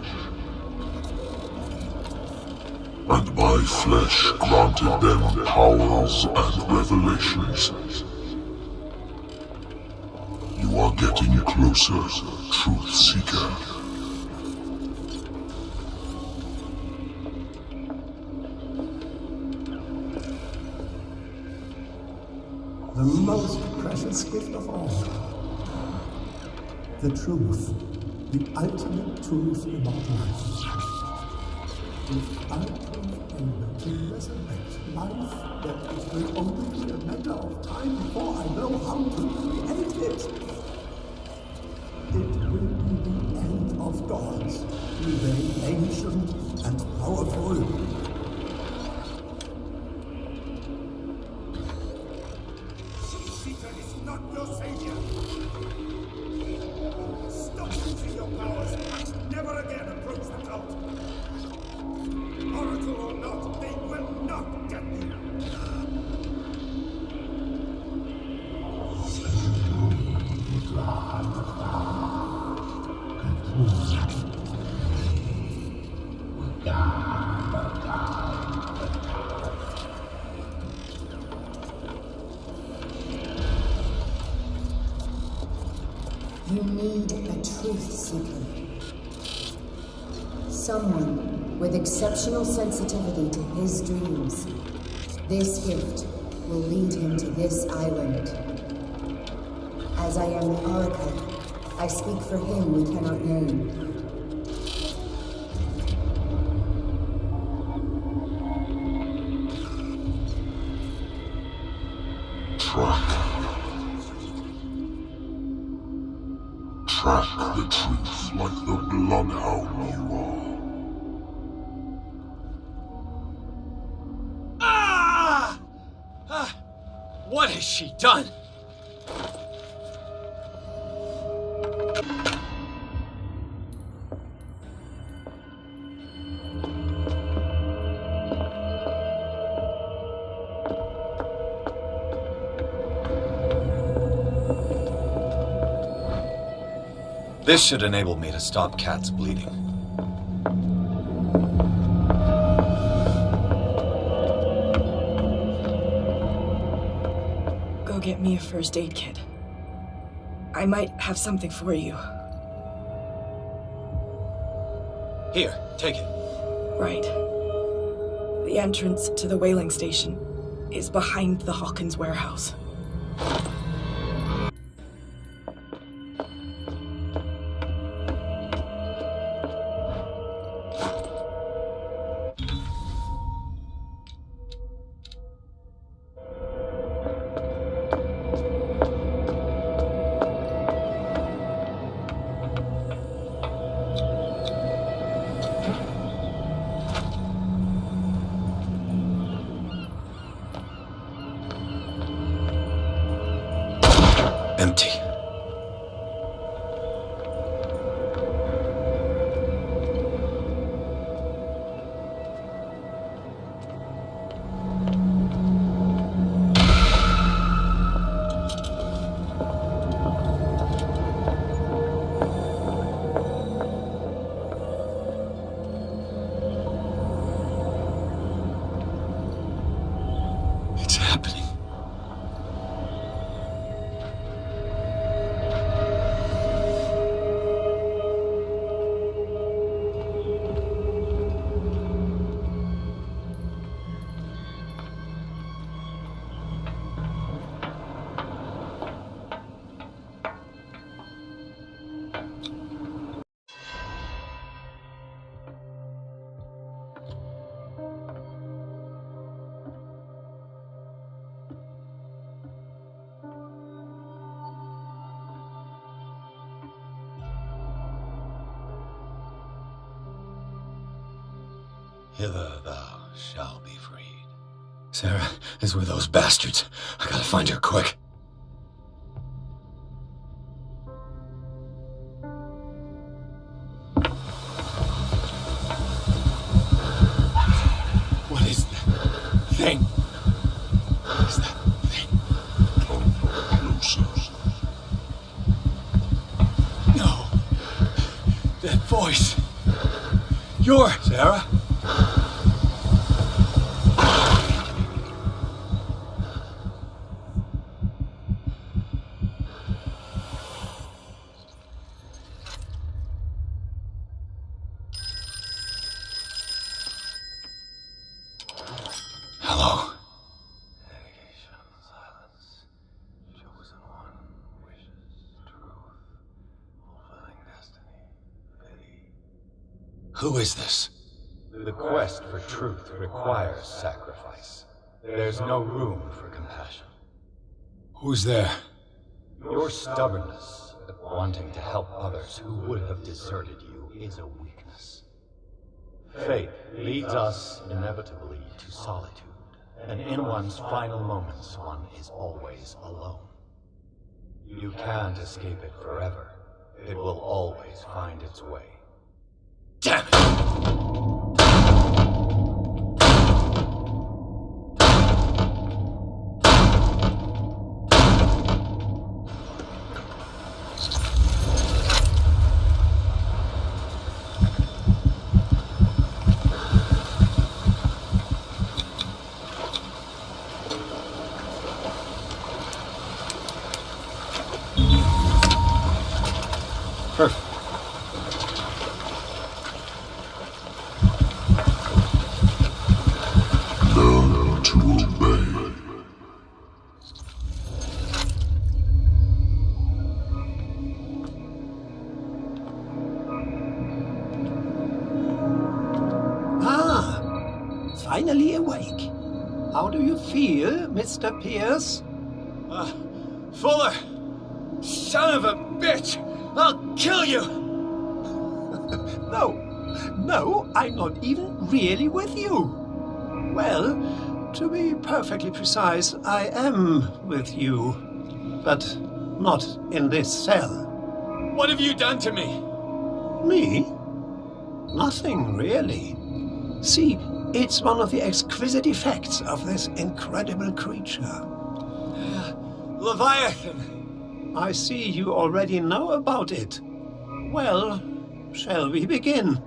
And my flesh granted them powers and revelations. You are getting closer, Truth Seeker. The most precious gift of all. The truth. The ultimate truth about life. If I was able to resurrect life, then it will only be a matter of time before I know how to create it. It will be the end of gods, very ancient and powerful. Seeker is not your savior. Stop using your powers and never again approach the cult. Oracle or not, they will not get you. You need a truth seeker. Someone with exceptional sensitivity to his dreams. This gift will lead him to this island. As I am the Oracle, I speak for him we cannot name. Track the truth like the bloodhound you are. What has she done? This should enable me to stop Kat's bleeding. me a first aid kit. I might have something for you. Here, take it. Right. The entrance to the whaling station is behind the Hawkins warehouse. Empty. It's happening. Hither thou shalt be freed. Sarah is with those bastards. I gotta find her quick. What is that thing? What is that thing? No. That voice. You're Sarah. Hello. Who is this? The quest for truth requires sacrifice. There's no room for compassion. Who's there? Your stubbornness at wanting to help others who would have deserted you is a weakness. Fate leads us inevitably to solitude, and in one's final moments, one is always alone. You can't escape it forever. It will always find its way. Damn it! Perfect. Learn to obey. Finally awake. How do you feel, Mr. Pierce? Fuller! Son of a bitch! I'll kill you! No, I'm not even really with you. Well, to be perfectly precise, I am with you. But not in this cell. What have you done to me? Me? Nothing, really. See, it's one of the exquisite effects of this incredible creature. Leviathan! I see you already know about it. Well, shall we begin?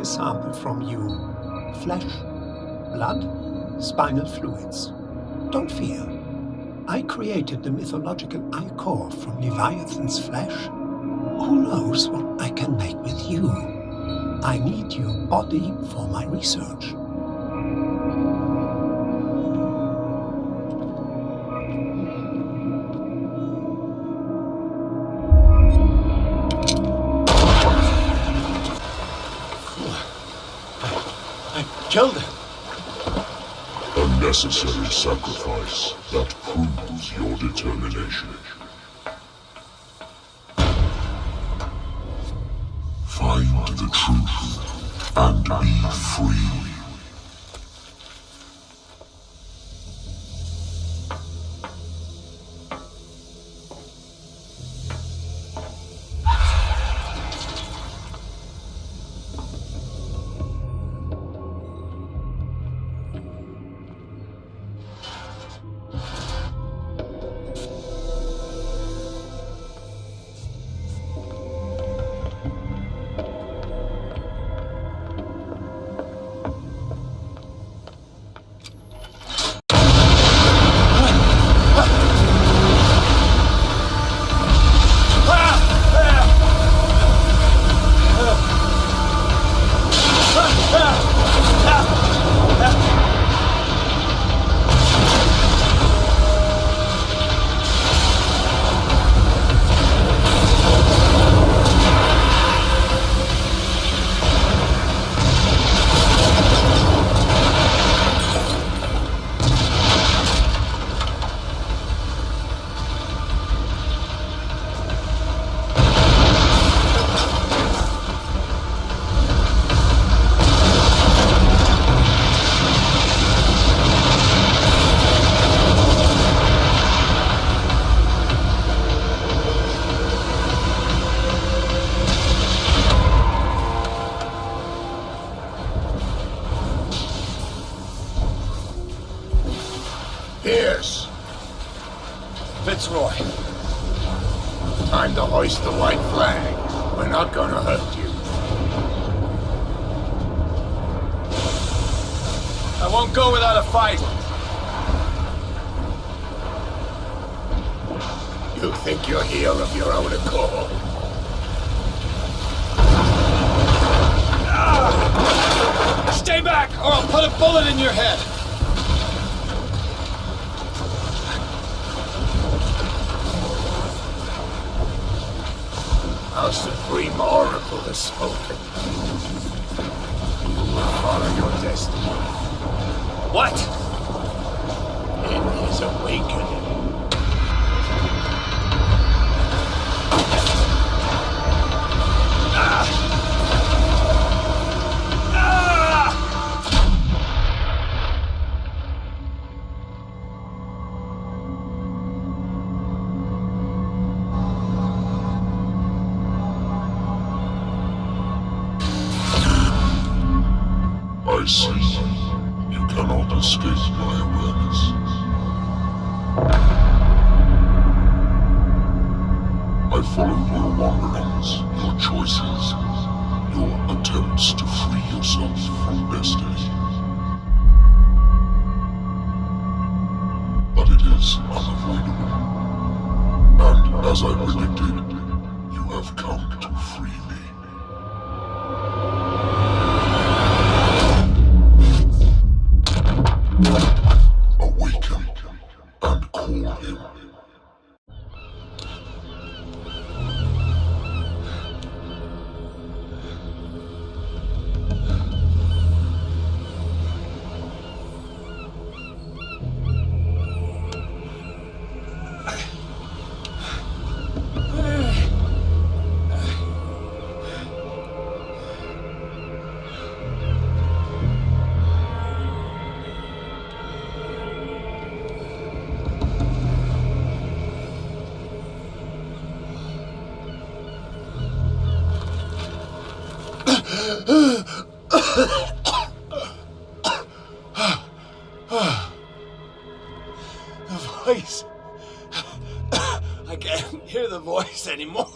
a sample from you. Flesh, blood, spinal fluids. Don't fear. I created the mythological ichor from Leviathan's flesh. Who knows what I can make with you? I need your body for my research. Killed him. A necessary sacrifice that proves your determination. Find the truth and be free. Pierce. Fitzroy. Time to hoist the white flag. We're not gonna hurt you. I won't go without a fight. You think you're here of your own accord? Stay back, or I'll put a bullet in your head. Our supreme oracle has spoken. You will follow your destiny. What? In his awakening. I see. You cannot escape my awareness. I followed your wanderings, your choices, your attempts to free yourself from destiny. But it is unavoidable. And as I predicted, you have come to free me. Awaken and call him. The voice. I can't hear the voice anymore.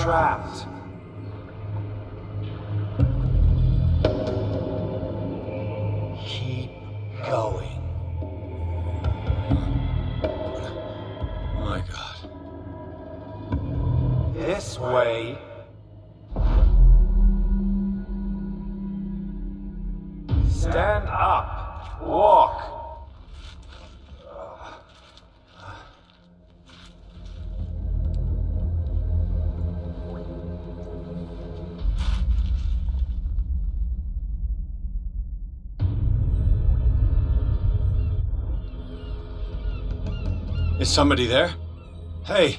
trapped. Keep going. My God. This way. Stand up. Walk. Is somebody there? Hey,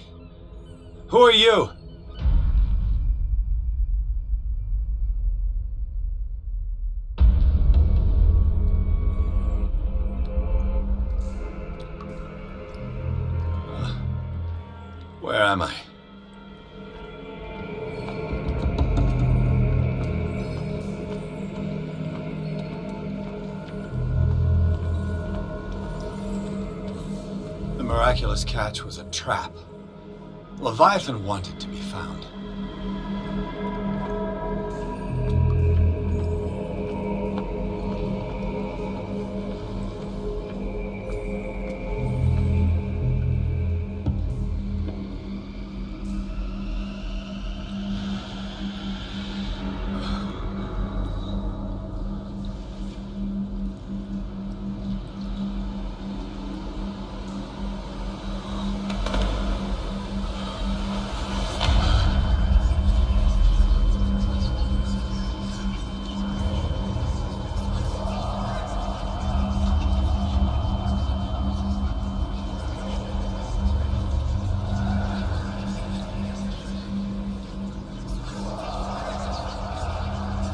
who are you? Where am I? The miraculous catch was a trap. Leviathan wanted to be found.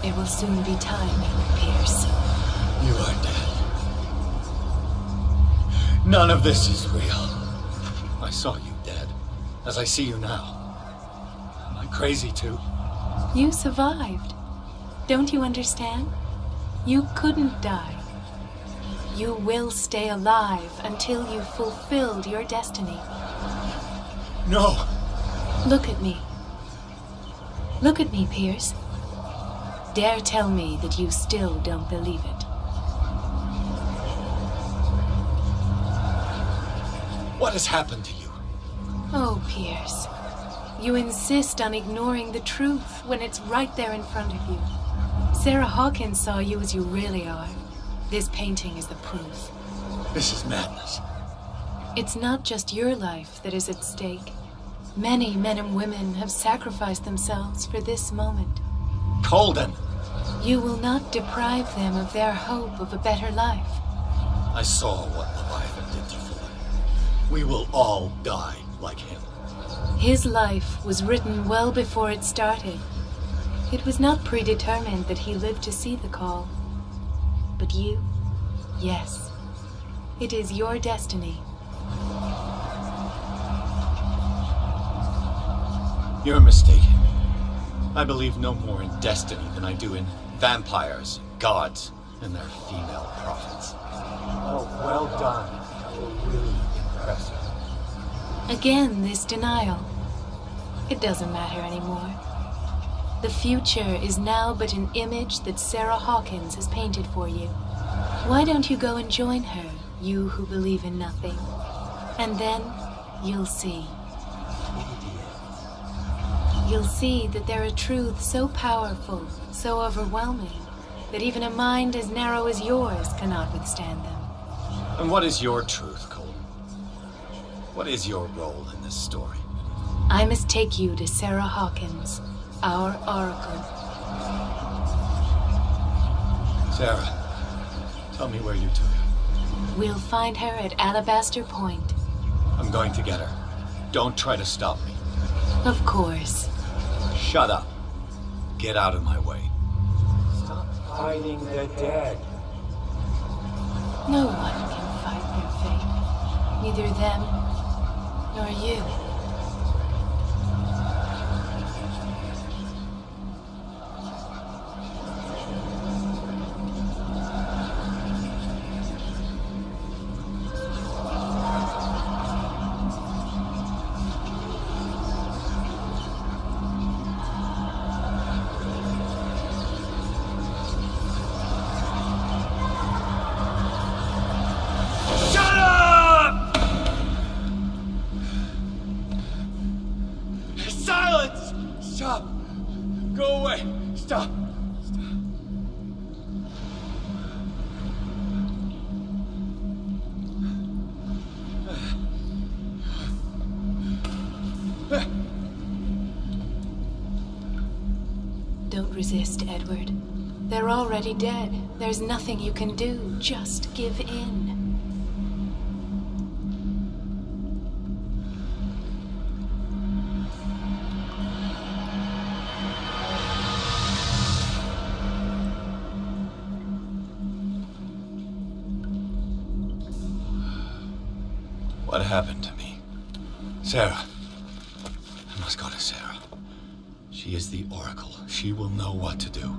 It will soon be time, Edward Pierce. You are dead. None of this is real. I saw you dead, as I see you now. Am I crazy too? You survived. Don't you understand? You couldn't die. You will stay alive until you've fulfilled your destiny. No! Look at me. Look at me, Pierce. Dare tell me that you still don't believe it. What has happened to you? Oh, Pierce. You insist on ignoring the truth when it's right there in front of you. Sarah Hawkins saw you as you really are. This painting is the proof. This is madness. It's not just your life that is at stake. Many men and women have sacrificed themselves for this moment. Colden! You will not deprive them of their hope of a better life. I saw what Leviathan did to Fuller. We will all die like him. His life was written well before it started. It was not predetermined that he lived to see the call. But you, yes. It is your destiny. You're mistaken. I believe no more in destiny than I do in vampires, gods, and their female prophets. Oh, well done. That will really impress her. Again, this denial. It doesn't matter anymore. The future is now but an image that Sarah Hawkins has painted for you. Why don't you go and join her, you who believe in nothing? And then you'll see. You'll see that there are truths so powerful, so overwhelming, that even a mind as narrow as yours cannot withstand them. And what is your truth, Colden? What is your role in this story? I must take you to Sarah Hawkins, our oracle. Sarah, tell me where you took her. We'll find her at Alabaster Point. I'm going to get her. Don't try to stop me. Of course. Shut up. Get out of my way. Stop fighting the dead. No one can fight their fate. Neither them, nor you. resist, Edward. They're already dead. There's nothing you can do. Just give in. What happened to me? Sarah. I must go to Sarah. She is the Oracle. She will know what to do.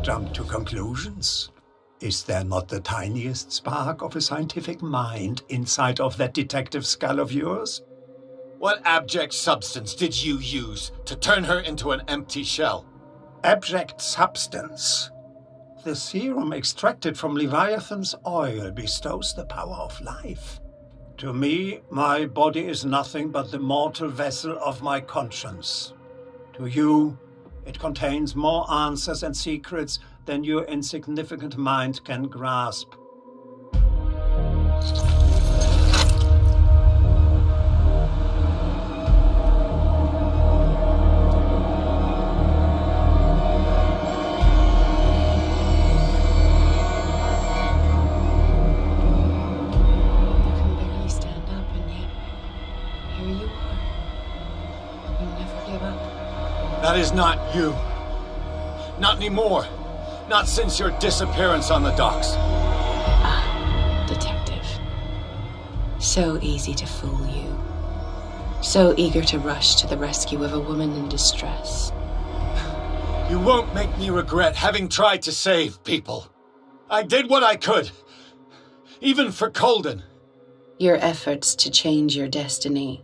Jump to conclusions. Is there not the tiniest spark of a scientific mind inside of that detective skull of yours? What abject substance did you use to turn her into an empty shell? Abject substance? The serum extracted from Leviathan's oil bestows the power of life. To me, my body is nothing but the mortal vessel of my conscience. To you, it contains more answers and secrets than your insignificant mind can grasp. That is not you. Not anymore. Not since your disappearance on the docks. Ah, detective. So easy to fool you. So eager to rush to the rescue of a woman in distress. You won't make me regret having tried to save people. I did what I could. Even for Colden. Your efforts to change your destiny,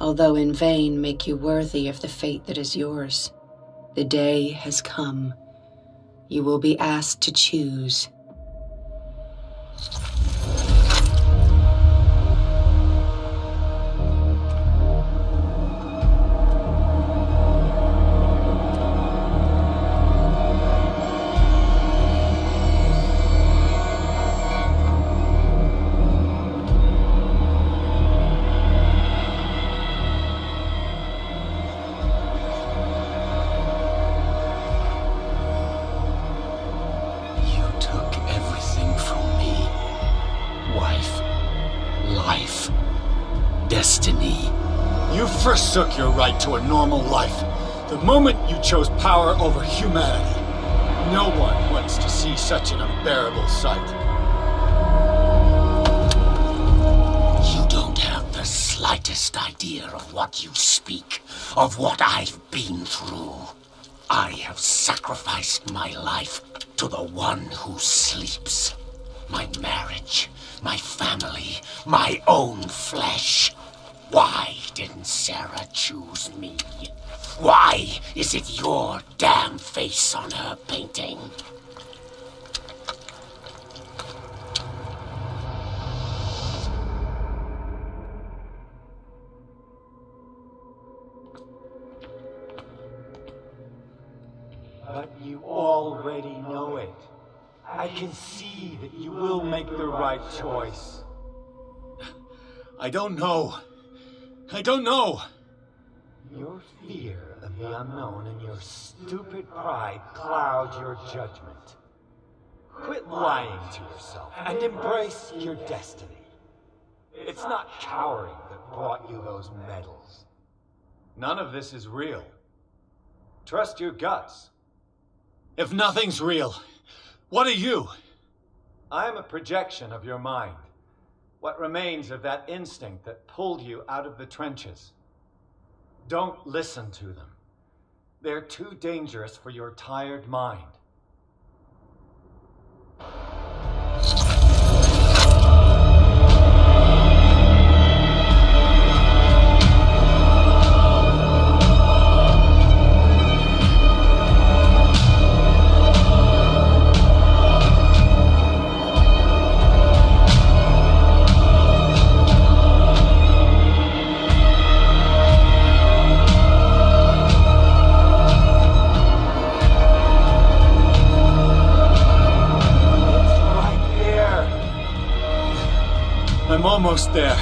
although in vain, make you worthy of the fate that is yours. The day has come. You will be asked to choose. Forsook your right to a normal life the moment you chose power over humanity. No one wants to see such an unbearable sight. You don't have the slightest idea of what you speak, of what I've been through. I have sacrificed my life to the one who sleeps. My marriage, my family, my own flesh. Why didn't Sarah choose me? Why is it your damn face on her painting? it. I can see that you will make the right choice. I don't know. I don't know. Your fear of the unknown and your stupid pride cloud your judgment. Quit lying to yourself and embrace your destiny. It's not cowering that brought you those medals. None of this is real. Trust your guts. If nothing's real, what are you? I am a projection of your mind. What remains of that instinct that pulled you out of the trenches. Don't listen to them. They're too dangerous for your tired mind. I'm almost there.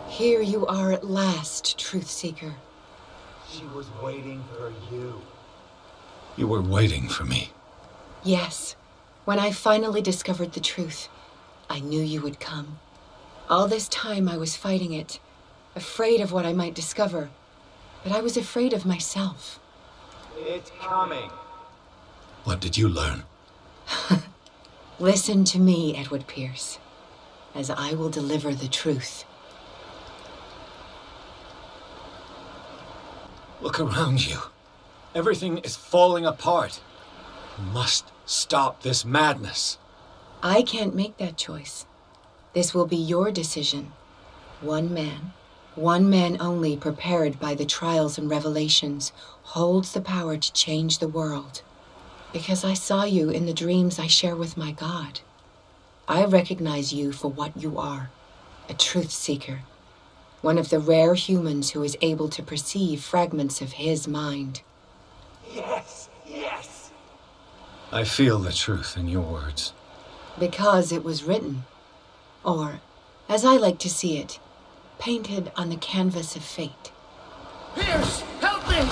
Here you are at last, Truth Seeker. She was waiting for you. You were waiting for me. Yes. When I finally discovered the truth, I knew you would come. All this time I was fighting it, afraid of what I might discover, but I was afraid of myself. It's coming. What did you learn? Listen to me, Edward Pierce, as I will deliver the truth. Look around you. Everything is falling apart. You must stop this madness. I can't make that choice. This will be your decision. One man only, prepared by the trials and revelations, holds the power to change the world. Because I saw you in the dreams I share with my God. I recognize you for what you are, a truth seeker. One of the rare humans who is able to perceive fragments of his mind. Yes, yes. I feel the truth in your words. Because it was written. Or, as I like to see it, painted on the canvas of fate. Pierce, help me!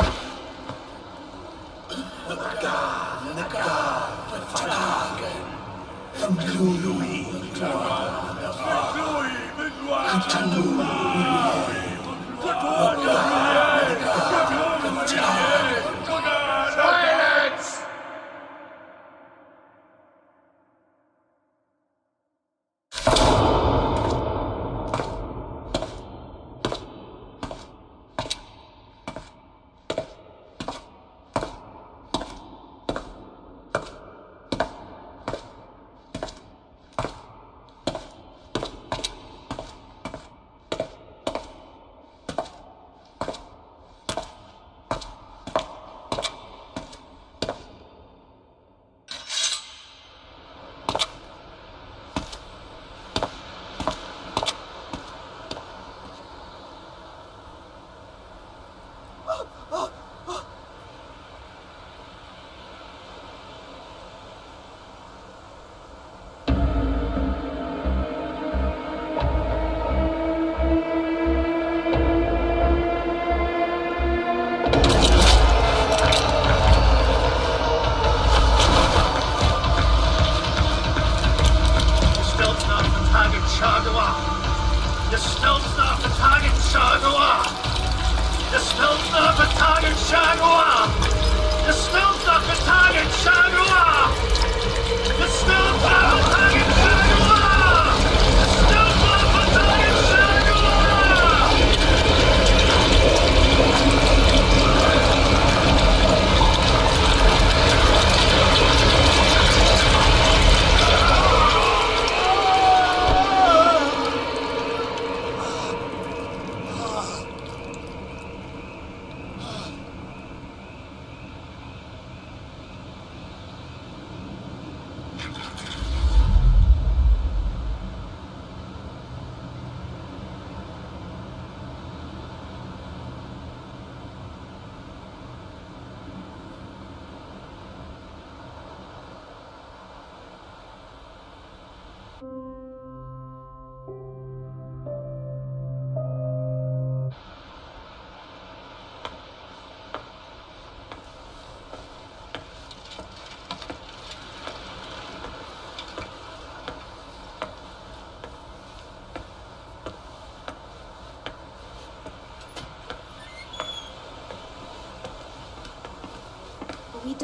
Silence!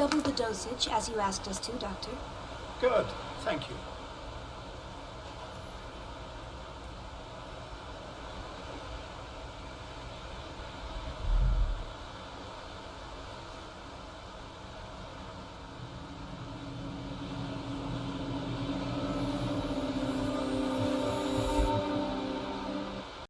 double the dosage, as you asked us to, Doctor. Good, thank you.